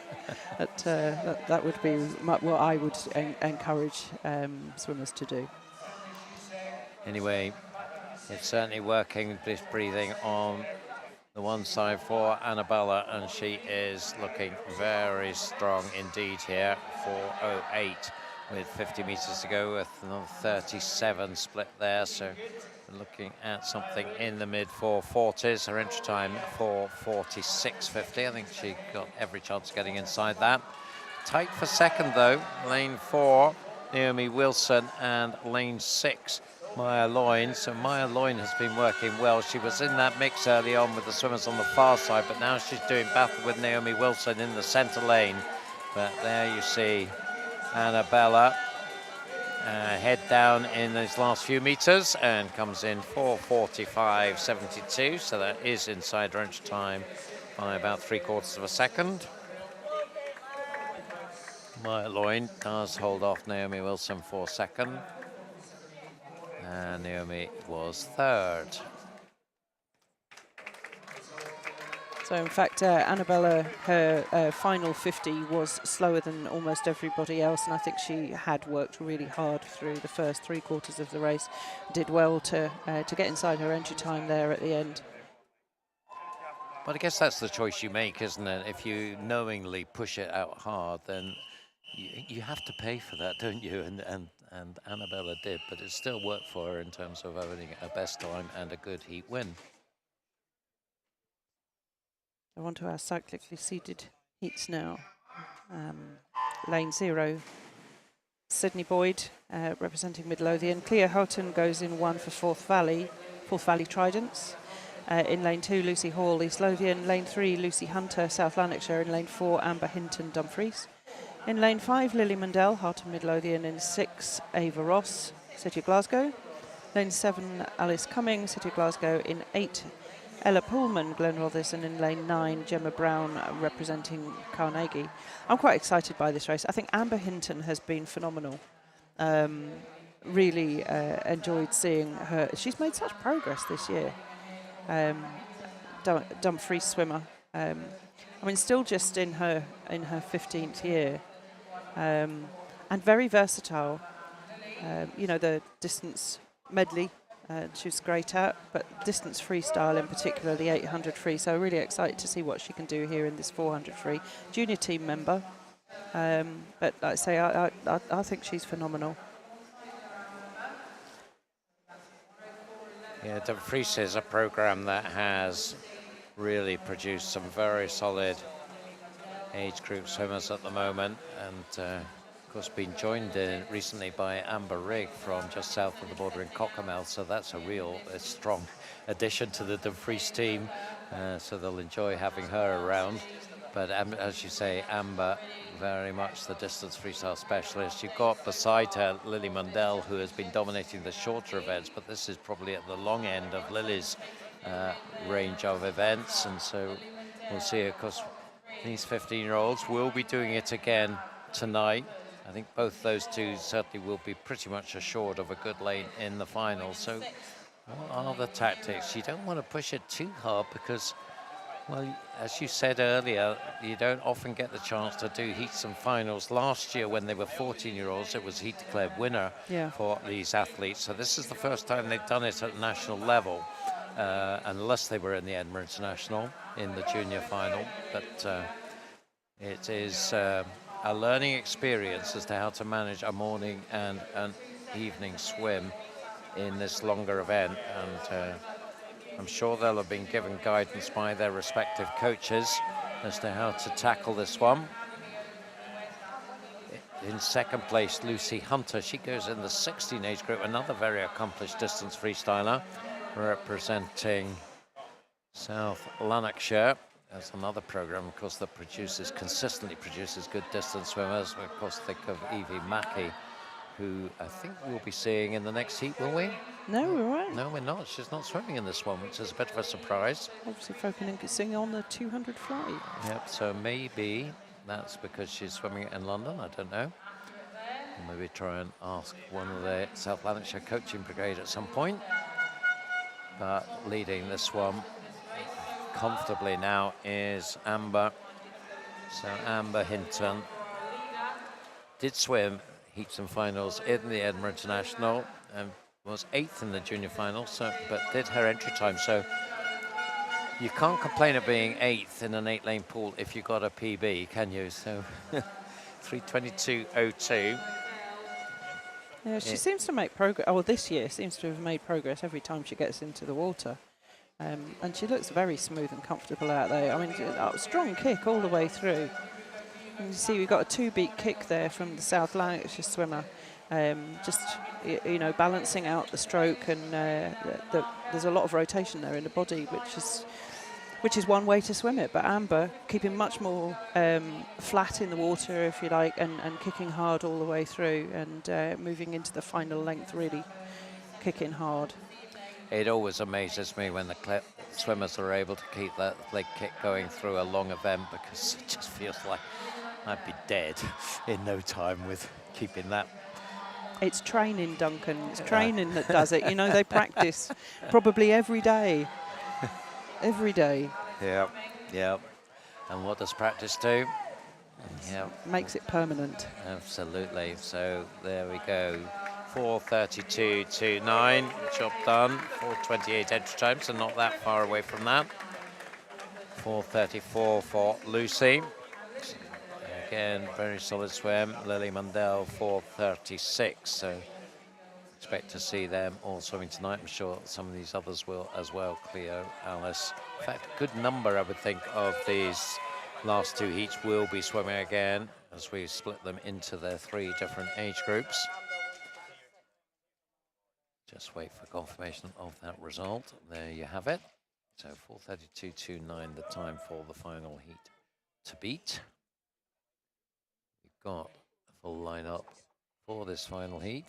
But that would be what I would encourage swimmers to do. Anyway, it's certainly working, this breathing on the one side for Annabella, and she is looking very strong indeed here. 4:08 with 50 meters to go, with another 37 split there. So we're looking at something in the mid 440s. Her entry time 4:46.50. I think she got every chance of getting inside that. Tight for second though. Lane 4, Naomi Wilson, and lane 6, Maya Loyne. So Maya Loyne has been working well. She was in that mix early on with the swimmers on the far side, but now she's doing battle with Naomi Wilson in the center lane. But there you see Annabella head down in those last few meters and comes in 4:45.72. So that is inside her entry time by about 3/4 of a second. Maya Loyne does hold off Naomi Wilson for second. And Naomi was third. So in fact, Annabella, her final 50 was slower than almost everybody else, and I think she had worked really hard through the first 3/4 of the race. Did well to get inside her entry time there at the end. But I guess that's the choice you make, isn't it? If you knowingly push it out hard, then you have to pay for that, don't you? And Annabella did, but it still worked for her in terms of owning a best time and a good heat win. On to our cyclically seeded heats now. Lane 0, Sydney Boyd representing Midlothian. Cleo Houghton goes in 1 for Forth Valley Tridents. In lane 2, Lucy Hall, East Lothian. Lane 3, Lucy Hunter, South Lanarkshire. In lane 4, Amber Hinton, Dumfries. In lane 5, Lily Mundell, Harton Midlothian. In 6, Ava Ross, City of Glasgow. Lane 7, Alice Cumming, City of Glasgow. In 8, Ella Pullman, Glen Rothes, and in lane 9, Gemma Brown representing Carnegie. I'm quite excited by this race. I think Amber Hinton has been phenomenal. Really enjoyed seeing her. She's made such progress this year. Dumfries swimmer. I mean, still just in her 15th year, and very versatile. You know, the distance medley. She was great at, but distance freestyle in particular, the 800 free. So really excited to see what she can do here in this 400 free. Junior team member, but like I say, I think she's phenomenal. Yeah, Dumfries is a program that has really produced some very solid age group swimmers at the moment, and of course been joined recently by Amber Rigg from just south of the border in Cockermouth, so that's a strong addition to the Dumfries team, so they'll enjoy having her around. But as you say, Amber, very much the distance freestyle specialist. You've got beside her Lily Mundell, who has been dominating the shorter events, but this is probably at the long end of Lily's range of events, and so we'll see. Of course, these 15-year-olds will be doing it again tonight. I think both those two certainly will be pretty much assured of a good lane in the final. So what are the tactics? You don't want to push it too hard because, well, as you said earlier, you don't often get the chance to do heats and finals. Last year when they were 14-year-olds, it was heat declared winner for these athletes. So this is the first time they've done it at national level, unless they were in the Edinburgh International in the junior final. But it is a learning experience as to how to manage a morning and an evening swim in this longer event, and I'm sure they'll have been given guidance by their respective coaches as to how to tackle this one. In second place, Lucy Hunter. She goes in the 16 age group, another very accomplished distance freestyler representing South Lanarkshire. That's another program, of course, that consistently produces good distance swimmers. We, of course, think of Evie Mackey, who I think we'll be seeing in the next heat, will we? No, we're right. No, we're not. She's not swimming in this one, which is a bit of a surprise. Obviously focusing on the 200 fly. Yep, so maybe that's because she's swimming in London, I don't know. We'll maybe try and ask one of the South Lanarkshire coaching brigade at some point. But leading this one comfortably now is Amber. So Amber Hinton did swim heats and finals in the Edinburgh International and was 8th in the junior final, but did her entry time. So you can't complain of being 8th in an 8-lane pool if you got a PB, can you? So 3:22.02. Yeah, she seems to make progress. Well, this year seems to have made progress every time she gets into the water. And she looks very smooth and comfortable out there. I mean, a strong kick all the way through. And you see we've got a 2-beat kick there from the South Lanarkshire swimmer. Just, you know, balancing out the stroke, and there's a lot of rotation there in the body, which is one way to swim it. But Amber keeping much more flat in the water, if you like, and kicking hard all the way through, and moving into the final length, really kicking hard. It always amazes me when the swimmers are able to keep that leg kick going through a long event, because it just feels like I'd be dead in no time with keeping that. It's training, Duncan. It's training that does it. You know, they practice probably every day. Every day. Yeah, yeah. And what does practice do? Yeah. Makes it permanent. Absolutely. So there we go. 4:32.29, job done. 4:28 entry time, so not that far away from that. 4:34 for Lucy. Again, very solid swim. Lily Mundell, 4:36. So expect to see them all swimming tonight. I'm sure some of these others will as well. Cleo, Alice. In fact, a good number, I would think, of these last two heats will be swimming again, as we split them into their 3 different age groups. Just wait for confirmation of that result. There you have it. So 4:32.29, the time for the final heat to beat. We've got a full lineup for this final heat,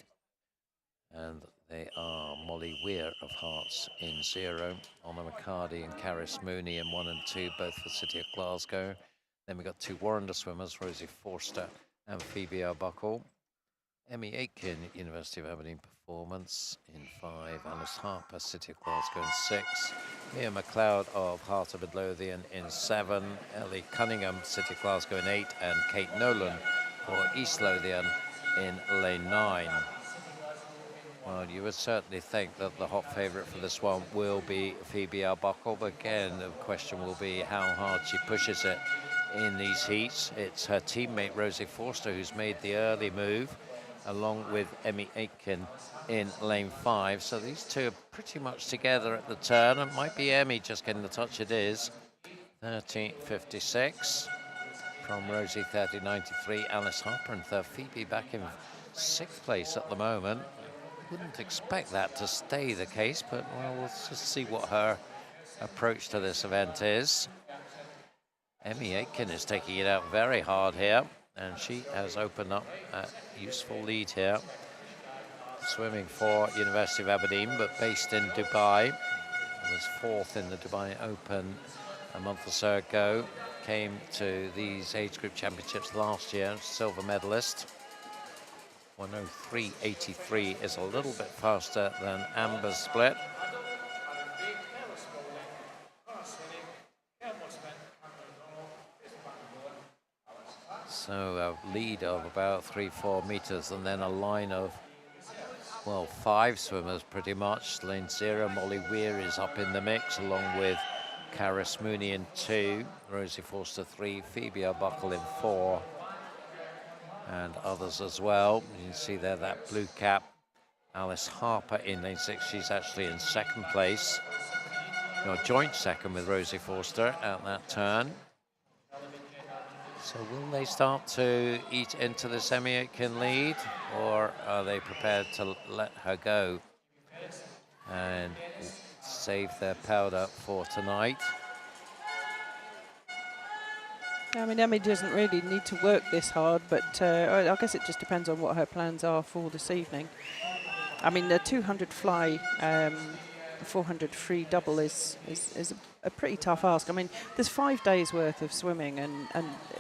and they are Molly Weir of Hearts in 0, Anna McCarty and Caris Mooney in 1 and 2, both for City of Glasgow. Then we've got 2 Warrender swimmers, Rosie Forster and Phoebe Arbuckle. Emmy Aitken, University of Aberdeen Performance in 5, Alice Harper, City of Glasgow in 6, Mia McLeod of Heart of Midlothian in 7, Ellie Cunningham, City of Glasgow in 8, and Kate Nolan for East Lothian in lane 9. Well, you would certainly think that the hot favourite for this one will be Phoebe Arbuckle, but again, the question will be how hard she pushes it in these heats. It's her teammate Rosie Forster who's made the early move, along with Emmy Aitken in lane 5. So these two are pretty much together at the turn. It might be Emmy just getting the touch. It is 30.56 from Rosie, 30.93. Alice Harper in 3rd. Phoebe back in 6th place at the moment. Wouldn't expect that to stay the case, but well, we'll just see what her approach to this event is. Emmy Aitken is taking it out very hard here, and she has opened up a useful lead here. Swimming for University of Aberdeen, but based in Dubai. Was 4th in the Dubai Open a month or so ago. Came to these age group championships last year, silver medalist. 1:03.83 is a little bit faster than Amber's split. So a lead of about 3-4 meters, and then a line of, well, 5 swimmers pretty much. Lane 0, Molly Weir is up in the mix, along with Caris Mooney in 2, Rosie Forster 3, Phoebe Arbuckle in 4, and others as well. You can see there that blue cap, Alice Harper in lane 6. She's actually in 2nd place. No, joint 2nd with Rosie Forster at that turn. So will they start to eat into the Emmy Aitken lead, or are they prepared to let her go and save their powder for tonight? I mean, Emmy doesn't really need to work this hard, but I guess it just depends on what her plans are for this evening. I mean, the 200 fly, 400 free double is a pretty tough ask. I mean, there's 5 days worth of swimming, and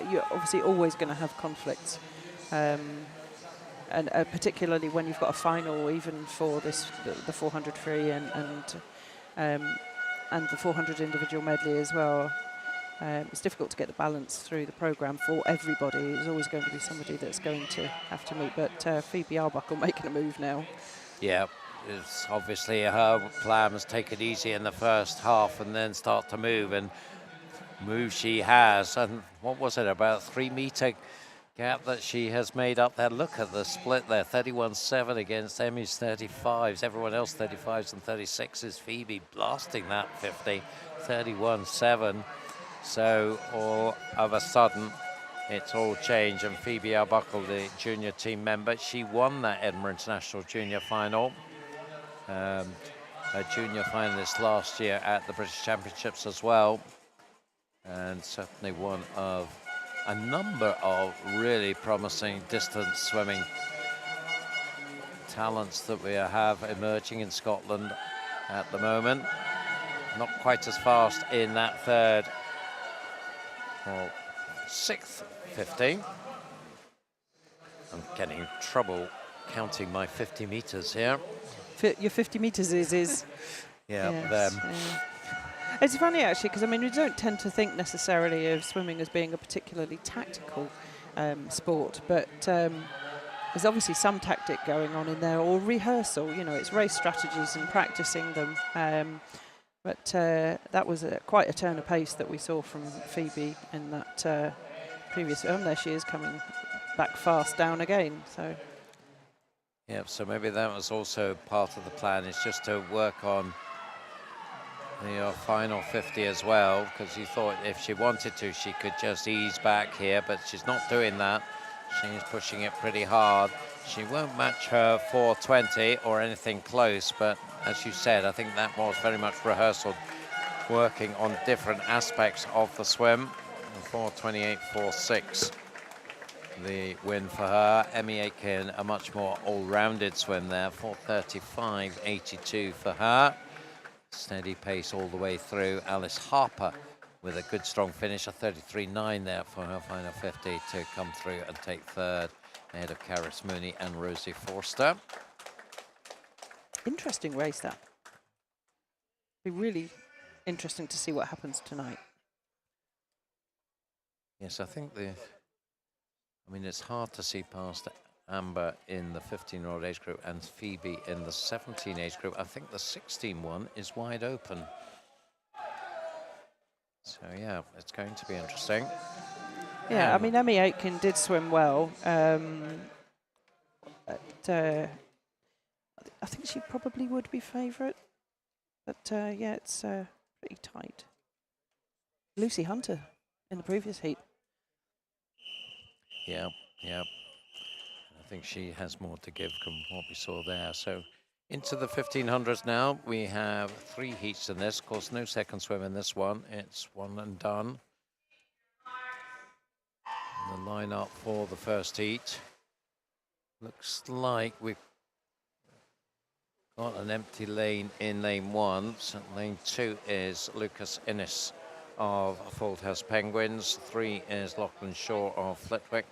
you're obviously always going to have conflicts, and particularly when you've got a final, even for the 400 free and the 400 individual medley as well. It's difficult to get the balance through the programme for everybody. There's always going to be somebody that's going to have to meet, but Phoebe Arbuckle making a move now. Yeah. It's obviously her plan was take it easy in the first half and then start to move, and move she has. And what was it, about 3 meter gap that she has made up there? Look at the split there, 31.7 against Emmy's 35s. Everyone else 35s and 36s. Phoebe blasting that 50, 31.7. So all of a sudden, it's all changed, and Phoebe Arbuckle, the junior team member, she won that Edinburgh International Junior Final. A junior finalist last year at the British Championships as well, and certainly one of a number of really promising distance swimming talents that we have emerging in Scotland at the moment. not quite as fast in that third or sixth 50. I'm getting trouble counting my 50 meters here. Your 50 meters is Yeah, yes, them. yeah. It's funny actually, because I mean we don't tend to think necessarily of swimming as being a particularly tactical sport, but there's obviously some tactic going on in there, or rehearsal. You know, it's race strategies and practicing them. But that was quite a turn of pace that we saw from Phoebe in that previous. There she is coming back fast down again. So. Yeah, so maybe that was also part of the plan, is just to work on the final 50 as well, because you thought if she wanted to, she could just ease back here, but she's not doing that. She's pushing it pretty hard. She won't match her 4:20 or anything close, but as you said, I think that was very much rehearsal, working on different aspects of the swim. 4:28.46. The win for her. Emmy Aiken, a much more all-rounded swim there. 4:35.82 for her. Steady pace all the way through. Alice Harper with a good strong finish, a 33.9 there for her final 50 to come through and take third ahead of Caris Mooney and Rosie Forster. Interesting race, that. Be really interesting to see what happens tonight. Yes, I think I mean, it's hard to see past Amber in the 15-year-old age group and Phoebe in the 17 age group. I think the 16 one is wide open. So, yeah, it's going to be interesting. Yeah, I mean, Emmy Aitken did swim well. I think she probably would be favourite. But, yeah, it's pretty tight. Lucy Hunter in the previous heat. Yeah, yeah. I think she has more to give from what we saw there. So into the 1500s now. We have 3 heats in this. Of course, no second swim in this one. It's one and done. And the lineup for the first heat. Looks like we've got an empty lane in lane 1. So lane 2 is Lucas Innes of Fauldhouse Penguins. 3 is Lachlan Shaw of Flitwick.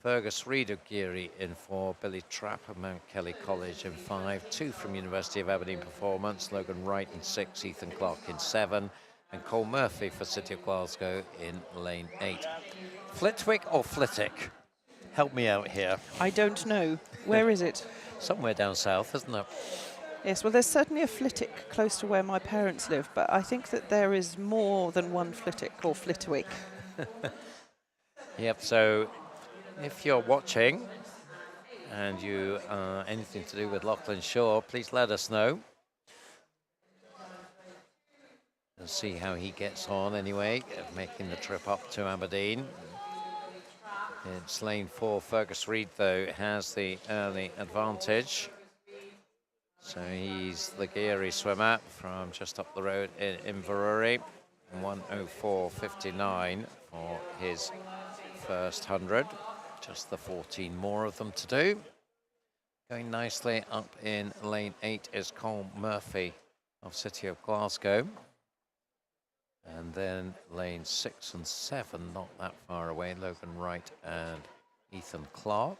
Fergus Reid of Geary in 4, Billy Trapp of Mount Kelly College in 5, 2 from University of Aberdeen Performance, Logan Wright in 6, Ethan Clark in 7, and Cole Murphy for City of Glasgow in lane 8. Flitwick or Flitwick? Help me out here. I don't know. Where is it? Somewhere down south, isn't it? Yes, well, there's certainly a Flitwick close to where my parents live, but I think that there is more than one Flitwick or Flitwick. Yep, so if you're watching and you anything to do with Lachlan Shaw, please let us know. We'll see how he gets on anyway, making the trip up to Aberdeen. It's lane 4. Fergus Reid, though, has the early advantage. So he's the Geary swimmer from just up the road in Inverurie. 1:04.59 for his first 100. Just the 14 more of them to do. Going nicely up in lane 8 is Cole Murphy of City of Glasgow. And then lane 6 and 7, not that far away, Logan Wright and Ethan Clark.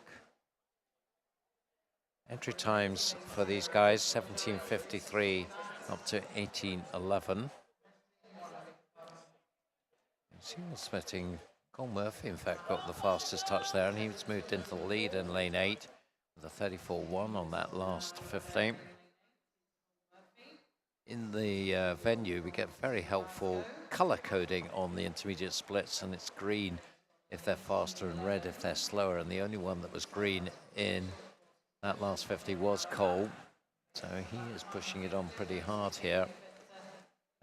Entry times for these guys, 17:53 up to 18:11. Splitting. Cole Murphy, in fact, got the fastest touch there, and he's moved into the lead in lane 8 with a 34.1 on that last 15. In the venue, we get very helpful colour coding on the intermediate splits, and it's green if they're faster and red if they're slower, and the only one that was green in that last 50 was Cole. So he is pushing it on pretty hard here.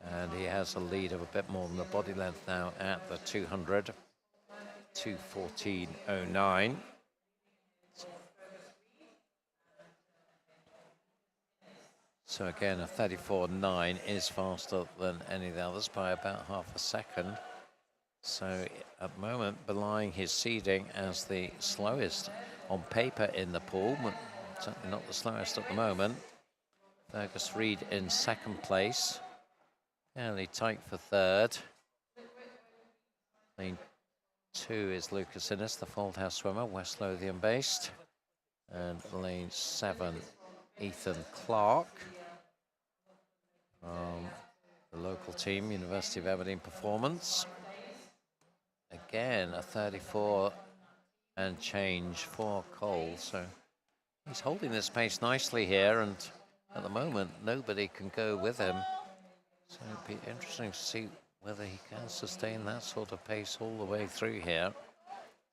And he has a lead of a bit more than the body length now at the 200. 2:14.09. So again, a 34.9 is faster than any of the others by about half a second. So at the moment, belying his seeding as the slowest on paper in the pool, but certainly not the slowest at the moment. Fergus Reid in second place. Fairly tight for third. Lane 2 is Lucas Innes, the Fauldhouse swimmer, West Lothian based. And lane 7, Ethan Clark from the local team, University of Aberdeen Performance. Again, a 34 and change for Cole, so he's holding this pace nicely here, and at the moment nobody can go with him. So it'd be interesting to see whether he can sustain that sort of pace all the way through here.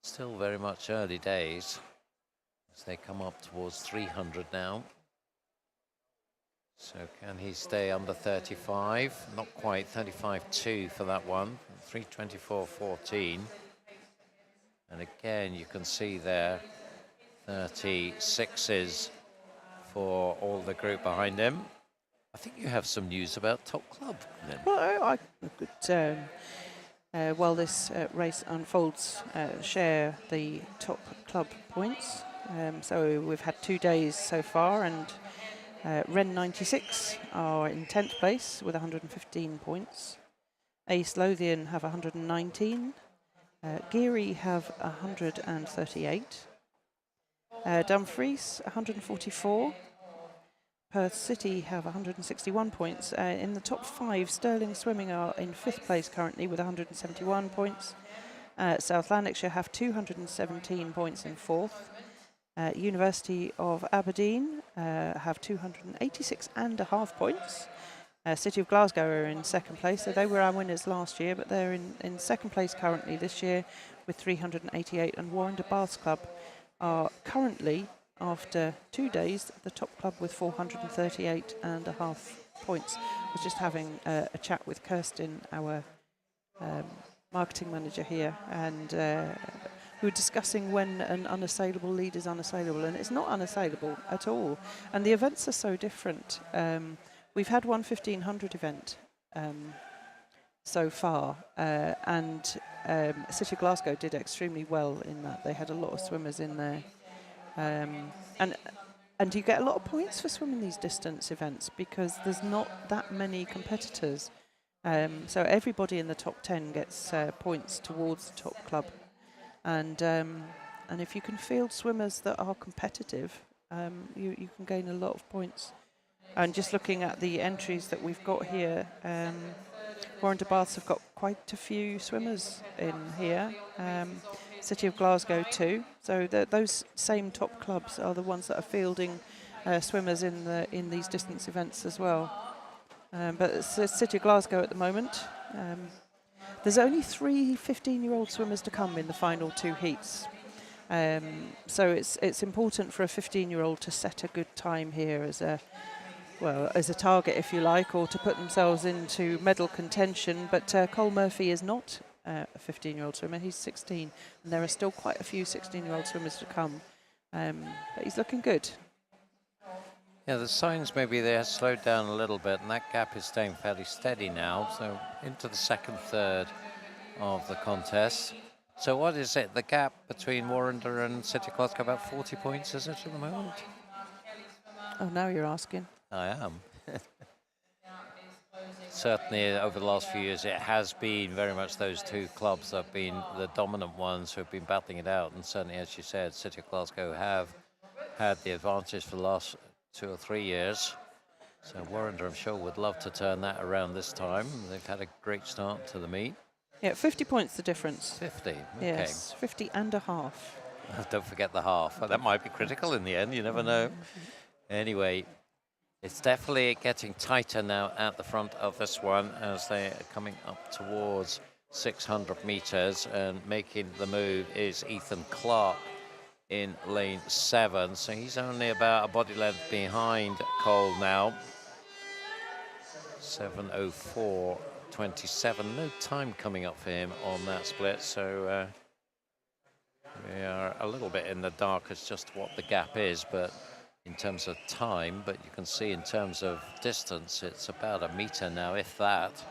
Still very much early days as they come up towards 300 now. So can he stay under 35? Not quite, 35.2 for that one, 3:24.14. And again, you can see there 36s for all the group behind him. I think you have some news about Top Club, Lynn. Well, I could, while this race unfolds, share the Top Club points. So we've had 2 days so far, and Ren 96 are in 10th place with 115 points. Ace Lothian have 119. Geary have 138. Dumfries 144. Perth City have 161 points. In the top 5, Stirling Swimming are in 5th place currently with 171 points. South Lanarkshire have 217 points in 4th. University of Aberdeen have 286.5 points. City of Glasgow are in 2nd place, so they were our winners last year, but they're in 2nd place currently this year with 388. And Warren de Bath's club are currently, after 2 days, the top club with 438.5 points. I was just having a chat with Kirsten, our marketing manager here, and we were discussing when an unassailable lead is unassailable, and it's not unassailable at all. And the events are so different. We've had one 1500 event so far, and City of Glasgow did extremely well in that. They had a lot of swimmers in there. And you get a lot of points for swimming these distance events because there's not that many competitors. So everybody in the top 10 gets points towards the top club. And if you can field swimmers that are competitive, you can gain a lot of points. And just looking at the entries that we've got here, Warren de Baths have got quite a few swimmers in here. City of Glasgow too. So those same top clubs are the ones that are fielding swimmers in these distance events as well. But it's City of Glasgow at the moment. There's only 3 15-year-old swimmers to come in the final 2 heats. So it's important for a 15-year-old to set a good time here as a target, if you like, or to put themselves into medal contention. But Cole Murphy is not a 15-year-old swimmer. He's 16, and there are still quite a few 16-year-old swimmers to come. But he's looking good. Yeah, the signs maybe they have slowed down a little bit, and that gap is staying fairly steady now. So into the second third of the contest. So what is it? The gap between Warrender and City of Glasgow, about 40 points, is it at the moment? Oh, now you're asking. I am. Certainly over the last few years it has been very much those 2 clubs that have been the dominant ones who have been battling it out, and certainly, as you said, City of Glasgow have had the advantage for the last 2 or 3 years. So Warrender, I'm sure, would love to turn that around this time. They've had a great start to the meet. Yeah, 50 points the difference. 50, okay. Yes, 50.5. Don't forget the half. That might be critical in the end, you never know. Anyway, it's definitely getting tighter now at the front of this one as they are coming up towards 600 meters, and making the move is Ethan Clark in lane 7. So he's only about a body length behind Cole now. 7:04.27. No time coming up for him on that split. So we are a little bit in the dark as just what the gap is, but in terms of time, but you can see in terms of distance, it's about a meter now, if that.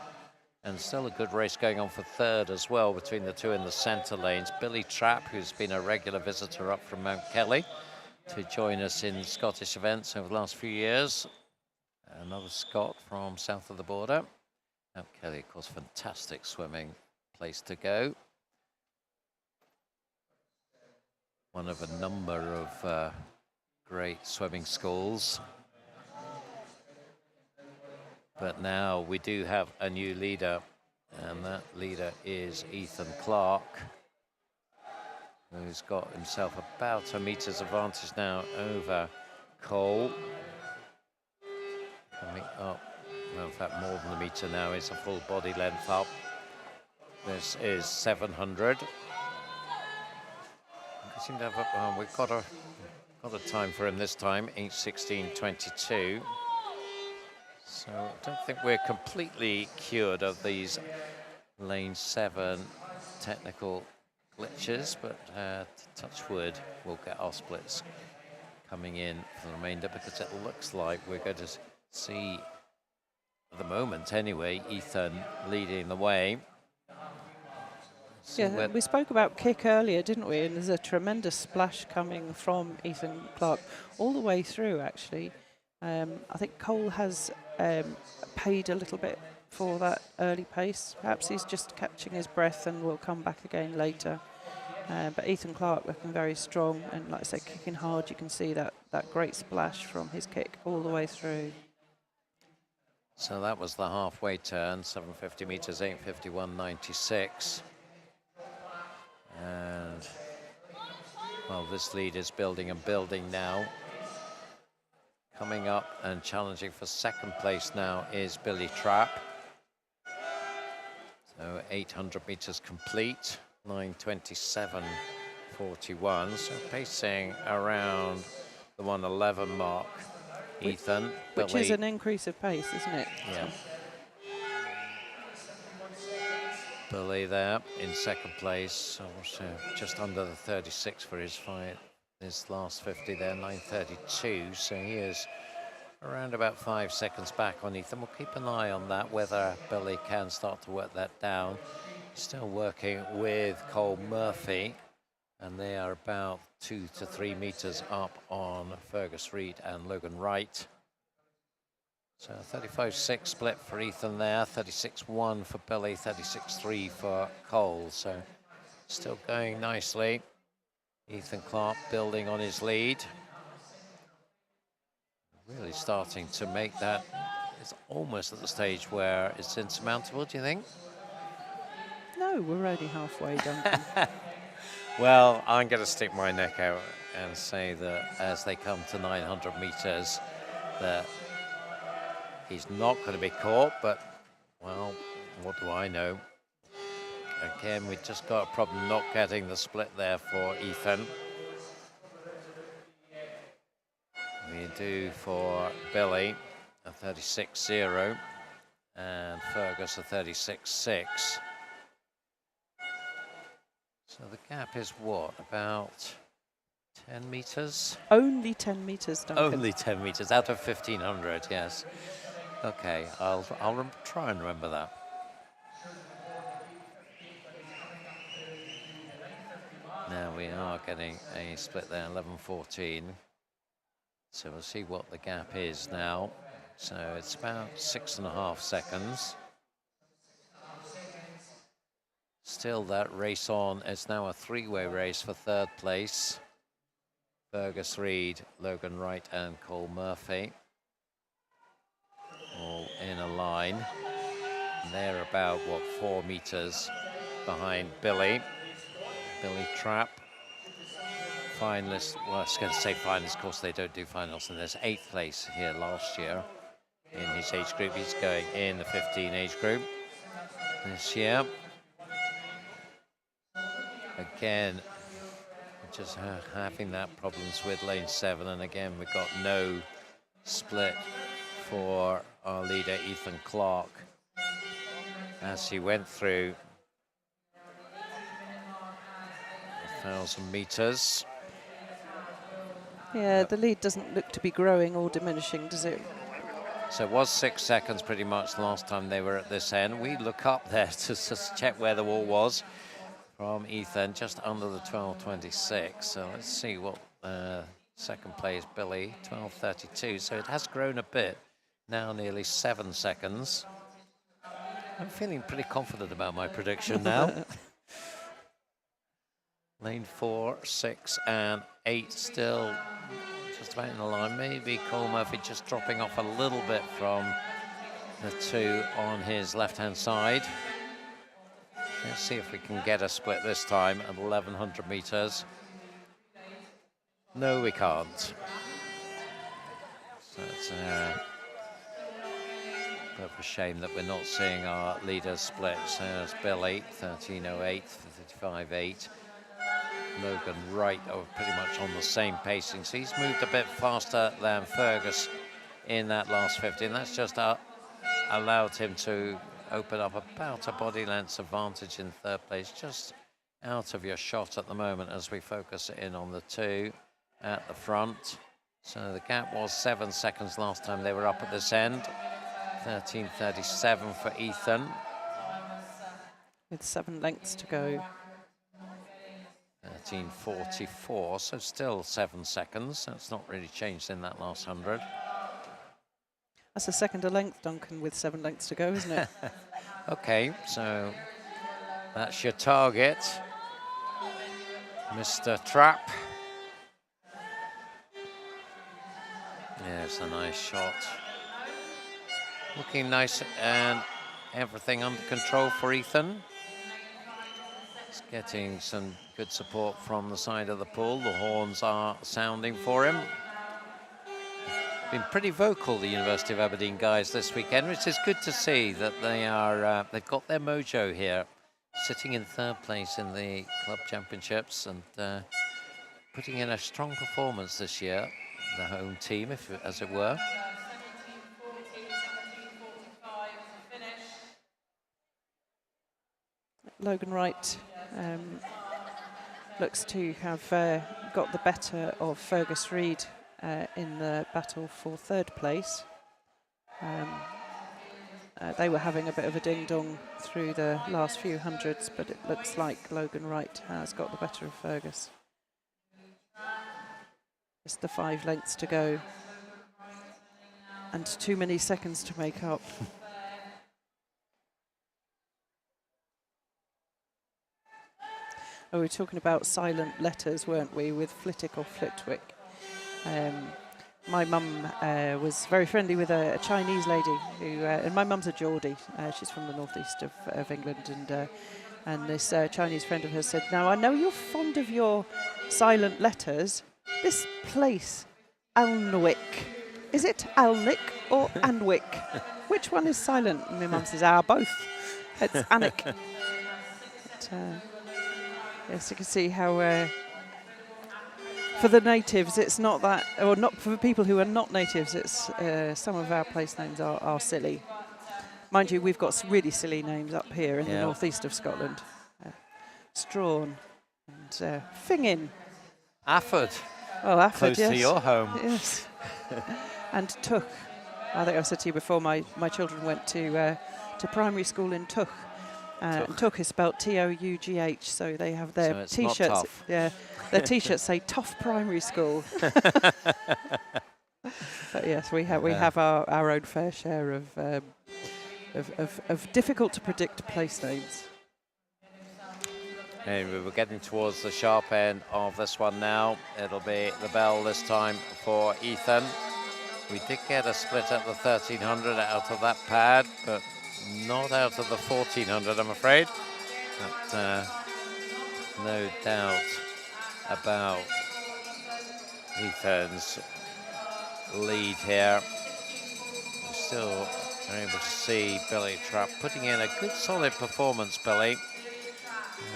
And still a good race going on for third as well between the 2 in the centre lanes. Billy Trapp, who's been a regular visitor up from Mount Kelly to join us in Scottish events over the last few years. Another Scot from south of the border. Mount Kelly, of course, fantastic swimming place to go. One of a number of great swimming schools. But now we do have a new leader, and that leader is Ethan Clark, who's got himself about a meter's advantage now over Cole. Coming up, well, in fact, more than a meter now, is a full body length up. This is 700. We seem to have we've got a time for him this time, 8:16:22. So I don't think we're completely cured of these lane 7 technical glitches, but touch wood, we'll get our splits coming in for the remainder, because it looks like we're going to see, at the moment anyway, Ethan leading the way. Yeah, we spoke about kick earlier, didn't we? And there's a tremendous splash coming from Ethan Clark all the way through, actually. I think Cole has paid a little bit for that early pace. Perhaps he's just catching his breath and will come back again later. But Ethan Clark looking very strong, and like I said, kicking hard. You can see that great splash from his kick all the way through. So that was the halfway turn, 750 meters, 8:51:96. And, well, this lead is building and building now. Coming up and challenging for second place now is Billy Trapp. So 800 meters complete, 9:27:41. So pacing around the 1:11 mark. Ethan, which Billy. is an increase of pace, isn't it? Yeah. Billy there in second place, also just under the 36 for his fight. His last 50 there, 9:32. So he is around about 5 seconds back on Ethan. We'll keep an eye on that, whether Billy can start to work that down. Still working with Cole Murphy, and they are about 2 to 3 meters up on Fergus Reid and Logan Wright. So 35.6 split for Ethan there, 36.1 for Billy, 36.3 for Cole. So still going nicely. Ethan Clark building on his lead. Really starting to make that. It's almost at the stage where it's insurmountable, do you think? No, we're only halfway, Duncan. Well, I'm going to stick my neck out and say that as they come to 900 meters, that he's not going to be caught, but, well, what do I know? Again, we just got a problem not getting the split there for Ethan. We do for Billy a 36.0 and Fergus a 36.6. So the gap is what, about 10 meters? Only 10 meters, Duncan. Only 10 meters out of 1,500, yes. Okay, I'll try and remember that. Now we are getting a split there, 11:14. So we'll see what the gap is now. So it's about 6.5 seconds. Still that race on. It's now a three-way race for third place. Fergus Reid, Logan Wright and Cole Murphy. All in a line. And they're about, what, 4 meters behind Billy. Billy Trapp. Finalist, well, I was going to say finalist, of course they don't do finals, and there's 8th place here last year in his age group. He's going in the 15 age group this year. Again, just having that problems with lane 7, and again we've got no split for our leader Ethan Clark as he went through 1,000 meters. Yeah, the lead doesn't look to be growing or diminishing, does it? So it was 6 seconds pretty much the last time they were at this end. We look up there to just check where the wall was from Ethan, just under the 12:26. So let's see what second place Billy, 12:32. So it has grown a bit, now nearly 7 seconds. I'm feeling pretty confident about my prediction now. Lane 4, 6 and 8 still just about in the line. Maybe Cole Murphy just dropping off a little bit from the 2 on his left-hand side. Let's see if we can get a split this time at 1100 meters. No, we can't. So it's a bit of a shame that we're not seeing our leaders split. So it's Billy, 13:08, 35:8. Logan Wright are pretty much on the same pacing. So he's moved a bit faster than Fergus in that last 50. And that's just allowed him to open up about a body length's advantage in third place. Just out of your shot at the moment as we focus in on the 2 at the front. So the gap was 7 seconds last time they were up at this end. 13:37 for Ethan. With 7 lengths to go. 13:44, so still 7 seconds. That's not really changed in that last 100. That's a second a length, Duncan, with 7 lengths to go, isn't it? Okay, so that's your target, Mr. Trapp. Yeah, it's a nice shot. Looking nice and everything under control for Ethan. He's getting some good support from the side of the pool. The horns are sounding for him. Been pretty vocal, the University of Aberdeen guys, this weekend, which is good to see that they are, they've got their mojo here, sitting in third place in the club championships and putting in a strong performance this year, the home team, as it were. Logan Wright looks to have got the better of Fergus Reid in the battle for third place. They were having a bit of a ding-dong through the last few hundreds, but it looks like Logan Wright has got the better of Fergus. Just the 5 lengths to go. And too many seconds to make up. Oh, we were talking about silent letters, weren't we, with Flitwick or Flitwick. My mum was very friendly with a Chinese lady who, and my mum's a Geordie. She's from the northeast of England, and this Chinese friend of hers said, "Now I know you're fond of your silent letters. This place, Alnwick, is it Alnwick or Anwick? Which one is silent?" And my mum says, both. It's Annick. But, yes, you can see how. For the natives, it's not that, or not for people who are not natives, it's some of our place names are silly. Mind you, we've got really silly names up here in the northeast of Scotland. Strawn and Fingin. Afford. Well, Afford, close to your home. Yes. And Tuch. I think I've said to you before, my children went to primary school in Tuch. Tuch is spelled Tough, so they have their T-shirts. Yeah, their T-shirts say "Tough Primary School." But yes, we have our own fair share of difficult to predict place names. And we're getting towards the sharp end of this one now. It'll be the bell this time for Ethan. We did get a split at the 1300 out of that pad, but not out of the 1400, I'm afraid. But no doubt about Ethan's lead here. We still are able to see Billy Trapp putting in a good solid performance, Billy.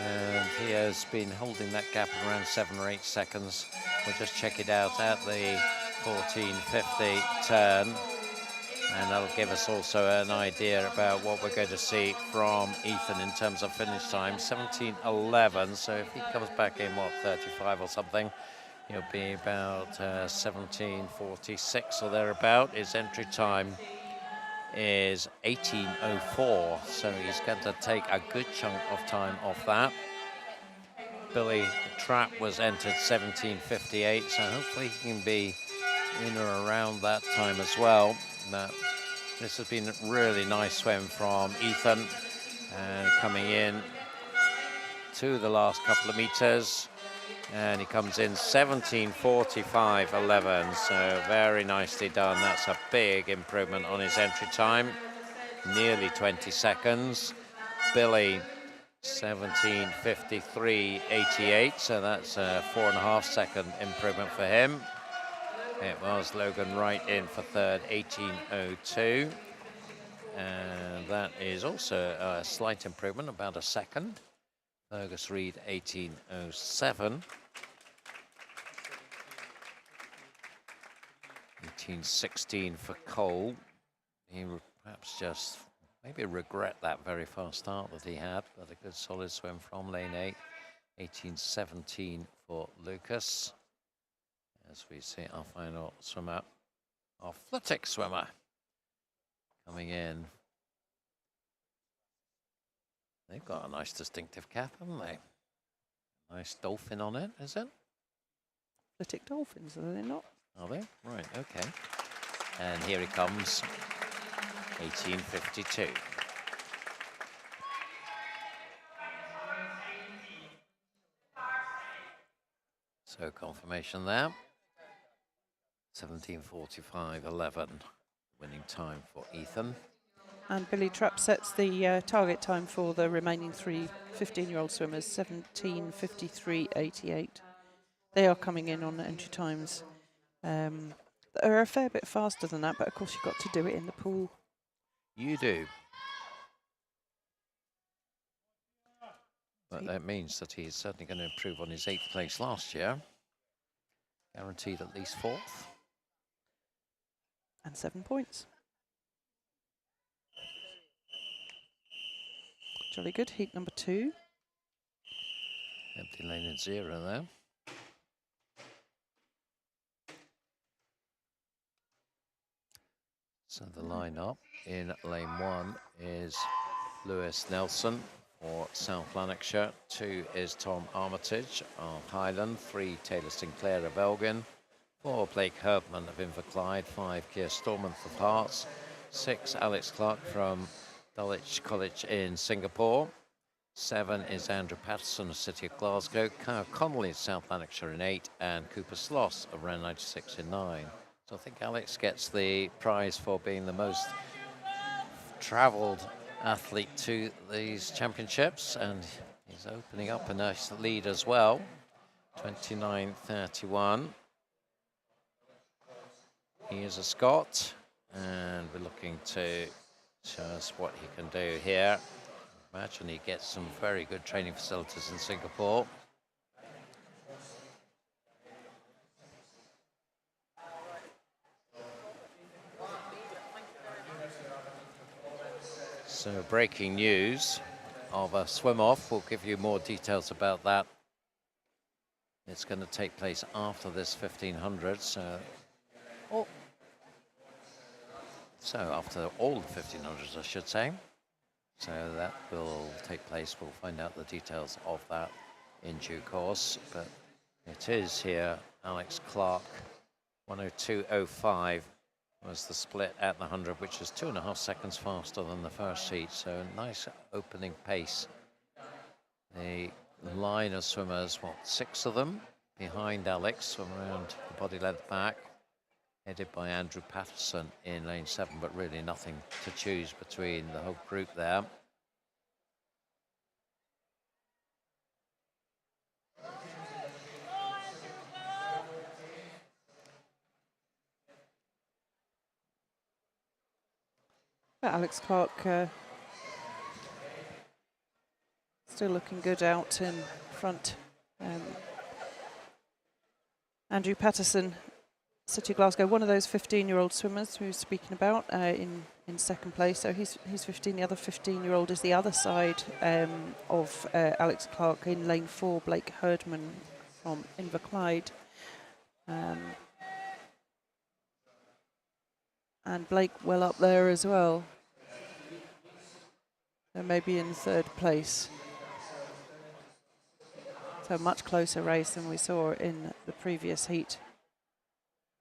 And he has been holding that gap around 7 or 8 seconds. We'll just check it out at the 1450 turn. And that'll give us also an idea about what we're going to see from Ethan in terms of finish time. 17:11, so if he comes back in, 35 or something, he'll be about 17:46 or thereabout. His entry time is 18:04, so he's going to take a good chunk of time off that. Billy Trapp was entered 17:58, so hopefully he can be in or around that time as well. That This has been a really nice swim from Ethan, and coming in to the last couple of meters, and he comes in 17:45.11, so very nicely done. That's a big improvement on his entry time, nearly 20 seconds. Billy 17:53.88, so that's a 4.5 second improvement for him. It was Logan Wright in for third, 18:02. And that is also a slight improvement, about a second. Fergus Reid, 18:07. 18:16 for Cole. He would perhaps just maybe regret that very fast start that he had, but a good solid swim from lane 8. 18:17 for Lucas. As we see our final swimmer, our Aquatic swimmer, coming in. They've got a nice distinctive cap, haven't they? Nice dolphin on it, is it? Aquatic dolphins, are they not? Are they? Right, okay. And here he comes, 18:52. So confirmation there. 17:45.11, winning time for Ethan. And Billy Trapp sets the target time for the remaining three 15-year-old swimmers, 17:53.88. They are coming in on entry times. They're a fair bit faster than that, but of course you've got to do it in the pool. You do. But that means that he's certainly going to improve on his 8th place last year. Guaranteed at least 4th. And 7 points. Jolly good. Heat number 2. Empty lane at 0 there. So the line-up in lane 1 is Lewis Nelson for South Lanarkshire. 2 is Tom Armitage of Highland. 3, Taylor Sinclair of Elgin. 4, Blake Herbman of Inverclyde. 5, Keir Stormonth of Hearts. 6, Alex Clark from Dulwich College in Singapore. 7 is Andrew Patterson of City of Glasgow. Kyle Connolly of South Lanarkshire in 8, and Cooper Sloss of Round 96 in 9. So I think Alex gets the prize for being the most travelled athlete to these championships, and he's opening up a nice lead as well. 29:31. He is a Scot, and we're looking to show us what he can do here. Imagine he gets some very good training facilities in Singapore. So breaking news of a swim-off. We'll give you more details about that. It's going to take place after this 1500, so after all the 1500s, I should say. So that will take place. We'll find out the details of that in due course. But it is here, Alex Clark, 1:02.05 was the split at the 100, which is 2.5 seconds faster than the first heat. So nice opening pace. The line of swimmers, 6 of them behind Alex, swim around the body length back, headed by Andrew Patterson in lane 7, but really nothing to choose between the whole group there. Alex Clark still looking good out in front. Andrew Patterson, City of Glasgow, one of those 15-year-old swimmers who's speaking about in second place. So he's 15. The other 15-year-old is the other side of Alex Clark in lane 4, Blake Herdman from Inverclyde. And Blake well up there as well. So maybe in 3rd place. So a much closer race than we saw in the previous heat.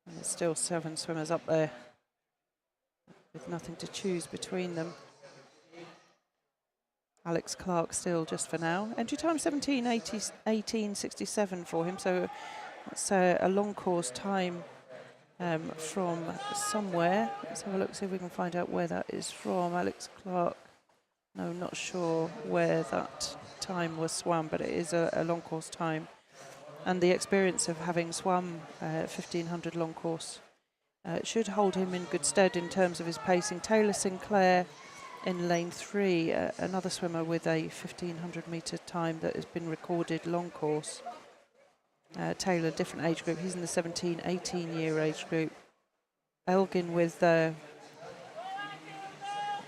And there's still 7 swimmers up there. with nothing to choose between them. Alex Clark still just for now. Entry time 17:18:67 for him, so that's a long course time from somewhere. Let's have a look, see if we can find out where that is from. Alex Clark, no, not sure where that time was swum, but it is a long course time. And the experience of having swum 1500 long course should hold him in good stead in terms of his pacing. Taylor Sinclair in lane 3, another swimmer with a 1500 metre time that has been recorded long course. Taylor, different age group, he's in the 17-18 year age group. Elgin with a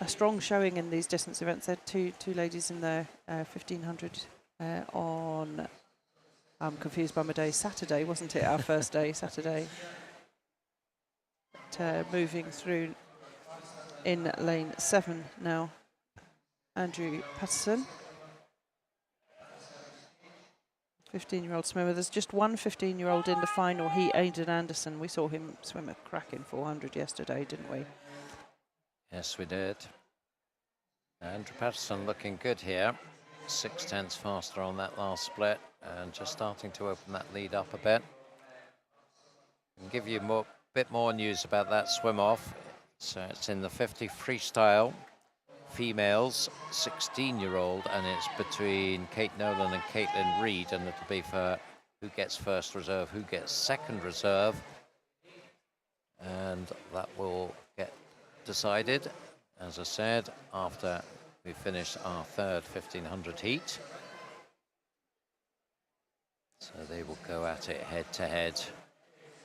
strong showing in these distance events. There are two ladies in the 1500 on, I'm confused by my day, Saturday, wasn't it, our first day, Saturday. But, moving through in lane 7 now, Andrew Patterson. 15-year-old swimmer. There's just one 15-year-old in the final. Aidan Anderson. We saw him swim a cracking 400 yesterday, didn't we? Yes, we did. Andrew Patterson looking good here. 0.6 faster on that last split, and just starting to open that lead up a bit. And give you a bit more news about that swim off. So it's in the 50 freestyle. Females, 16-year-old, and it's between Kate Nolan and Caitlin Reid, and it'll be for who gets first reserve, who gets second reserve, and that will get decided, as I said, after we finish our third 1500 heat. So they will go at it head to head.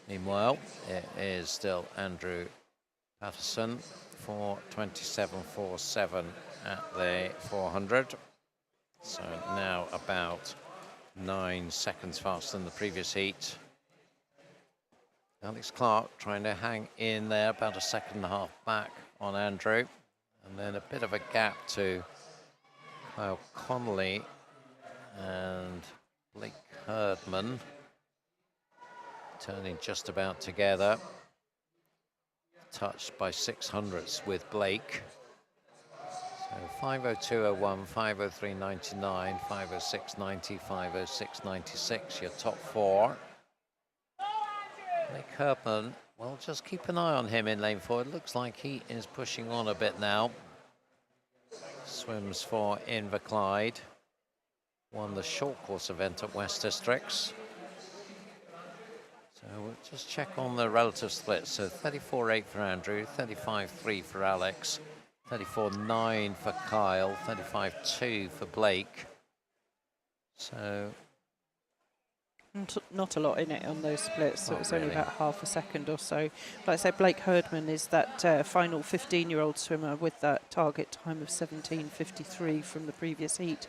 Meanwhile, it is still Andrew Patterson for 27.47 at the 400. So now about 9 seconds faster than the previous heat. Alex Clark trying to hang in there, about a second and a half back on Andrew. And then a bit of a gap to Kyle Connolly and Blake Herdman, turning just about together. Touched by 600ths with Blake. So 5:02.01, 5:03.99, 5:06.90, 5:06.96, your top 4. Blake Herdman, well, just keep an eye on him in lane 4. It looks like he is pushing on a bit now. Swims for Inverclyde. Won the short course event at West Districts. So we'll just check on the relative split. So 34.8 for Andrew, 35.3 for Alex, 34.9 for Kyle, 35.2 for Blake. So not a lot in it on those splits, so it's really only about half a second or so. Like I said, Blake Herdman is that final 15-year-old swimmer with that target time of 17:53 from the previous heat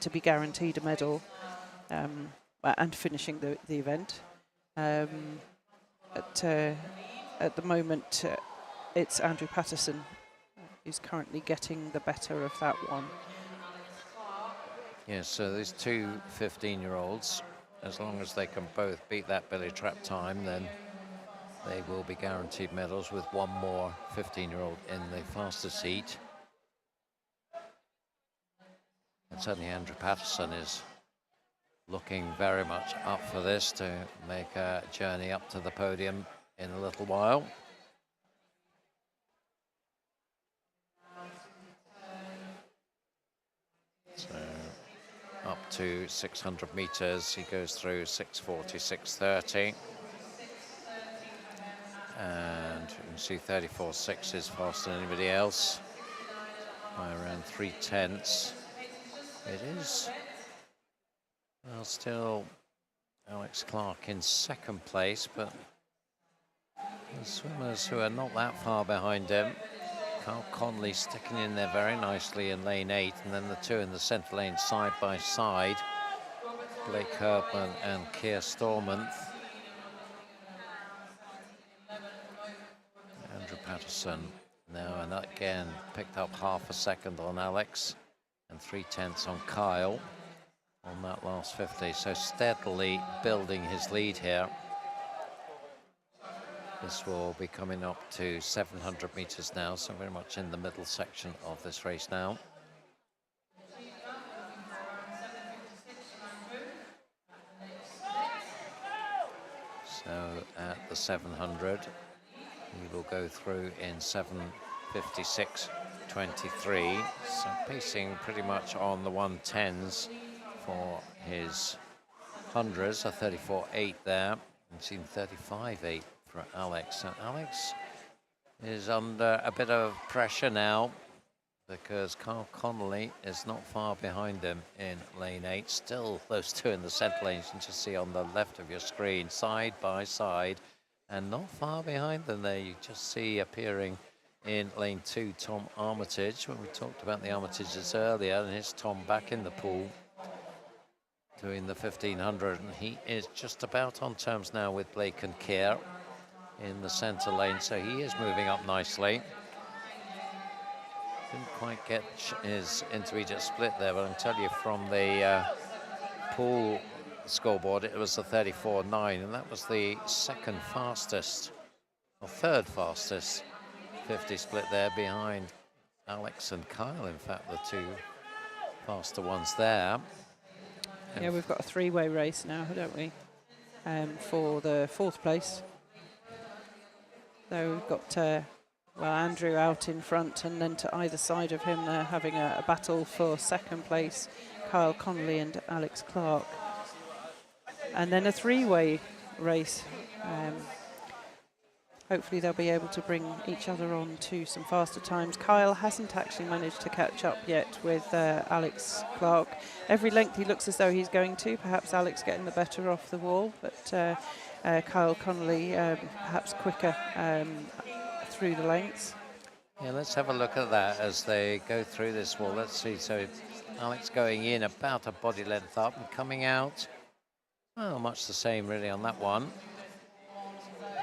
to be guaranteed a medal and finishing the event. At the moment, it's Andrew Patterson who's currently getting the better of that one. yes, so these two 15-year-olds, as long as they can both beat that Billy Trap time, then they will be guaranteed medals, with one more 15-year-old in the fastest heat. And certainly Andrew Patterson is looking very much up for this, to make a journey up to the podium in a little while. So up to 600 meters, he goes through 6:40, 6:30. And you can see 34.6 is faster than anybody else by around 3/10. It is, well, still Alex Clark in second place, but the swimmers who are not that far behind him, Carl Conley sticking in there very nicely in lane 8, and then the two in the centre lane side by side, Blake Herdman and Keir Stormonth. Andrew Patterson now, and again picked up half a second on Alex and 3/10 on Kyle on that last 50, so steadily building his lead here. This will be coming up to 700 meters now, so very much in the middle section of this race now. So at the 700, he will go through in 7:56.23. So pacing pretty much on the 110s for his hundreds, a 34.8 there. We've seen 35.8 for Alex. So Alex is under a bit of pressure now because Carl Connolly is not far behind him in lane 8. Still those two in the centre lanes, you can just see on the left of your screen, side by side, and not far behind them there. You just see appearing in lane 2 Tom Armitage. When we talked about the Armitages earlier, and here's Tom back in the pool doing the 1500, and he is just about on terms now with Blake and Keir in the centre lane, so he is moving up nicely. Didn't quite get his intermediate split there, but I can tell you from the pool scoreboard, it was a 34.9, and that was the second fastest, or third fastest 50 split there behind Alex and Kyle. In fact, the two faster ones there. Yeah, we've got a three-way race now, don't we? For the 4th place. So we've got well, Andrew out in front, and then to either side of him they're having a battle for 2nd place, Kyle Connolly and Alex Clark. And then a 3-way race. Hopefully they'll be able to bring each other on to some faster times. Kyle hasn't actually managed to catch up yet with Alex Clark. Every length he looks as though he's going to, perhaps Alex getting the better off the wall, but Kyle Connolly perhaps quicker through the lengths. Yeah, let's have a look at that as they go through this wall. Let's see, so Alex going in about a body length up and coming out, well, much the same really on that one.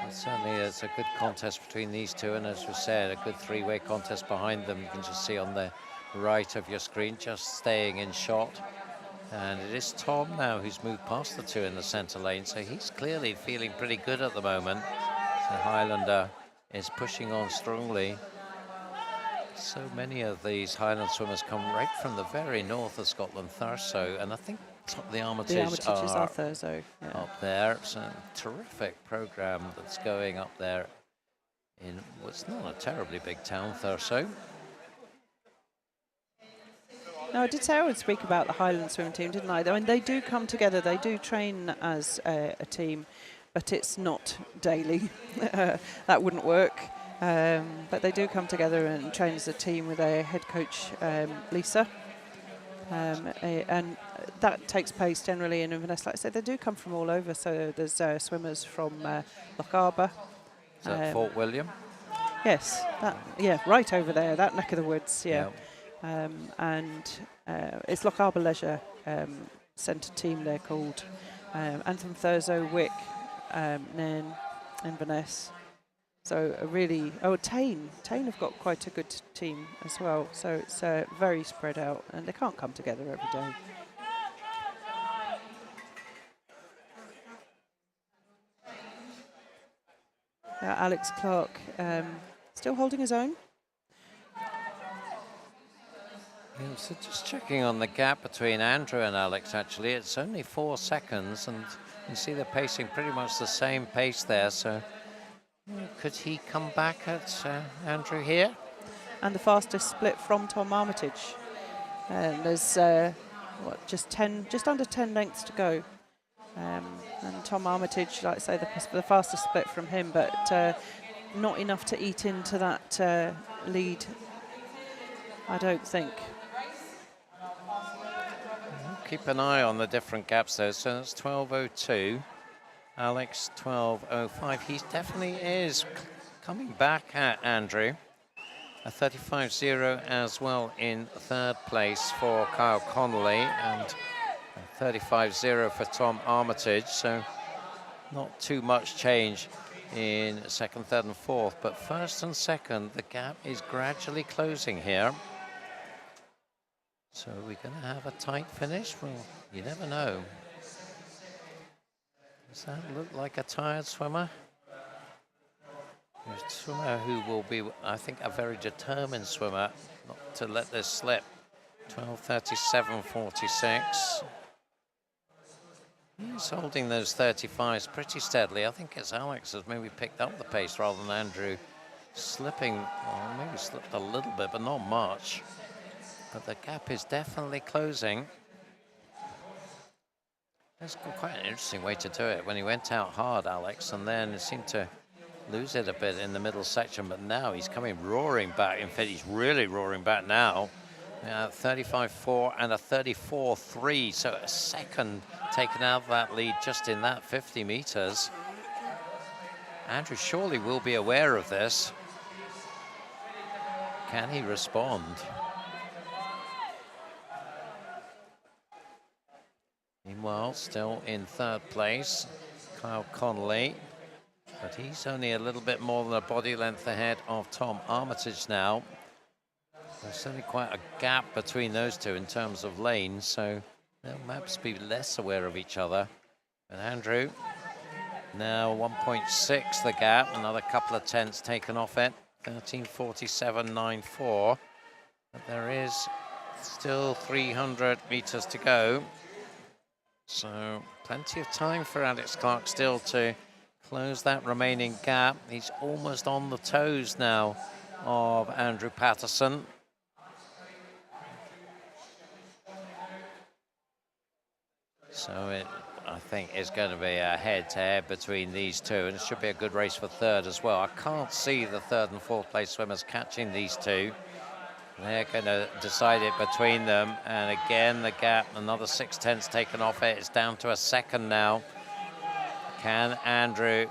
But certainly it's a good contest between these two, and as we said, a good 3-way contest behind them. You can just see on the right of your screen, just staying in shot. And it is Tom now who's moved past the two in the centre lane, so he's clearly feeling pretty good at the moment. So Highlander is pushing on strongly. So many of these Highland swimmers come right from the very north of Scotland, Thurso, and I think the Armitages are Thurso, yeah. Up there. It's a terrific programme that's going up there in what's not a terribly big town, Thurso. No, I did say I would speak about the Highland swim team, didn't I? I mean, they do come together, they do train as a team, but it's not daily. That wouldn't work. But they do come together and train as a team with their head coach, Lisa. And that takes place generally in Inverness. Like I said, they do come from all over. So there's swimmers from Lochaber. Is that Fort William? Yes, right over there, that neck of the woods, yeah. And it's Lochaber Leisure Centre team they're called. And from Thurso, Wick, Nairn, Inverness. So a really, Tain have got quite a good team as well. So it's very spread out, and they can't come together every day. Alex Clark still holding his own. Yeah, so just checking on the gap between Andrew and Alex, actually, it's only 4 seconds, and you see they're pacing pretty much the same pace there, so could he come back at Andrew here? And the fastest split from Tom Armitage. There's just under 10 lengths to go. And Tom Armitage, like I say, the fastest split from him, but not enough to eat into that lead, I don't think. Keep an eye on the different gaps though. So that's 12.02. Alex 12.05. He definitely is coming back at Andrew. A 35.0 as well in 3rd place for Kyle Connolly, and a 35.0 for Tom Armitage. So not too much change in 2nd, 3rd and 4th, but 1st and 2nd, the gap is gradually closing here. So are we going to have a tight finish? Well, you never know. Does that look like a tired swimmer? A swimmer who will be, I think, a very determined swimmer not to let this slip. 12:37.46. He's holding those 35s pretty steadily. I think it's Alex has maybe picked up the pace rather than Andrew slipping, or maybe slipped a little bit, but not much. But the gap is definitely closing. That's quite an interesting way to do it. When he went out hard, Alex, and then it seemed to lose it a bit in the middle section, but now he's coming roaring back. In fact, he's really roaring back now. 35.4 and a 34.3, so a second taken out of that lead just in that 50 meters. Andrew surely will be aware of this. Can he respond? Meanwhile, still in third place, Kyle Connolly, but he's only a little bit more than a body length ahead of Tom Armitage now. There's certainly quite a gap between those two in terms of lanes, so they'll perhaps be less aware of each other. But Andrew, now 1.6 the gap, another couple of tenths taken off it, 13:47.94. But there is still 300 meters to go. So plenty of time for Alex Clark still to close that remaining gap. He's almost on the toes now of Andrew Patterson. So it, I think, is going to be a head-to-head between these two, and it should be a good race for third as well. I can't see the third and fourth place swimmers catching these two. They're going to decide it between them, and again the gap, another 6 tenths taken off it. It's down to a second now. Can Andrew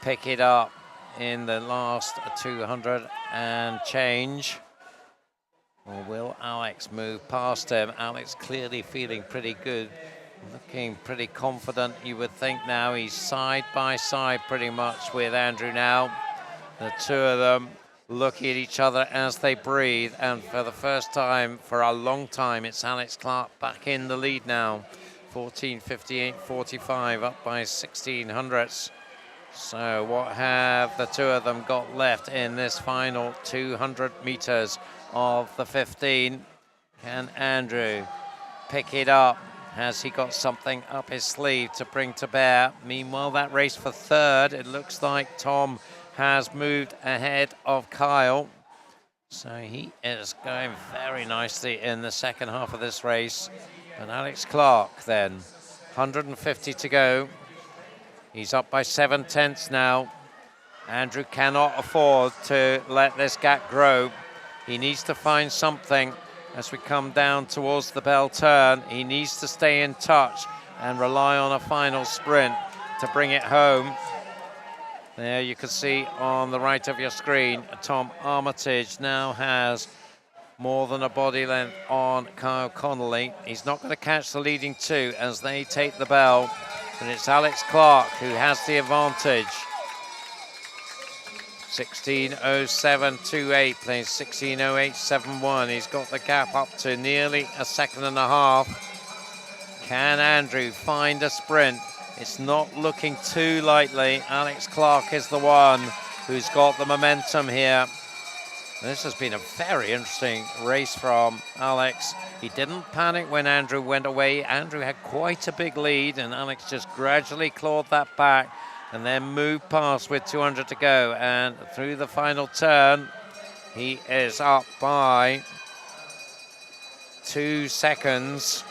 pick it up in the last 200 and change? Or will Alex move past him? Alex clearly feeling pretty good, looking pretty confident, you would think now. He's side by side pretty much with Andrew now. The two of them looking at each other as they breathe, and for the first time for a long time, it's Alex Clark back in the lead now. 14:58.45, up by 16 hundredths. So what have the two of them got left in this final 200 meters of the 15? Can Andrew pick it up? Has he got something up his sleeve to bring to bear? Meanwhile, that race for third, it looks like Tom has moved ahead of Kyle. So he is going very nicely in the second half of this race. And Alex Clark then, 150 to go. He's up by 7 tenths now. Andrew cannot afford to let this gap grow. He needs to find something as we come down towards the bell turn. He needs to stay in touch and rely on a final sprint to bring it home. There you can see on the right of your screen, Tom Armitage now has more than a body length on Kyle Connolly. He's not going to catch the leading two as they take the bell, but it's Alex Clark who has the advantage. 16:07.28 plays 16:08.71. He's got the gap up to nearly a second and a half. Can Andrew find a sprint? It's not looking too likely. Alex Clark is the one who's got the momentum here. This has been a very interesting race from Alex. He didn't panic when Andrew went away. Andrew had quite a big lead, and Alex just gradually clawed that back and then moved past with 200 to go. And through the final turn, he is up by 2 seconds.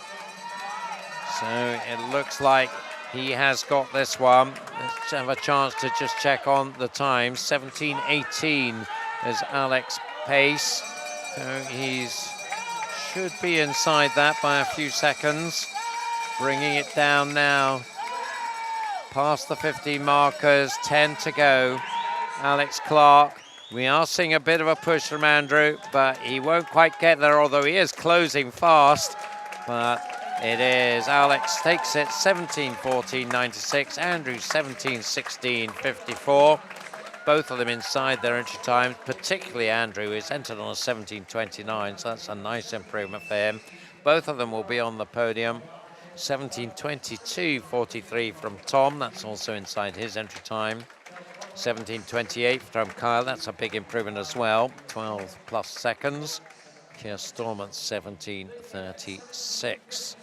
So it looks like he has got this one. Let's have a chance to just check on the time. 17:18 is Alex pace. So he's should be inside that by a few seconds. Bringing it down now. Past the 15 markers, 10 to go. Alex Clark. We are seeing a bit of a push from Andrew, but he won't quite get there, although he is closing fast. But it is. Alex takes it 17:14.96. Andrew 17:16.54. Both of them inside their entry time, particularly Andrew, who's entered on a 17:29, so that's a nice improvement for him. Both of them will be on the podium. 17:22.43 from Tom, that's also inside his entry time. 17:28 from Kyle. That's a big improvement as well. 12 plus seconds. Keir Stormont 17:36.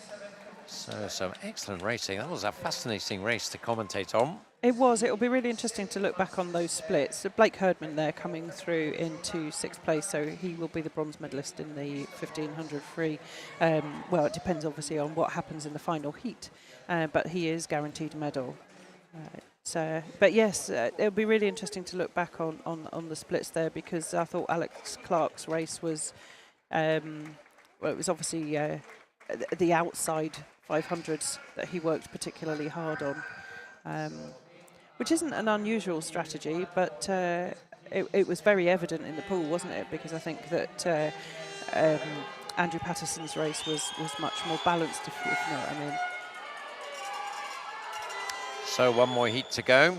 So some excellent racing. That was a fascinating race to commentate on. It was. It'll be really interesting to look back on those splits. So Blake Herdman there coming through into 6th place, so he will be the bronze medalist in the 1500 free. Well, it depends obviously on what happens in the final heat, but he is guaranteed a medal. But yes, it'll be really interesting to look back on the splits there, because I thought Alex Clark's race was, well, it was obviously the outside 500s that he worked particularly hard on. Which isn't an unusual strategy, but it was very evident in the pool, wasn't it? Because I think that Andrew Patterson's race was much more balanced, if you know what I mean. So one more heat to go.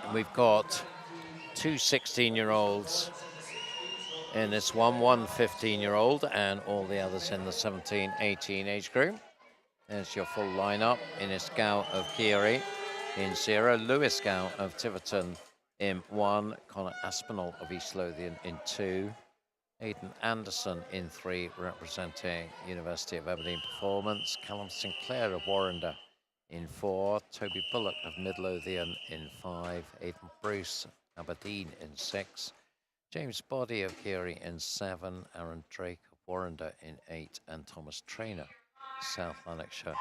And we've got two 16-year-olds in this one 15-year-old, and all the others in the 17-18 age group. There's your full lineup. Ines Gow of Geary in 0, Lewis Gow of Tiverton in 1, Connor Aspinall of East Lothian in 2, Aidan Anderson in 3, representing University of Aberdeen Performance, Callum Sinclair of Warrender in 4, Toby Bullock of Midlothian in 5, Aidan Bruce Aberdeen in 6, James Boddy of Geary in 7, Aaron Drake of Warrender in 8, and Thomas Traynor, South Lanarkshire,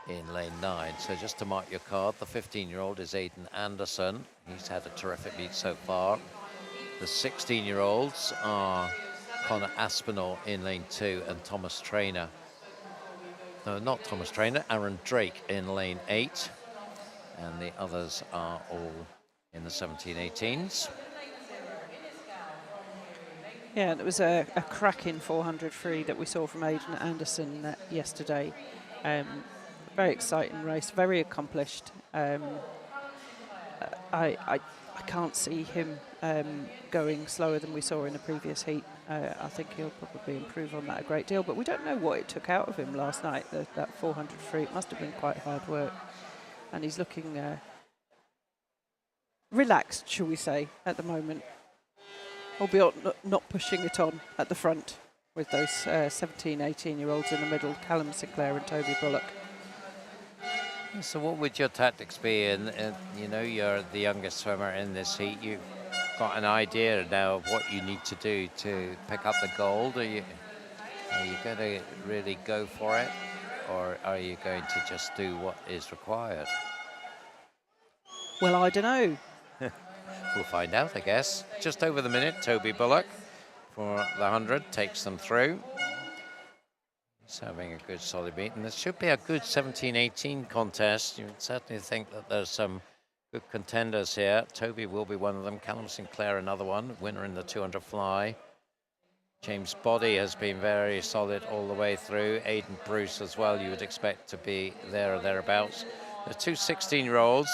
in lane 9. So just to mark your card, the 15-year-old is Aidan Anderson. He's had a terrific meet so far. The 16-year-olds are Connor Aspinall in lane 2 and Thomas Traynor. No, not Thomas Traynor, Aaron Drake in lane 8. And the others are all in the 17-18s. Yeah, and it was a cracking 400 free that we saw from Aidan Anderson yesterday. Very exciting race, very accomplished. I can't see him going slower than we saw in the previous heat. I think he'll probably improve on that a great deal, but we don't know what it took out of him last night, that 400 free. It must have been quite hard work. And he's looking relaxed, shall we say, at the moment. Albeit not pushing it on at the front with those 17, 18-year-olds in the middle, Callum Sinclair and Toby Bullock. So what would your tactics be? And you know, you're the youngest swimmer in this heat. You've got an idea now of what you need to do to pick up the gold. Are you going to really go for it? Or are you going to just do what is required? Well, I don't know. We'll find out, I guess. Just over the minute, Toby Bullock for the 100 takes them through. He's having a good solid meet, and this should be a good 17-18 contest. You would certainly think that there's some good contenders here. Toby will be one of them. Callum Sinclair, another one, winner in the 200 fly. James Boddy has been very solid all the way through. Aidan Bruce as well, you would expect to be there or thereabouts. The two 16-year-olds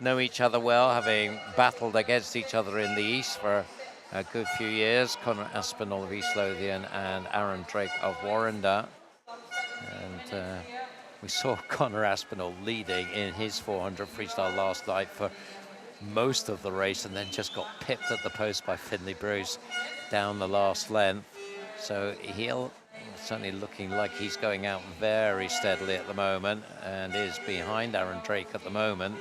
know each other well, having battled against each other in the East for a good few years. Connor Aspinall of East Lothian and Aaron Drake of Warrender. And we saw Connor Aspinall leading in his 400 freestyle last night for most of the race, and then just got pipped at the post by Finlay Bruce down the last length. So he'll certainly looking like he's going out very steadily at the moment, and is behind Aaron Drake at the moment.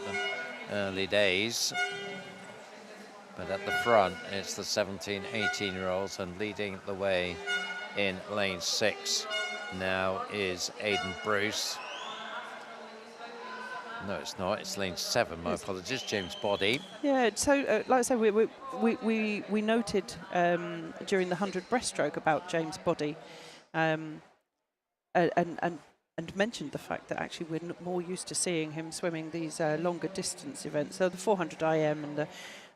Early days, but at the front it's the 17, 18-year-olds, and leading the way in lane 6 now is Aidan Bruce. No, it's not. It's lane 7. My apologies. James Boddy. Yeah. So, like I said, we noted during the 100 breaststroke about James Boddy, and mentioned the fact that actually we're more used to seeing him swimming these longer distance events. So the 400 IM and the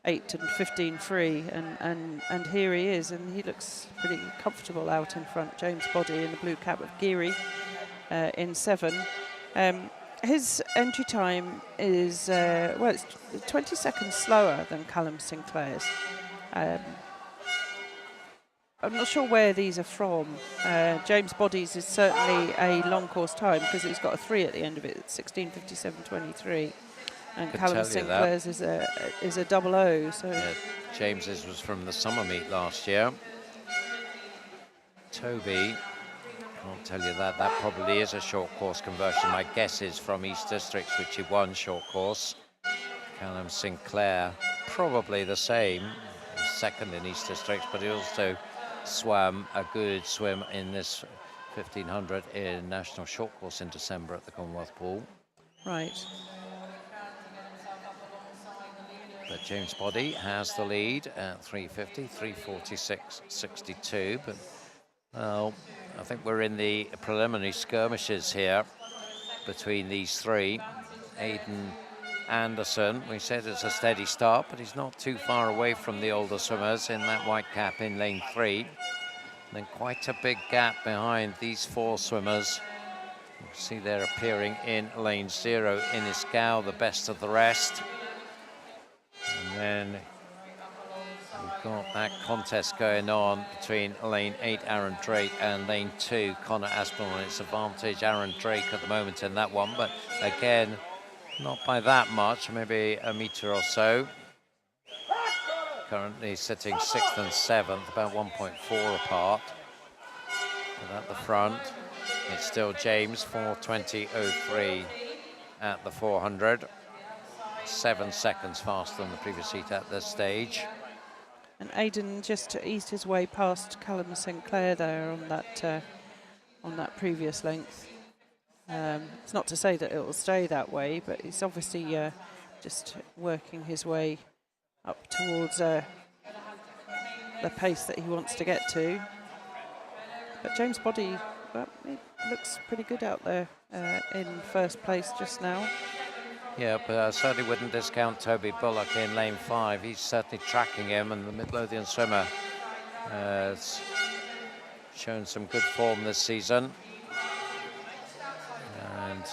8 and 15 free, and here he is, and he looks pretty comfortable out in front. James Boddy in the blue cap of Geary in 7. His entry time is, well, it's 20 seconds slower than Callum Sinclair's. I'm not sure where these are from. James Boddy's is certainly a long course time, because he's got a 3 at the end of it. It's 16:57:23. And Could Callum tell you Sinclair's is a double O. So yeah, James's was from the summer meet last year. Toby, can't tell you that. That probably is a short course conversion. My guess is from East Districts, which he won short course. Callum Sinclair, probably the same. He was second in East Districts, but he also swam a good swim in this 1500 in National Short Course in December at the Commonwealth Pool. right. But James Body has the lead at 350, 346.62. But well, I think we're in the preliminary skirmishes here between these three. Aidan Anderson, we said it's a steady start, but he's not too far away from the older swimmers in that white cap in lane 3. And then quite a big gap behind these 4 swimmers. You can see they're appearing in lane 0. Iniscal, the best of the rest. And then we've got that contest going on between lane 8, Aaron Drake, and lane 2, Connor Aspinall. It's advantage Aaron Drake at the moment in that one, but again, not by that much, maybe a metre or so. Currently sitting 6th and 7th, about 1.4 apart. But at the front, it's still James, 4:20.03 at the 400. 7 seconds faster than the previous heat at this stage. And Aidan just eased his way past Callum Sinclair there on that previous length. It's not to say that it will stay that way, but he's obviously just working his way up towards the pace that he wants to get to. But James Body, well, it looks pretty good out there in first place just now. Yeah, but I certainly wouldn't discount Toby Bullock in lane 5. He's certainly tracking him, and the Midlothian swimmer has shown some good form this season. And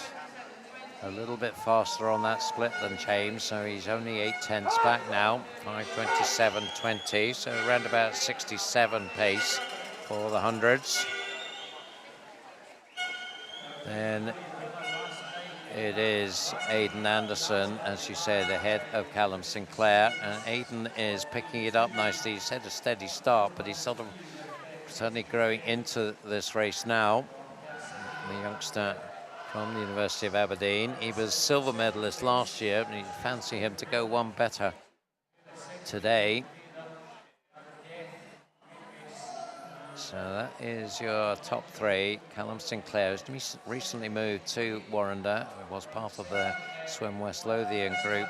a little bit faster on that split than James, so he's only 8/10 back now, 5:27.20, so around about 67 pace for the hundreds. Then it is Aidan Anderson, as you said, ahead of Callum Sinclair, and Aidan is picking it up nicely. He's had a steady start, but he's sort of certainly growing into this race now. The youngster from the University of Aberdeen. He was silver medalist last year, and you fancy him to go one better today. So that is your top 3. Callum Sinclair has recently moved to Warrender. It was part of the Swim West Lothian group,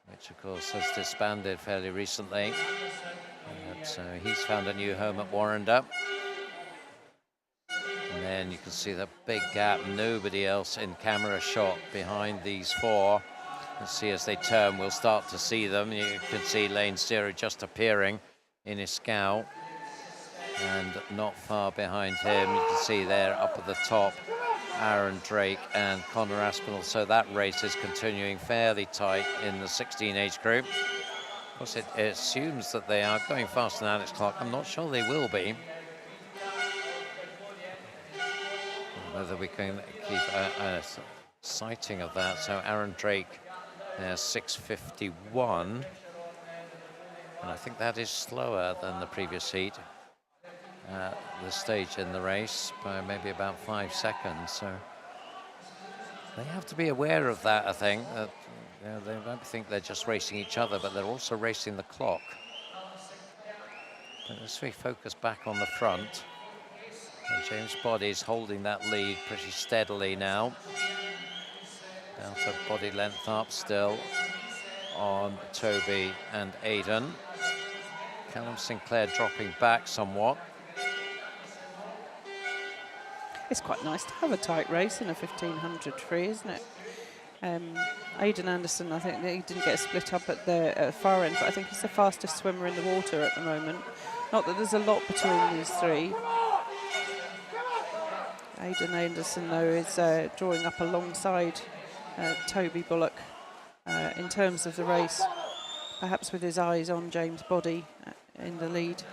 which of course has disbanded fairly recently. So he's found a new home at Warrender. And then you can see the big gap, nobody else in camera shot behind these 4. Let's see as they turn, we'll start to see them. You can see lane 0 just appearing in Iniscal. And not far behind him, you can see there up at the top, Aaron Drake and Connor Aspinall. So that race is continuing fairly tight in the 16 age group. Of course, it assumes that they are going faster than Alex Clark. I'm not sure they will be. Whether we can keep a sighting of that. So Aaron Drake, there's 6:51. And I think that is slower than the previous heat. At this stage in the race by maybe about 5 seconds, so they have to be aware of that. I think that they might think they're just racing each other, but they're also racing the clock. But as we focus back on the front, and James Body's holding that lead pretty steadily now, down to body length up still on Toby and Aidan. Callum Sinclair dropping back somewhat. It's quite nice to have a tight race in a 1500 free, isn't it? Aidan Anderson, I think he didn't get split up at the far end, but I think he's the fastest swimmer in the water at the moment. Not that there's a lot between these 3. Aidan Anderson, though, is drawing up alongside Toby Bullock in terms of the race, perhaps with his eyes on James Body in the lead.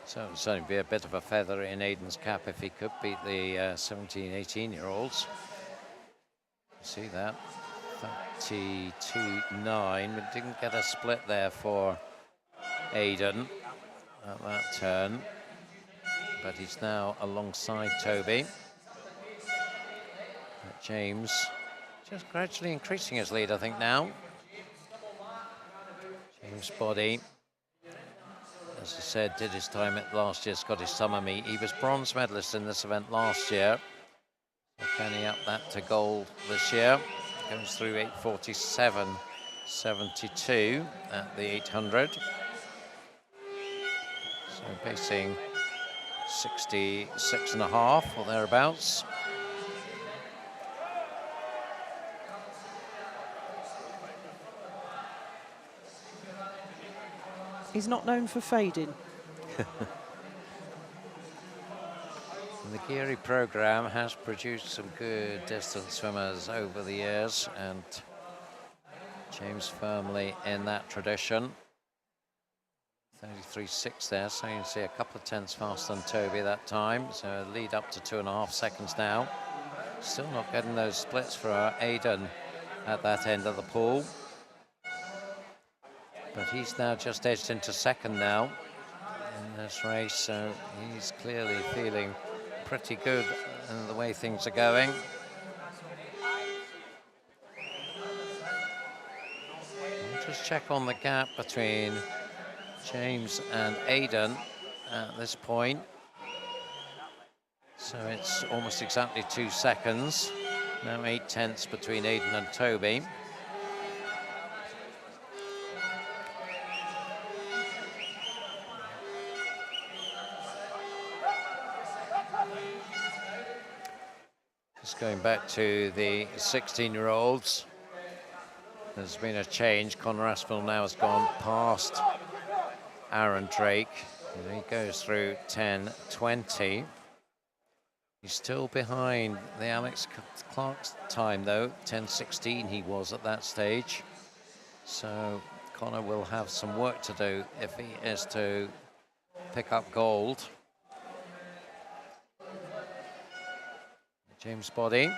So it would certainly be a bit of a feather in Aidan's cap if he could beat the 17, 18-year-olds. see that. 32.9. We didn't get a split there for Aidan at that turn. But he's now alongside Toby. But James just gradually increasing his lead, I think, now. James Body, as I said, did his time at last year's Scottish Summer Meet. He was bronze medalist in this event last year. So can he up that to gold this year? Goes through 8:47.72 at the 800. So pacing 66.5 or thereabouts. He's not known for fading. The Geary program has produced some good distance swimmers over the years, and James firmly in that tradition. 33.6 there, so you can see a couple of tenths faster than Toby that time, so lead up to 2.5 seconds now. Still not getting those splits for Aidan at that end of the pool. But he's now just edged into second now in this race, so he's clearly feeling pretty good in the way things are going. I'll just check on the gap between James and Aidan at this point. So it's almost exactly 2 seconds. Now 8 tenths between Aidan and Toby. Just going back to the 16-year-olds, there's been a change. Conor Aspinall now has gone past Aaron Drake. He goes through 10:20. He's still behind the Alex Clark's time, though. 10:16 he was at that stage. So Conor will have some work to do if he is to pick up gold. James Body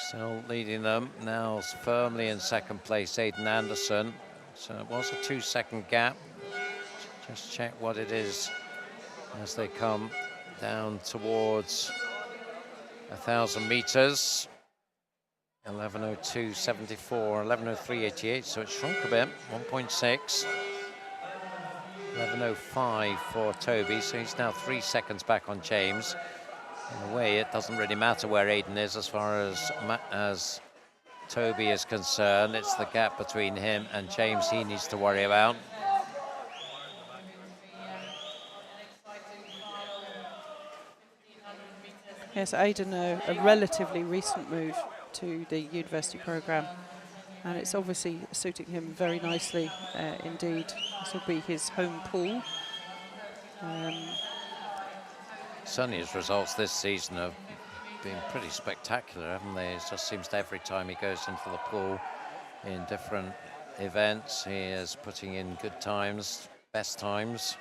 still leading them. Now firmly in second place, Aidan Anderson. So it was a 2-second gap. Just check what it is as they come down towards 1,000 meters. 11:02.74, 11:03.88, so it's shrunk a bit, 1.6. 11:05 for Toby, so he's now 3 seconds back on James. In a way, it doesn't really matter where Aidan is as far as Toby is concerned. It's the gap between him and James he needs to worry about. Yes, Aidan, a relatively recent move to the university programme, and it's obviously suiting him very nicely indeed. This will be his home pool. Certainly his results this season have been pretty spectacular, haven't they? It just seems that every time he goes into the pool in different events, he is putting in good times, best times.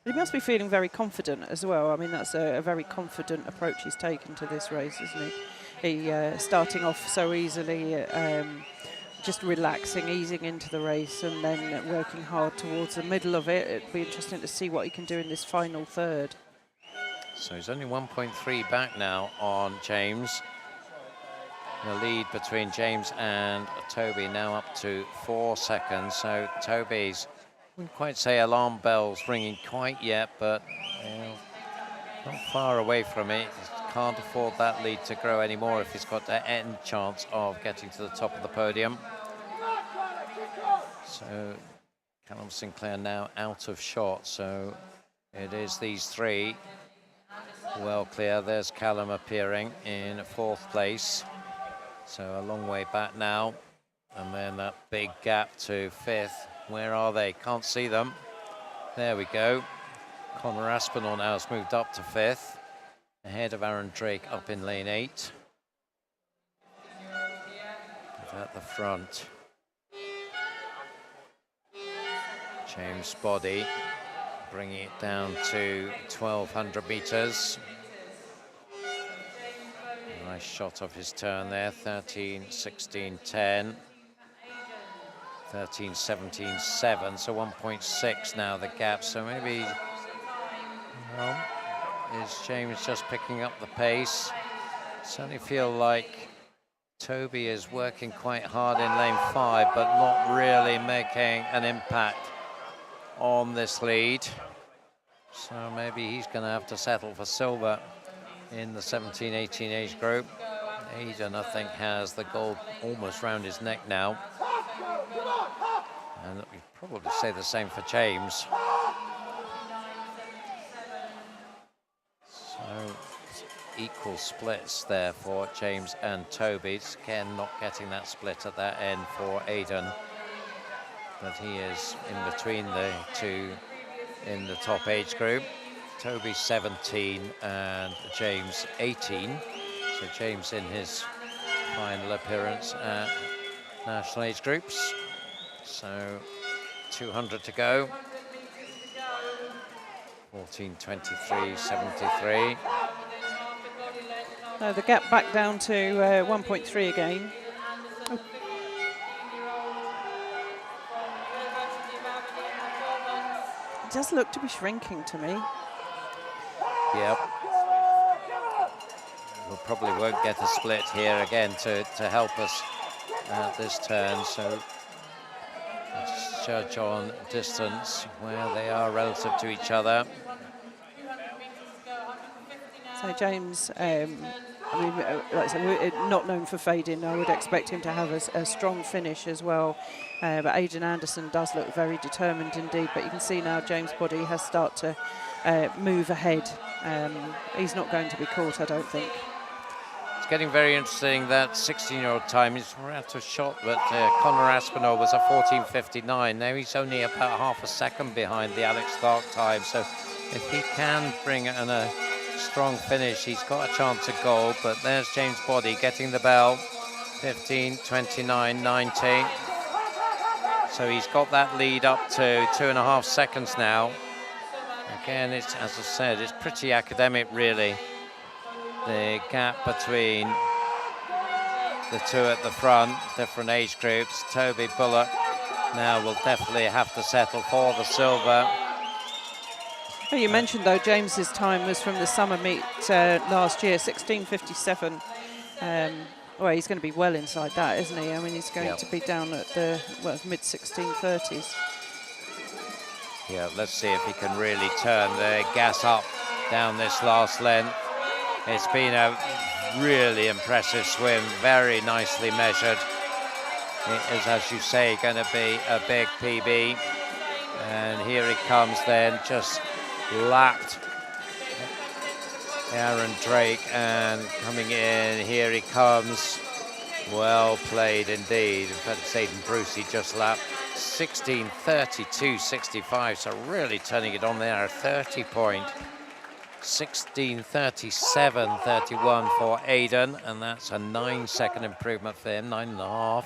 He must be feeling very confident as well. I mean, that's a very confident approach he's taken to this race, isn't he? He starting off so easily, just relaxing, easing into the race, and then working hard towards the middle of it. It'd be interesting to see what he can do in this final third. So he's only 1.3 back now on James. The lead between James and Toby now up to 4 seconds. So Toby's, I wouldn't quite say alarm bells ringing quite yet, but not far away from it. He can't afford that lead to grow anymore if he's got any chance of getting to the top of the podium. So Callum Sinclair now out of shot, so it is these three well clear. There's Callum appearing in 4th place, so a long way back now, and then that big gap to 5th. Where are they? Can't see them. There we go. Conor Aspinall now has moved up to 5th, ahead of Aaron Drake up in lane 8. But at the front, James Body bringing it down to 1,200 meters. Nice shot of his turn there. 13, 16, 10. 13, 17, 7. So 1.6 now the gap. So maybe, well, is James just picking up the pace? Certainly feel like Toby is working quite hard in lane 5, but not really making an impact on this lead. So maybe he's going to have to settle for silver in the 17-18 age group. Aidan, I think, has the gold almost round his neck now. And we'd probably say the same for James. So equal splits there for James and Toby. Again, not getting that split at that end for Aidan. But he is in between the two in the top age group. Toby 17 and James 18. So James in his final appearance at national age groups. So 200 to go. 14:23.73. The gap back down to 1.3 again. Oh. It does look to be shrinking to me. Yep. We probably won't get a split here again to help us at this turn. So let's judge on distance where they are relative to each other. So James, I mean, like I said, not known for fading. I would expect him to have a strong finish as well. But Aidan Anderson does look very determined indeed. But you can see now James' body has started to move ahead. He's not going to be caught, I don't think. It's getting very interesting. That 16-year-old time is out of shot, but Conor Aspinall was a 14:59. Now he's only about half a second behind the Alex Clark time. So if he can bring in a strong finish, he's got a chance of gold. But there's James' body getting the bell. 15:29.90. So he's got that lead up to 2.5 seconds now. Again, it's, as I said, it's pretty academic, really. The gap between the two at the front, different age groups. Toby Bullock now will definitely have to settle for the silver. Well, you mentioned, though, James's time was from the summer meet last year, 16:57. Well, he's going to be well inside that, isn't he? I mean, he's going to be down at the mid-1630s. Yeah, let's see if he can really turn the gas up down this last length. It's been a really impressive swim, very nicely measured. It is, as you say, going to be a big PB. And here he comes then, just lapped Aaron Drake, and coming in, here he comes. Well played indeed. In fact, it's Aidan Bruce, he just lapped 16:32.65, so really turning it on there, a 30-point. 16:37.31 for Aidan, and that's a 9-second improvement for him, 9.5.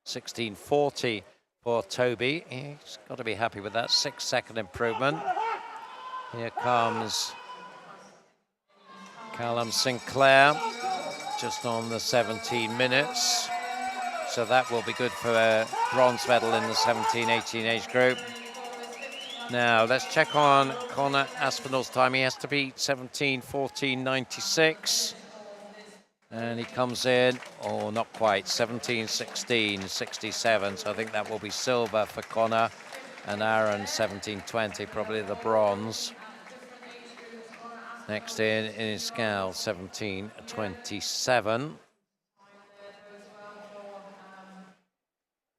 16:40 for Toby. He's got to be happy with that 6-second improvement. Here comes Callum Sinclair, just on the 17 minutes. So that will be good for a bronze medal in the 17-18 age group. Now, let's check on Conor Aspinall's time. He has to beat 17:14.96. And he comes in, oh, not quite, 17:16.67. So I think that will be silver for Conor. And Aaron, 17:20, probably the bronze. Next in is Scal, 17:27.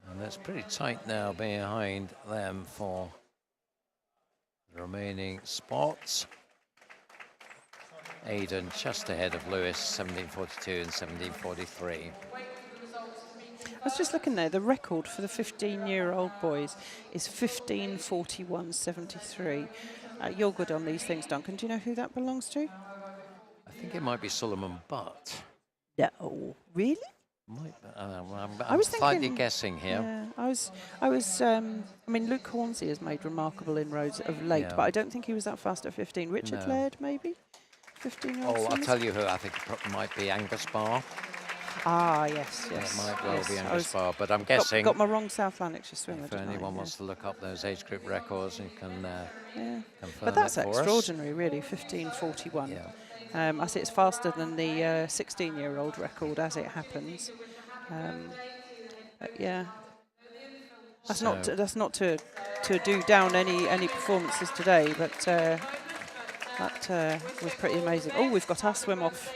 And that's pretty tight now behind them for the remaining spots. Aidan just ahead of Lewis, 17:42 and 17:43. I was just looking there, the record for the 15-year-old boys is 15:41.73. You're good on these things, Duncan. Do you know who that belongs to? I think it might be Solomon Butt. No, really? I'm slightly guessing here. Yeah, I mean, Luke Hornsey has made remarkable inroads of late, but I don't think he was that fast at 15. Richard Laird, maybe? 15-year-old Oh, I'll swimmers? tell you who I think it might be Angus Barr. Ah, yes, yes. It might well yes. be I Angus was- Barr, but I'm guessing Got my wrong South Lanarkshire swimmer, if didn't I? anyone Yeah. wants to look up those age group records, you can Yeah. confirm But that's it for us. extraordinary, really, 15:41. Yeah. I say it's faster than the 16-year-old record, as it happens. But yeah, that's not to do down any performances today, but that was pretty amazing. Oh, we've got our swim off.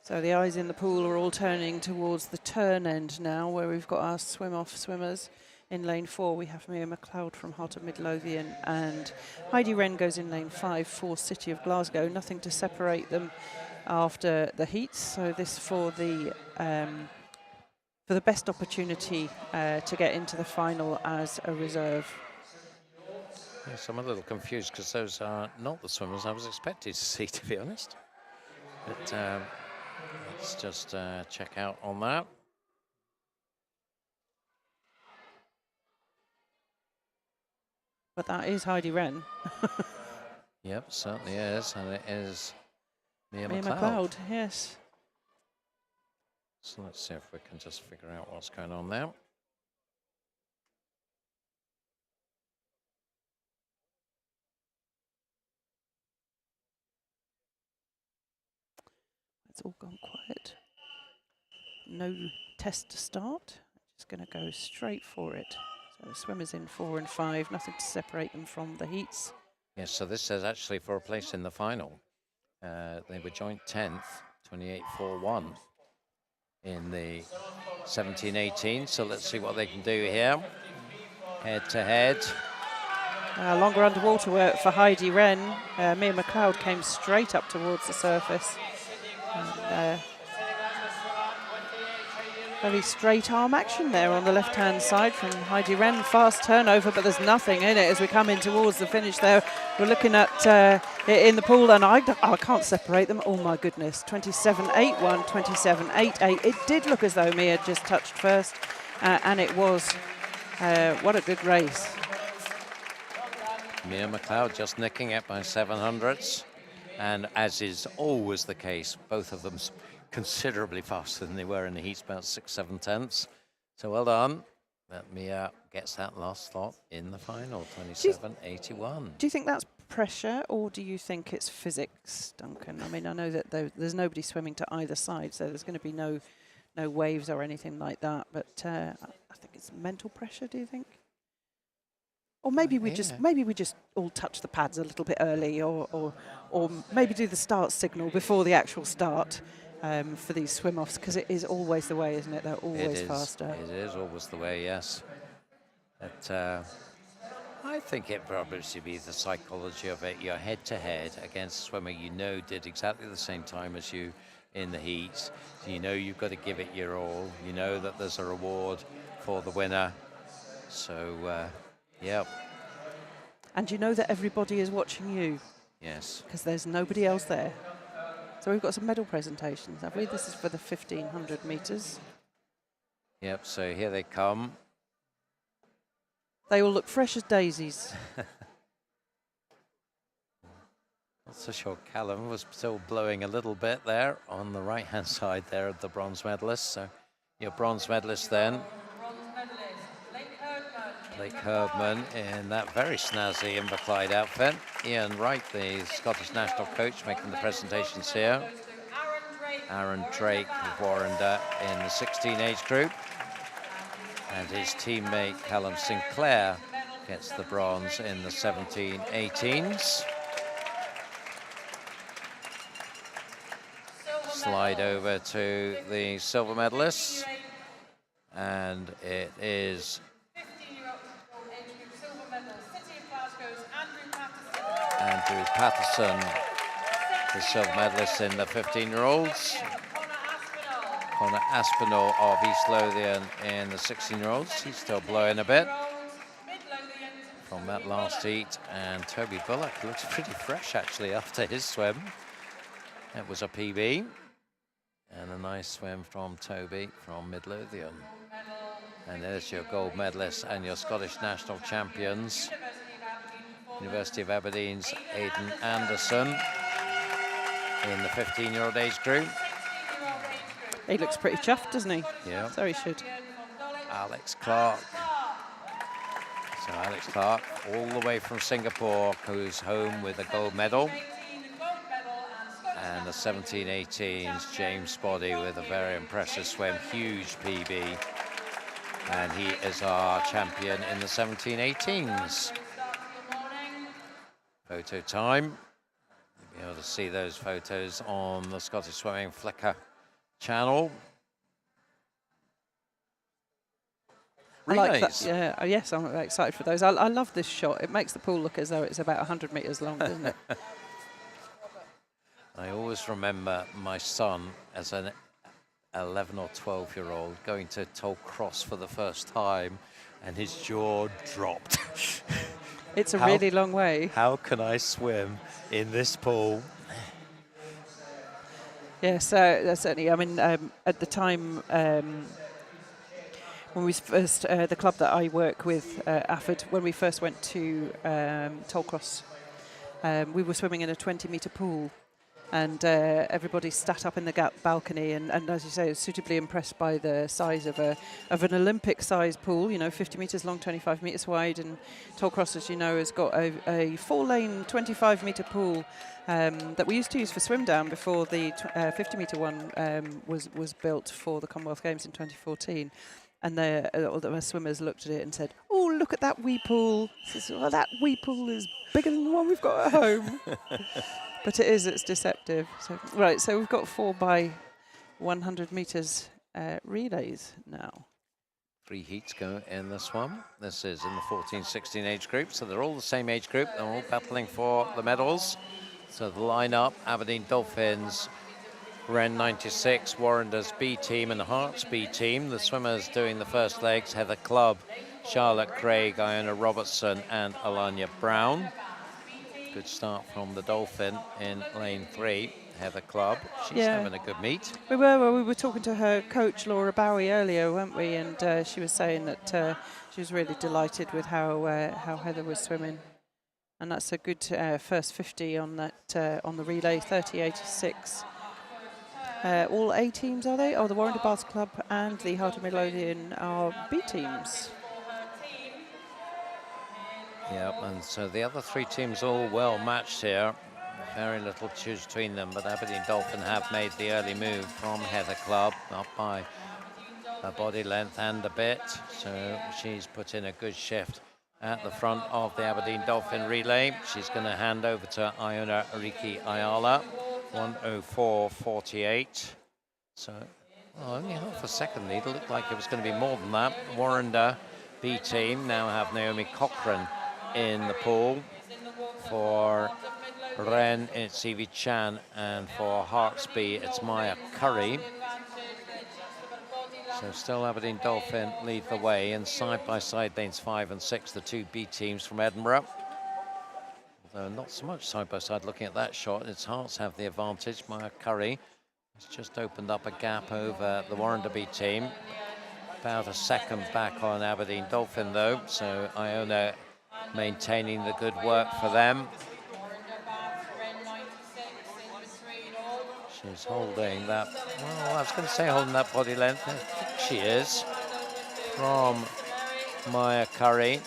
So the eyes in the pool are all turning towards the turn end now, where we've got our swim off swimmers. In lane 4, we have Mia McLeod from Heart of Midlothian, and Heidi Wren goes in lane 5 for City of Glasgow. Nothing to separate them after the heats, so this for the best opportunity to get into the final as a reserve. Yes, I'm a little confused because those are not the swimmers I was expected to see, to be honest. But let's just check out on that. But that is Heidi Wren. Yep, certainly is, and it is Mia Mia McLeod. McLeod, yes. So let's see if we can just figure out what's going on there. It's all gone quiet. No test to start. Just going to go straight for it. So the swimmers in 4 and 5, nothing to separate them from the heats. Yes, so this is actually for a place in the final. They were joint 10th, 28.41 in the 17-18. So let's see what they can do here. Head to head. Longer underwater work for Heidi Wren. Mia McLeod came straight up towards the surface. And, very straight arm action there on the left-hand side from Heidi Wren. Fast turnover, but there's nothing in it as we come in towards the finish there. We're looking at in the pool, and I can't separate them. Oh, my goodness. 27.81, 27.88. It did look as though Mia just touched first, and it was. What a good race. Mia McLeod just nicking it by 700ths. And as is always the case, both of them considerably faster than they were in the heats, about 6-7 tenths. So well done. But Mia gets that last slot in the final, 27.81. Do you think that's pressure, or do you think it's physics, Duncan? I mean, I know that there's nobody swimming to either side, so there's going to be no waves or anything like that. But I think it's mental pressure. Do you think? Or maybe we just all touch the pads a little bit early, or maybe do the start signal before the actual start for these swim-offs, because it is always the way, isn't it? They're always faster. It is always the way, yes. But I think it probably should be the psychology of it. You're head-to-head against a swimmer you know did exactly the same time as you in the heats. So you know you've got to give it your all. You know that there's a reward for the winner. So, yeah. And you know that everybody is watching you. Yes. Because there's nobody else there. So we've got some medal presentations, have we? This is for the 1,500 metres. Yep, so here they come. They all look fresh as daisies. Not so sure. Callum was still blowing a little bit there on the right-hand side there of the bronze medalists. So your bronze medalist then. Blake Herdman in that very snazzy Inverclyde outfit. Ian Wright, the Scottish national coach, making the presentations here. Aaron Drake of Warrender in the 16 age group. And his teammate Callum Sinclair gets the bronze in the 17-18s. Slide over to the silver medalists. And it is Andrew Patterson, the silver medalist in the 15-year-olds. Connor Aspinall of East Lothian in the 16-year-olds. He's still blowing a bit from that last heat. And Toby Bullock looks pretty fresh, actually, after his swim. It was a PB. And a nice swim from Toby from Midlothian. And there's your gold medalists and your Scottish national champions. University of Aberdeen's Aidan Anderson in the 15-year-old age group. He looks pretty chuffed, doesn't he? Yeah. So he should. Alex Clark. So Alex Clark, all the way from Singapore, goes home with a gold medal. And the 17-18s, James Boddy with a very impressive swim, huge PB. And he is our champion in the 17-18s. Photo time. You'll be able to see those photos on the Scottish Swimming Flickr channel. I like Relays. that. Yeah, yes, I'm excited for those. I love this shot. It makes the pool look as though it's about 100 metres long, doesn't it? I always remember my son as an 11 or 12-year-old going to Toll Cross for the first time, and his jaw dropped. It's a really long way. How can I swim in this pool? Yes, certainly. I mean, at the time, when we first, the club that I work with, Afford, when we first went to Tollcross, we were swimming in a 20-metre pool, and everybody sat up in the balcony, and as you say, was suitably impressed by the size of an Olympic-sized pool. You know, 50 metres long, 25 metres wide, and Tollcross, as you know, has got a 4-lane, 25-metre pool that we used to use for swim down before the 50-metre one was built for the Commonwealth Games in 2014. And all the swimmers looked at it and said, "Oh, look at that wee pool." Says, "Well, that wee pool is bigger than the one we've got at home." But it's deceptive. So, right, so we've got 4 by 100 metres relays now. 3 heats go in this one. This is in the 14-16 age group, so they're all the same age group. They're all battling for the medals. So the lineup: Aberdeen Dolphins, Ren 96, Warrender's B team and the Hearts B team. The swimmers doing the first legs: Heather Clubb, Charlotte Craig, Iona Robertson and Alanya Brown. Good start from the Dolphin in lane 3. Heather Clubb, she's having a good meet. We were talking to her coach Laura Bowie earlier, weren't we? And she was saying that she was really delighted with how Heather was swimming. And that's a good first 50 on that on the relay, 30.86. All A teams, are they? Oh, the Warrender Bath Club and the Heart of Midlothian are B teams. Yep, and so the other 3 teams all well matched here. Very little choose between them, but Aberdeen Dolphin have made the early move from Heather Clubb, up by a body length and a bit. So she's put in a good shift at the front of the Aberdeen Dolphin relay. She's going to hand over to Iona Riki Ayala. 1:04.48. So only half a second lead. It looked like it was going to be more than that. Warrender B team now have Naomi Cochrane in the pool. For Ren, it's Evie Chan, and for Hearts B, it's Maya Curry. So still Aberdeen Dolphin lead the way, and side by side lanes 5 and 6, the 2 B teams from Edinburgh. Although not so much side by side looking at that shot. Its Hearts have the advantage. Maya Curry has just opened up a gap over the Warrenderby team. About a second back on Aberdeen Dolphin though, so Iona maintaining the good work for them. She's holding that, well, I was going to say holding that body length. I think she is, from Maya Curry.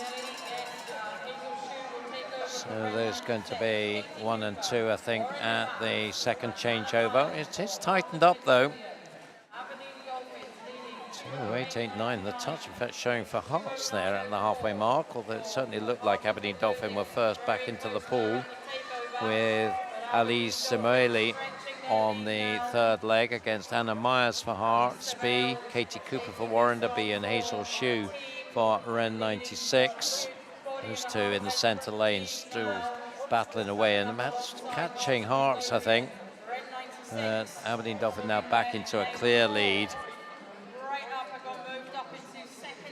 So there's going to be 1 and 2, I think, at the second changeover. It is tightened up, though. 2:08.89, the touch effect showing for Hearts there at the halfway mark, although it certainly looked like Aberdeen Dolphin were first back into the pool, with Alice Samueli on the third leg against Anna Myers for Hearts B, Katie Cooper for Warrender B, and Hazel Shue for Ren 96. Those 2 in the centre lane still battling away, and that's catching Hearts, I think. Aberdeen Dolphin now back into a clear lead.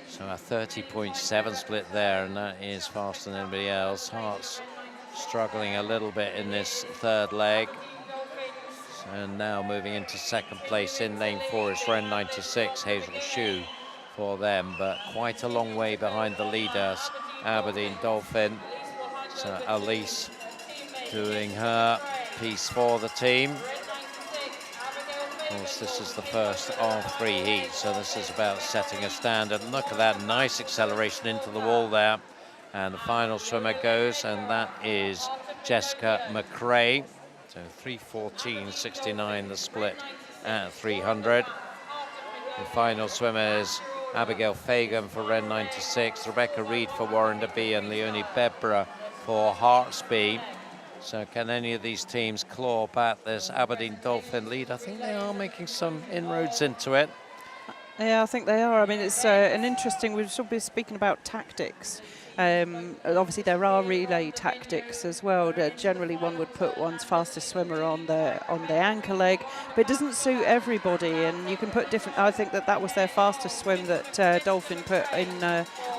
So a 30.7 split there, and that is faster than anybody else. Hearts struggling a little bit in this third leg. And now moving into second place in lane 4 is Ren 96, Hazel Shue for them, but quite a long way behind the leaders, Aberdeen Dolphin. So Elise doing her piece for the team. Of course, this is the first of 3 heats, so this is about setting a standard. Look at that nice acceleration into the wall there. And the final swimmer goes, and that is Jessica McRae. So 3:14.69 the split at 300. The final swimmers, Abigail Fagan for Ren 96, Rebecca Reid for Warren B, and Leonie Bebra for Heartsby. So can any of these teams claw back this Aberdeen Dolphin lead? I think they are making some inroads into it. Yeah, I think they are. I mean, it's an interesting, we should be speaking about tactics. Obviously, there are relay tactics as well. Generally, one would put one's fastest swimmer on the anchor leg, but it doesn't suit everybody, and you can put different. I think that was their fastest swim that Dolphin put in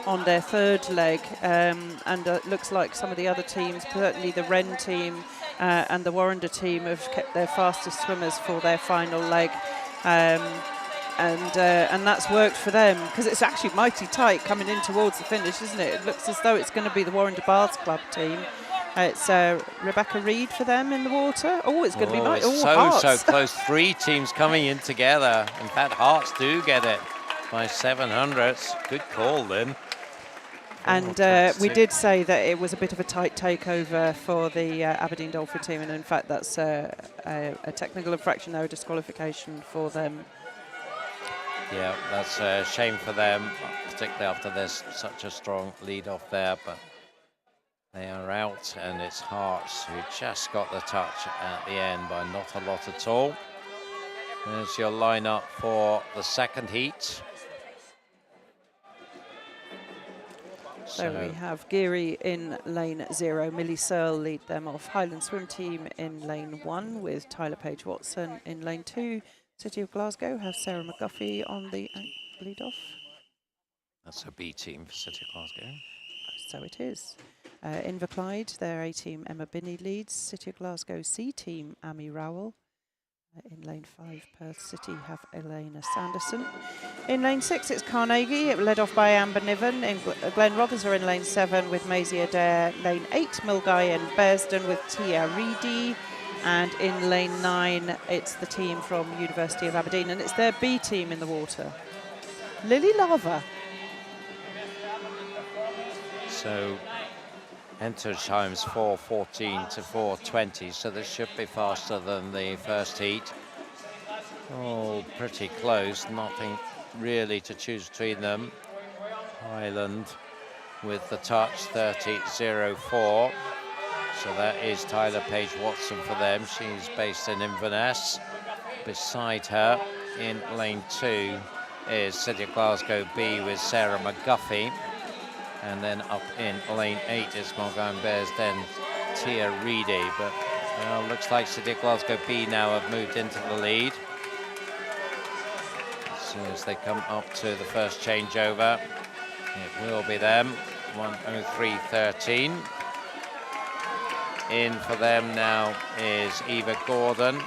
on their third leg, and it looks like some of the other teams, certainly the Wren team and the Warrender team, have kept their fastest swimmers for their final leg. And that's worked for them, because it's actually mighty tight coming in towards the finish, isn't it? It looks as though it's going to be the Warren Baths Club team. It's Rebecca Reid for them in the water. Oh, it's going to be nice. It's so close. 3 teams coming in together. In fact, Hearts do get it by 700ths. Good call then. And we did say that it was a bit of a tight takeover for the Aberdeen Dolphin team, and in fact that's a technical infraction, no disqualification for them. Yeah, that's a shame for them, particularly after there's such a strong lead off there, but they are out, and it's Hearts who just got the touch at the end by not a lot at all. There's your lineup for the second heat. So we have Geary in lane 0, Millie Searle lead them off. Highland Swim Team in lane 1 with Tyler Page Watson in lane 2. City of Glasgow have Sarah McGuffey on the lead off. That's a B team for City of Glasgow. So it is. Inverclyde, their A team Emma Binney leads. City of Glasgow C team Amy Rowell. In lane 5, Perth City have Elena Sanderson. In lane 6, it's Carnegie, led off by Amber Niven. In Glen Rothes are in lane 7 with Maisie Adair. Lane 8, Milgai and Bearsden with Tia Reedy. And in lane 9, it's the team from University of Aberdeen, and it's their B team in the water. Lily Lava. So enter times 4:14 to 4:20, so this should be faster than the first heat. Oh, pretty close, nothing really to choose between them. Highland with the touch, 30.04. So that is Tyler Page Watson for them. She's based in Inverness. Beside her in lane 2 is City of Glasgow B with Sarah McGuffey. And then up in lane 8 is Morgan Bearsden, Tia Reedy. But looks like City of Glasgow B now have moved into the lead. As soon as they come up to the first changeover, it will be them, 1:03.13. In for them now is Eva Gordon.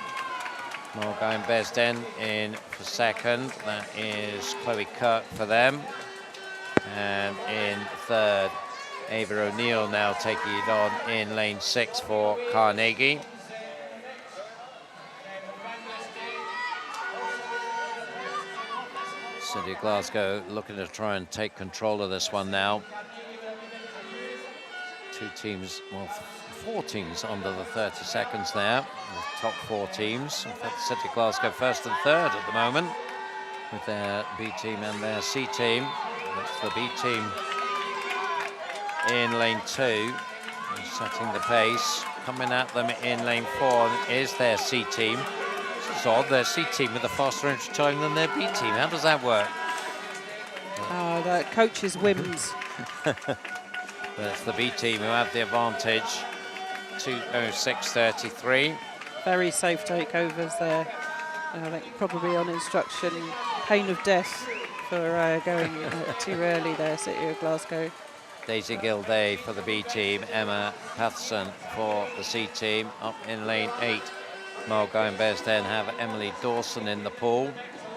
Morgan Bearsden in for second. That is Chloe Kirk for them. And in third, Ava O'Neill now taking it on in lane 6 for Carnegie. City of Glasgow looking to try and take control of this one now. 2 teams, well, 4 teams under the 30 seconds there. The top 4 teams. In fact, City of Glasgow first and third at the moment with their B team and their C team. That's the B team in lane 2, setting the pace. Coming at them in lane 4 is their C team. It's odd, their C team with a faster entry time than their B team. How does that work? Oh, the coach's whims. That's the B team who have the advantage. 2:06.33. Very safe takeovers there. I think probably on instruction, pain of death for going too early there, City of Glasgow. Daisy Gilday for the B team, Emma Patterson for the C team. Up in lane 8, Mulgai and Bearsden have Emily Dawson in the pool.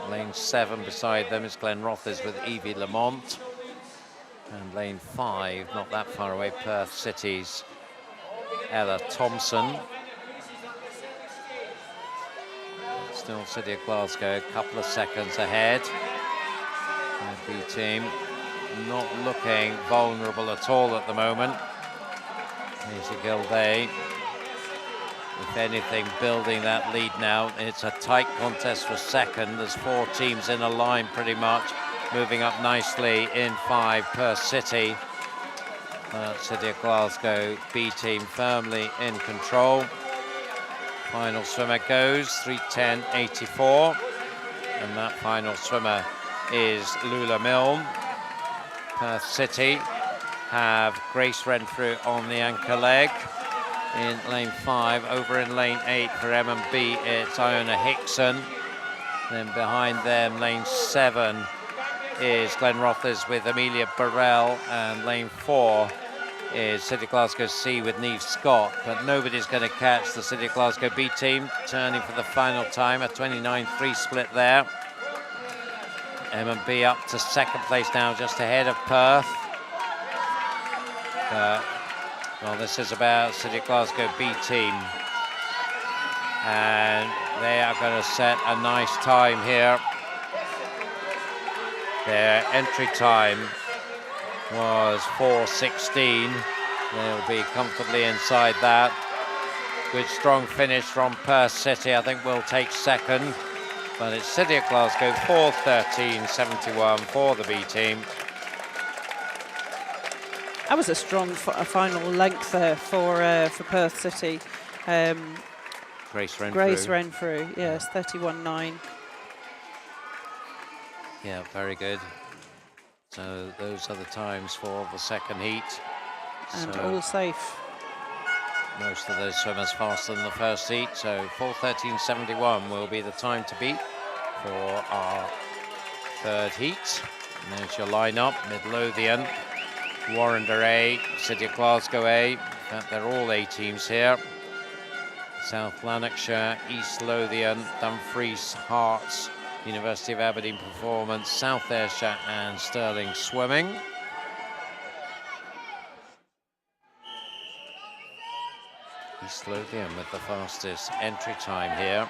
Lane 7 beside them is Glen Rothes with Evie Lamont. And lane 5, not that far away, Perth City's Ella Thompson. Still City of Glasgow, a couple of seconds ahead. The B team not looking vulnerable at all at the moment. Maisie Gilday, if anything, building that lead now. It's a tight contest for second. There's 4 teams in a line pretty much, moving up nicely in 5, Perth City. City of Glasgow B team firmly in control. Final swimmer goes 3:10.84, and that final swimmer is Lula Milne. Perth City have Grace Renfrew on the anchor leg in lane 5. Over in lane 8 for M&B, it's Iona Hickson. Then behind them, lane 7 is Glen Rothes with Amelia Burrell, and lane 4 is City of Glasgow C with Niamh Scott, but nobody's going to catch the City of Glasgow B team, turning for the final time, a 29-3 split there. M&B up to second place now, just ahead of Perth. Well, this is about City of Glasgow B team, and they are going to set a nice time here. Their entry time was 4:16. They'll be comfortably inside that. Good strong finish from Perth City. I think we'll take second, but it's City of Glasgow 4:13.71 for the B team. That was a strong final length there for Perth City. Grace Renfrew. Grace Renfrew, yes, 31.9. Yeah, very good. So those are the times for the second heat. And so all safe. most of those swimmers faster than the first heat. So 4:13.71 will be the time to beat for our third heat. And there's your lineup: Midlothian, Warrender A, City of Glasgow A. In fact, they're all A teams here. South Lanarkshire, East Lothian, Dumfries, Hearts, University of Aberdeen Performance, South Ayrshire and Stirling Swimming. East Lothian with the fastest entry time here.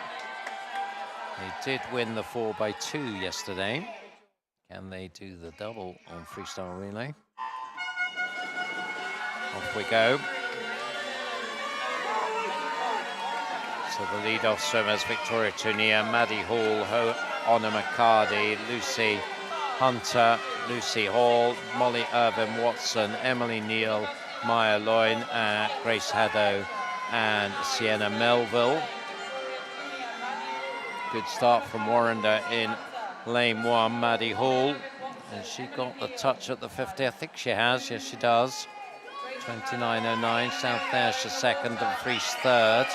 They did win the 4x2 yesterday. Can they do the double on freestyle relay? Off we go. So the lead-off swimmers: Victoria Tunia, Maddie Hall, Honor McCarty, Lucy Hunter, Lucy Hall, Molly Irvin-Watson, Emily Neal, Maya Loyne, Grace Haddow and Sienna Melville. Good start from Warrender in lane 1, Maddie Hall. Has she got the touch at the 50? I think she has, yes she does. 29.09, South Ayrshire second and Dumfries third.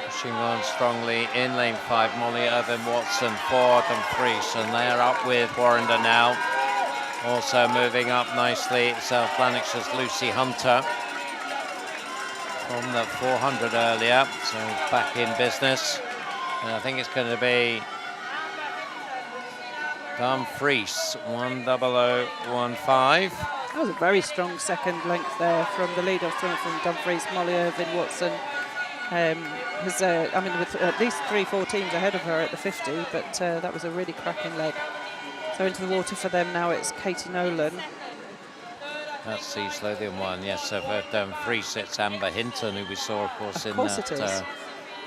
Pushing on strongly in lane 5, Molly Irvin-Watson for Dumfries, and they're up with Warrender now. Also moving up nicely, South Lanarkshire's Lucy Hunter from the 400 earlier, so back in business. And I think it's going to be Dumfries 1:00.15. That was a very strong second length there from the lead-off swimmer from Dumfries, Molly Irvin-Watson. With at least 3-4 teams ahead of her at the 50, but that was a really cracking leg. So into the water for them now, it's Katie Nolan. That's the East Lothian one, yes. So for Dumfries, it's Amber Hinton, who we saw, of course, in that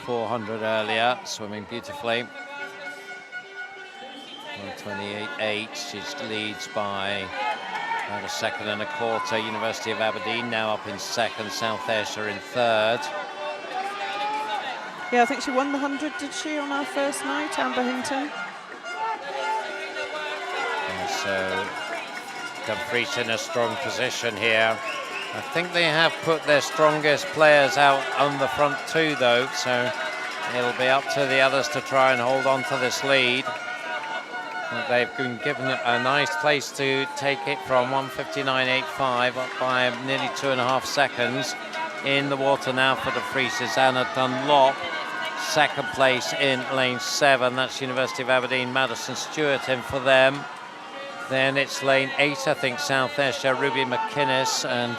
400 earlier, swimming beautifully. 1:28.8, she leads by about a second and a quarter. University of Aberdeen now up in second, South Ayrshire in third. Yeah, I think she won the 100, did she, on our first night, Amber Hinton? And so Dumfries in a strong position here. I think they have put their strongest players out on the front too, though, so it'll be up to the others to try and hold on to this lead. But they've been given a nice place to take it from. 1:59.85, up by nearly 2.5 seconds. in the water now for the Fries is Anna Dunlop. Second place in lane 7. That's University of Aberdeen, Madison Stewart in for them. Then it's lane 8, I think, South Ayrshire, Ruby McInnes. And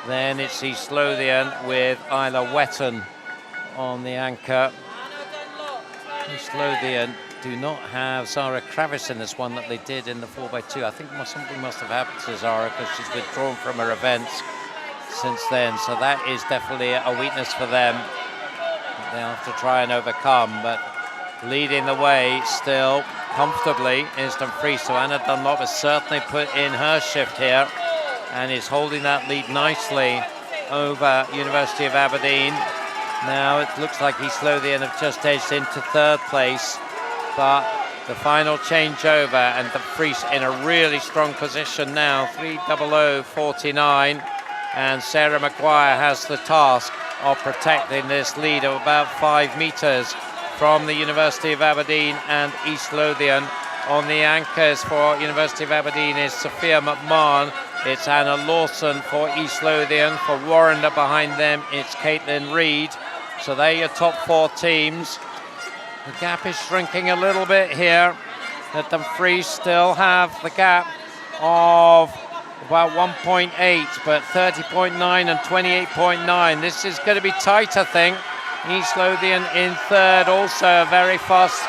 then it's East Lothian with Isla Wetton on the anchor. East Lothian do not have Zara Kravis in this one that they did in the 4x2. I think something must have happened to Zara because she's withdrawn from her events since then. So that is definitely a weakness for them. They have to try and overcome, but leading the way still comfortably is Dumfries. So Anna Dunlop has certainly put in her shift here and is holding that lead nicely over University of Aberdeen. Now it looks like East Lothian have just edged into 3rd place, but the final changeover and Dumfries in a really strong position now, 3:00:49, and Sarah Maguire has the task of protecting this lead of about 5 meters from the University of Aberdeen and East Lothian. On the anchors for University of Aberdeen is Sophia McMahon. It's Anna Lawson for East Lothian. For Warrender behind them, it's Caitlin Reid. So they're your top 4 teams. The gap is shrinking a little bit here. But Dumfries still have the gap of about 1.8, but 30.9 and 28.9. This is going to be tight, I think. East Lothian in 3rd, also a very fast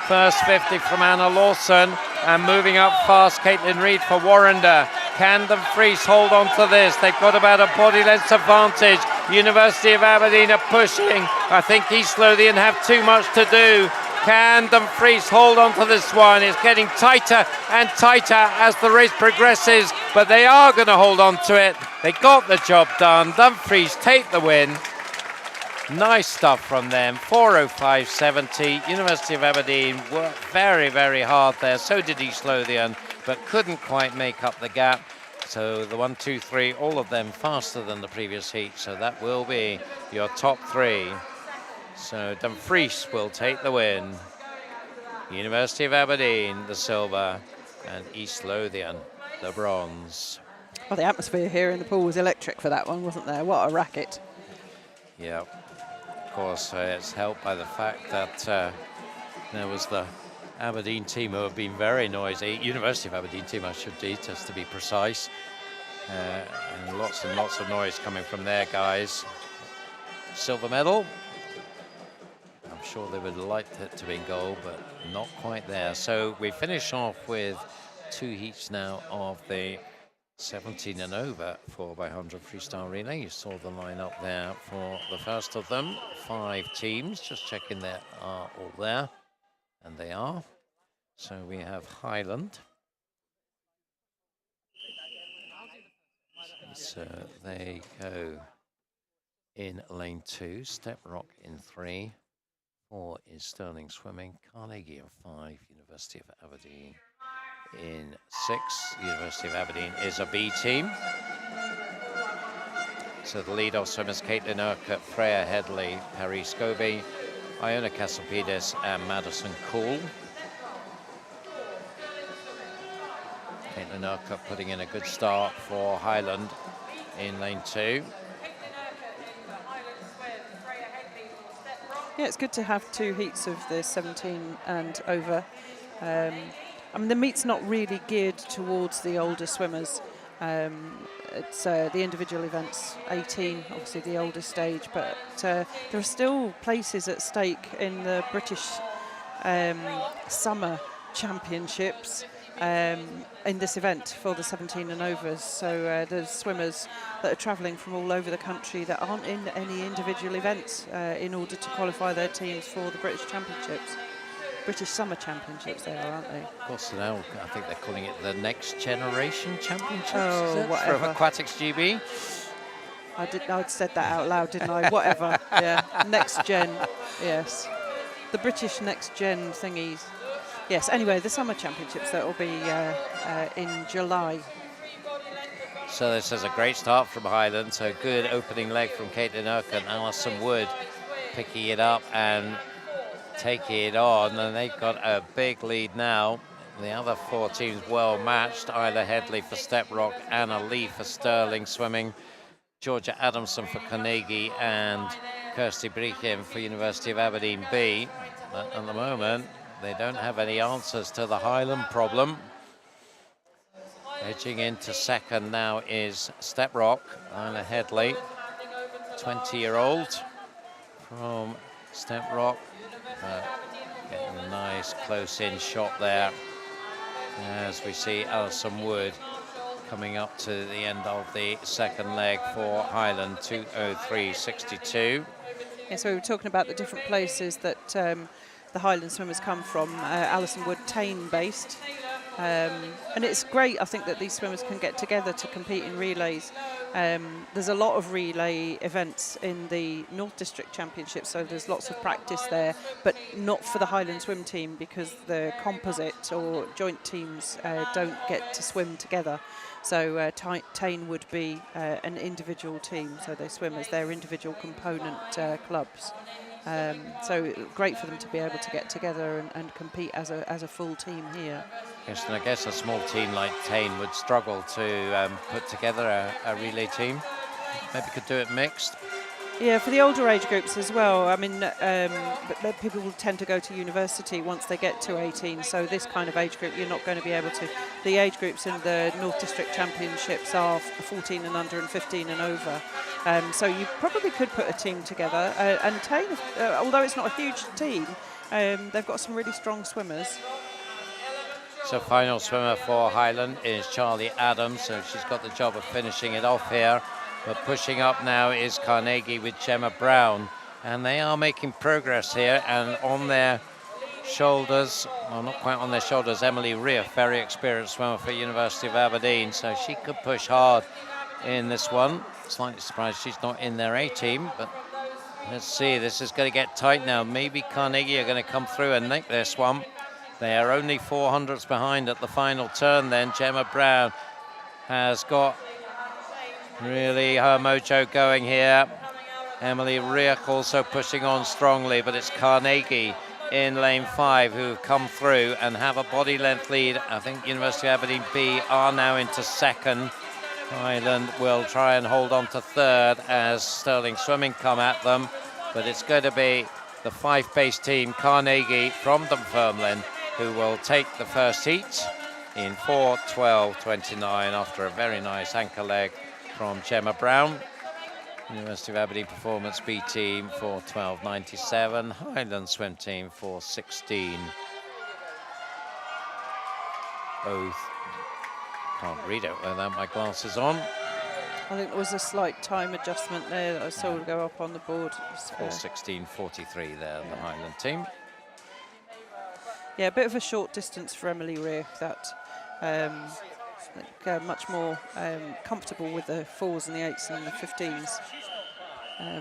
first 50 from Anna Lawson, and moving up fast, Caitlin Reid for Warrender. Can Dumfries hold on to this? They've got about a body length advantage. University of Aberdeen are pushing. I think East Lothian have too much to do. Can Dumfries hold on to this one? It's getting tighter and tighter as the race progresses, but they are going to hold on to it. They got the job done. Dumfries take the win. Nice stuff from them. 4:05.70. University of Aberdeen worked very, very hard there. So did East Lothian, but couldn't quite make up the gap. So the 1, 2, 3, all of them faster than the previous heat. So that will be your top 3. So Dumfries will take the win. University of Aberdeen, the silver, and East Lothian, the bronze. Well, the atmosphere here in the pool was electric for that one, wasn't there? What a racket. Yeah, of course, it's helped by the fact that there was the Aberdeen team who have been very noisy. University of Aberdeen team, I should say, just to be precise. And lots of noise coming from their guys. Silver medal. I'm sure they would like it to be in gold, but not quite there. So we finish off with 2 heats now of the 17 and over 4x100 freestyle relay. You saw the lineup there for the first of them. 5 teams, just checking they are all there, and they are. So we have Highland. So they go in lane 2, Step Rock in 3, 4 is Sterling Swimming, Carnegie in 5, University of Aberdeen in 6. University of Aberdeen is a B team. So the lead-off swimmers, Caitlin Urquhart, Freya Headley, Perry Scobie, Iona Casapidis and Madison Cool. Caitlin Urquhart putting in a good start for Highland in lane 2. Yeah, it's good to have 2 heats of the 17 and over. I mean, the meet's not really geared towards the older swimmers. It's the individual events, 18, obviously the older stage, but there are still places at stake in the British Summer Championships in this event for the 17 and overs. So there's swimmers that are travelling from all over the country that aren't in any individual events in order to qualify their teams for the British Championships. British Summer Championships they are, aren't they? Of course, now I think they're calling it the Next Generation Championships, oh, is it? Whatever. For Aquatics GB. I'd said that out loud, didn't I? Whatever, yeah. Next Gen, yes. The British Next Gen thingies. Yes, anyway, the Summer Championships, that will be in July. So this is a great start from Highland. So good opening leg from Caitlin Urquhart and Alison Wood picking it up and taking it on. And they've got a big lead now. The other 4 teams well matched. Isla Headley for Step Rock, Anna Lee for Sterling Swimming, Georgia Adamson for Carnegie and Kirsty Brichem for University of Aberdeen B. But at the moment, they don't have any answers to the Highland problem. Edging into second now is Step Rock, Isla Headley, 20-year-old from Step Rock. Getting a nice close-in shot there as we see Alison Wood coming up to the end of the second leg for Highland, 2:03.62. Yeah, so we were talking about the different places that the Highland swimmers come from. Alison Wood, Tain based. And it's great, I think, that these swimmers can get together to compete in relays. There's a lot of relay events in the North District Championship, so there's lots of practice there, but not for the Highland swim team because the composite or joint teams don't get to swim together. So Tain would be an individual team, so they swim as their individual component clubs. So great for them to be able to get together and compete as a full team here. Yes, and I guess a small team like Tain would struggle to put together a relay team. Maybe could do it mixed. Yeah, for the older age groups as well. I mean, but people will tend to go to university once they get to 18. So this kind of age group, you're not going to be able to. The age groups in the North District Championships are 14 and under and 15 and over. So you probably could put a team together. And Tain, although it's not a huge team, they've got some really strong swimmers. So final swimmer for Highland is Charlie Adams. So she's got the job of finishing it off here. But pushing up now is Carnegie with Gemma Brown. And they are making progress here. And on their shoulders, well, not quite on their shoulders, Emily Reef, very experienced swimmer for University of Aberdeen. So she could push hard in this one. Slightly surprised she's not in their A team. But let's see, this is going to get tight now. Maybe Carnegie are going to come through and nick this one. They are only 400ths behind at the final turn then. Gemma Brown has got really her mojo going here. Emily Reich also pushing on strongly, but it's Carnegie in lane 5 who've come through and have a body length lead. I think University of Aberdeen B are now into second. Highland will try and hold on to third as Sterling Swimming come at them, but it's going to be the Fife-based team, Carnegie from Dunfermline, who will take the first heat in 4:12.29 after a very nice anchor leg from Gemma Brown. University of Aberdeen Performance B team for 12.97, Highland Swim team for 16. Both, can't read it without my glasses on. I think there was a slight time adjustment there that I saw go up on the board. 4:16.43 there, the Highland team. Yeah, a bit of a short distance for Emily Rear. That much more comfortable with the 4s and the 8s and the 15s.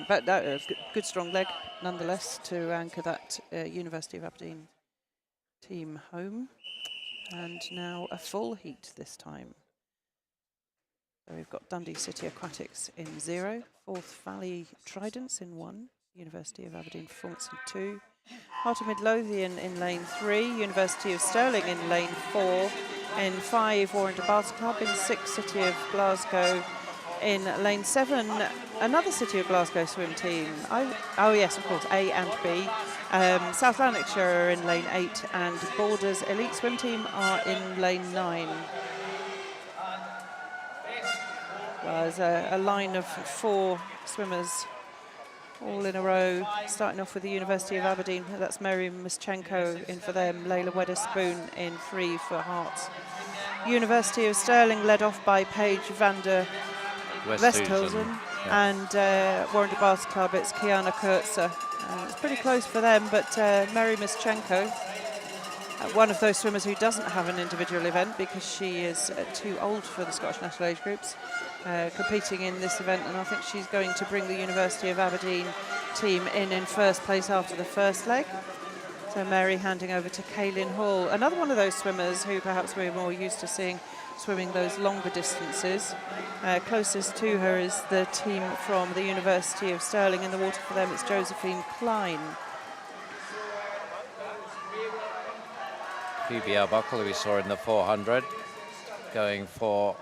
But that a good strong leg nonetheless to anchor that University of Aberdeen team home. And now a full heat this time. So we've got Dundee City Aquatics in 0, Forth Valley Tridents in 1, University of Aberdeen Performance in 2, Heart of Midlothian in lane 3, University of Stirling in lane 4, in 5 Warren Bath Club, in 6 City of Glasgow, in lane 7 another City of Glasgow swim team. Oh yes, of course, A and B. South Lanarkshire are in lane 8 and Borders Elite Swim Team are in lane 9. Well, there's a line of 4 swimmers all in a row, starting off with the University of Aberdeen. That's Mary Mischenko in for them, Layla Wedderspoon in 3 for Hearts. University of Stirling led off by Paige van der Westhuizen, and Warren Bath Club, it's Kiana Kurtzer. It's pretty close for them, but Mary Mischenko, one of those swimmers who doesn't have an individual event because she is too old for the Scottish national age groups, competing in this event, and I think she's going to bring the University of Aberdeen team in first place after the first leg. So Mary handing over to Kaylin Hall, another one of those swimmers who perhaps we're more used to seeing swimming those longer distances. Closest to her is the team from the University of Stirling. In the water for them, it's Josephine Klein. Phoebe Arbuckle, who we saw in the 400, going for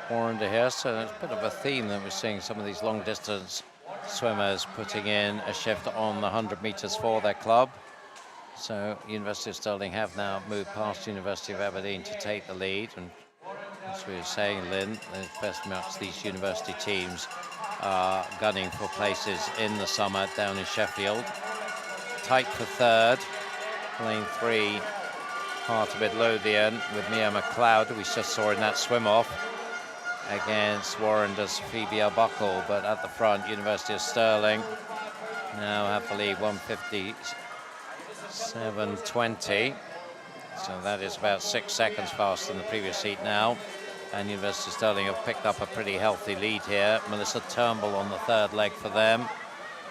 Warrender here, so it's a bit of a theme that we're seeing some of these long distance swimmers putting in a shift on the 100 meters for their club. So University of Stirling have now moved past University of Aberdeen to take the lead, and as we were saying, Lynn, very much these university teams are gunning for places in the summer down in Sheffield. Tight for third, lane 3, Heart of Midlothian with Mia McLeod, we just saw in that swim off against Warrender's Phoebe Arbuckle, but at the front, University of Stirling now have the lead, 1:57.20. So that is about 6 seconds faster than the previous heat now. And University of Stirling have picked up a pretty healthy lead here. Melissa Turnbull on the third leg for them.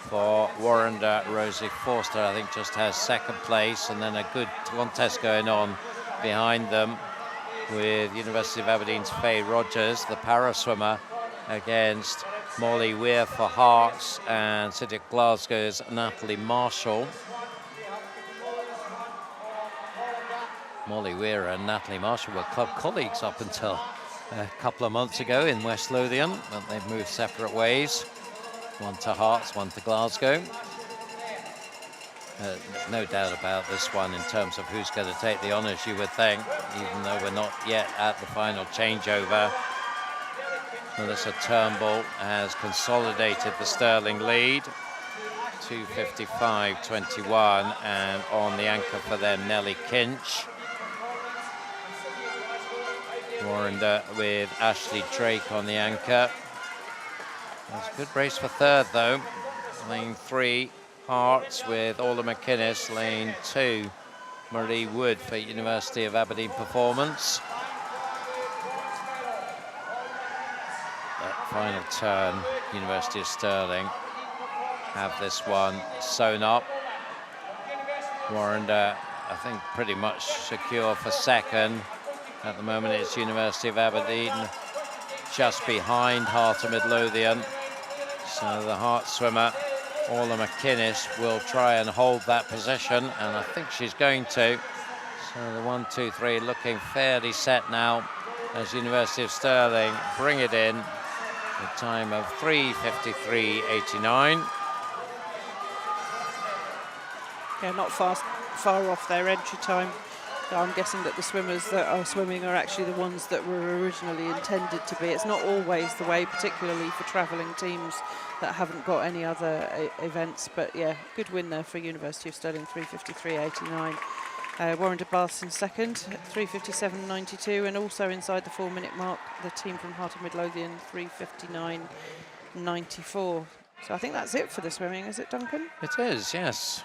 For Warrender, Rosie Forster, I think, just has second place, and then a good contest going on behind them with University of Aberdeen's Faye Rogers, the para swimmer, against Molly Weir for Hearts, and City of Glasgow's Natalie Marshall. Molly Weir and Natalie Marshall were club colleagues up until a couple of months ago in West Lothian, but they've moved separate ways. One to Hearts, one to Glasgow. No doubt about this one in terms of who's going to take the honours, you would think, even though we're not yet at the final changeover. Melissa Turnbull has consolidated the Stirling lead, 2:55.21, and on the anchor for them, Nellie Kinch. Warrender with Ashley Drake on the anchor. It's a good race for third, though. Lane 3, Hearts with Orla McInnes. Lane 2, Marie Wood for University of Aberdeen Performance. That final turn, University of Stirling have this one sewn up. Warrender, I think, pretty much secure for second. At the moment, it's University of Aberdeen just behind Heart of Midlothian. So the Hearts swimmer, Orla McInnes, will try and hold that position, and I think she's going to. So the 1, 2, 3 looking fairly set now as University of Stirling bring it in. The time of 3:53.89. Yeah, not far off their entry time. I'm guessing that the swimmers that are swimming are actually the ones that were originally intended to be. It's not always the way, particularly for travelling teams that haven't got any other events. But yeah, good win there for University of Stirling, 3:53.89. Warrender Baths in second, 3:57.92, and also inside the 4-minute mark, the team from Heart of Midlothian, 3:59.94. So I think that's it for the swimming, is it, Duncan? It is, yes.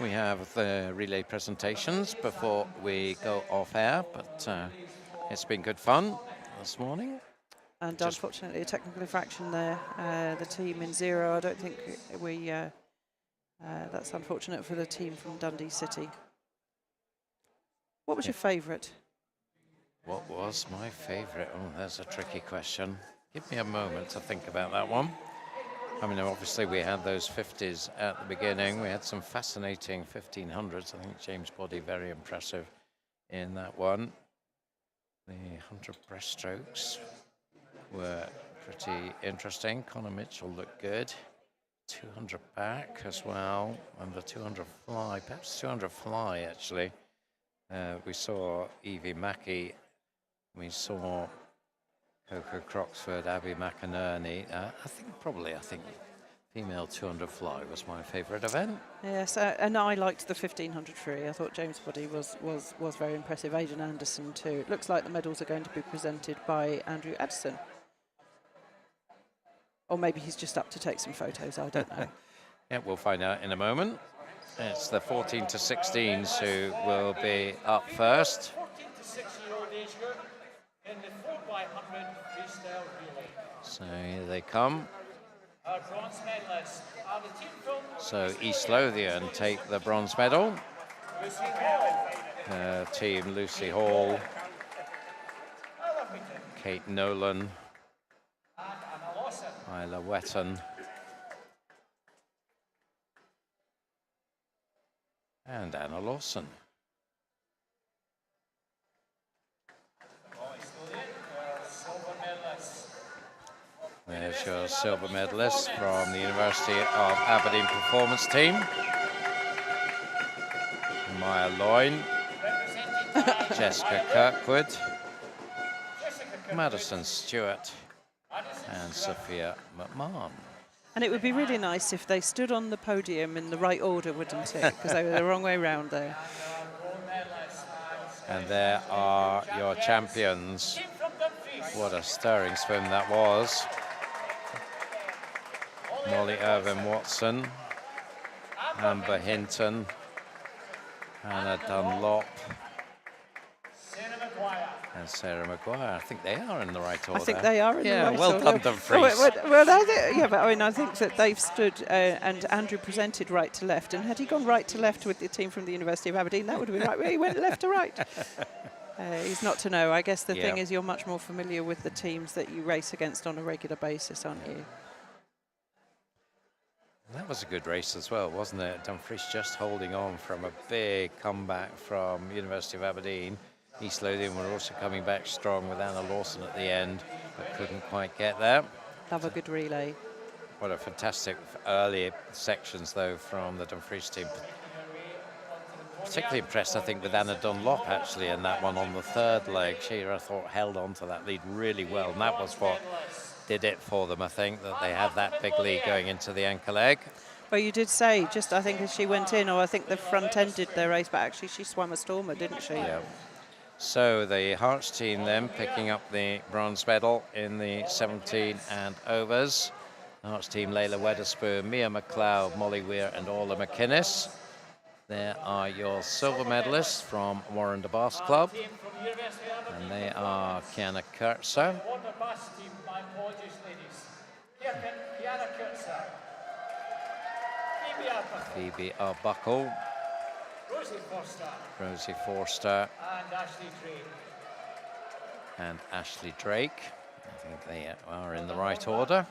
We have the relay presentations before we go off air, but it's been good fun this morning. And unfortunately, a technical infraction there. The team in 0, I don't think we... that's unfortunate for the team from Dundee City. What was your favourite? What was my favourite? Oh, that's a tricky question. Give me a moment to think about that one. I mean, obviously we had those 50s at the beginning. We had some fascinating 1500s. I think James Body very impressive in that one. The 100 breaststrokes were pretty interesting. Connor Mitchell looked good. 200 back as well, and the 200 fly, perhaps 200 fly actually. We saw Evie Mackey. We saw Coco Croxford, Abby McInerney. I think female 200 fly was my favourite event. Yes, and I liked the 1500 free. I thought James Body was very impressive. Aidan Anderson too. It looks like the medals are going to be presented by Andrew Addison. Or maybe he's just up to take some photos, I don't know. Yeah, we'll find out in a moment. It's the 14 to 16s who will be up first. 14 to 6-year-old age group in the 4x100 freestyle relay. So here they come. Our bronze medalists are the team from... So East Lothian take the bronze medal. Lucy Hall. Team Lucy Hall, Kate Nolan, Isla Wetton, and Anna Lawson. Silver medalists There's your silver medalist from the University of Aberdeen performance team. Maya Loyne, Jessica Kirkwood, Madison Stewart, and Sophia McMahon. And it would be really nice if they stood on the podium in the right order, wouldn't it? Because they were the wrong way round there. And there are your champions. What a stirring swim that was. Molly Irvin-Watson, Amber Hinton, Hannah Dunlop, and Sarah Maguire. I think they are in the right order. I think they are in the right order. Yeah, well done, Dumfries. But I mean, I think that they've stood and Andrew presented right to left, and had he gone right to left with the team from the University of Aberdeen, that would have been right. He went left to right. He's not to know. I guess the thing is, you're much more familiar with the teams that you race against on a regular basis, aren't you? That was a good race as well, wasn't it? Dumfries just holding on from a big comeback from University of Aberdeen. East Lothian were also coming back strong with Anna Lawson at the end, but couldn't quite get there. Love a good relay. What a fantastic early sections, though, from the Dumfries team. Particularly impressed, I think, with Anna Dunlop, actually, in that one on the third leg. She, I thought, held on to that lead really well, and that was what did it for them, I think, that they have that big lead going into the anchor leg. Well, you did say, just I think as she went in, or I think the front-ended their race, but actually she swam a stormer, didn't she? Yeah. So the Hearts team then picking up the bronze medal in the 17 and overs. The Hearts team, Layla Weatherspoon, Mia McLeod, Molly Weir and Orla McInnes. There are your silver medalists from Warren de Bass Club. And they are Kiana Kurtzer, Phoebe Arbuckle, Rosie Forster, and Ashley Drake. I think they are in the right order.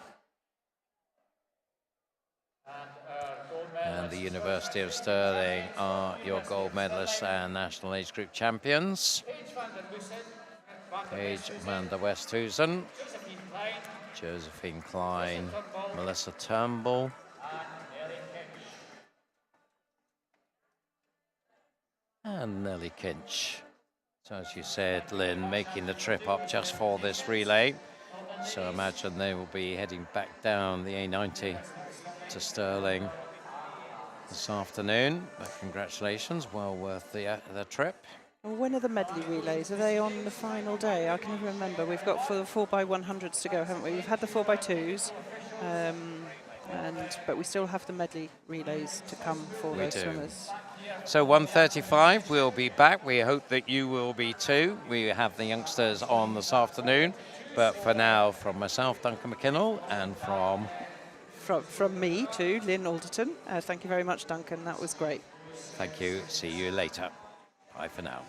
And the University of Stirling are your gold medalists and national age group champions. Paige van der Westhuizen, Josephine Klein, Melissa Turnbull, and Nellie Kinch. So as you said, Lynn, making the trip up just for this relay. So imagine they will be heading back down the A90 to Stirling this afternoon. But congratulations, well worth the trip. And when are the medley relays? Are they on the final day? I can never remember. We've got for the 4x100s to go, haven't we? We've had the 4x2s, but we still have the medley relays to come for those swimmers. So 1:35, we'll be back. We hope that you will be too. We have the youngsters on this afternoon. But for now, from myself, Duncan McKinnell, and from me too, Lynn Alderton. Thank you very much, Duncan. That was great. Thank you. See you later. Bye for now.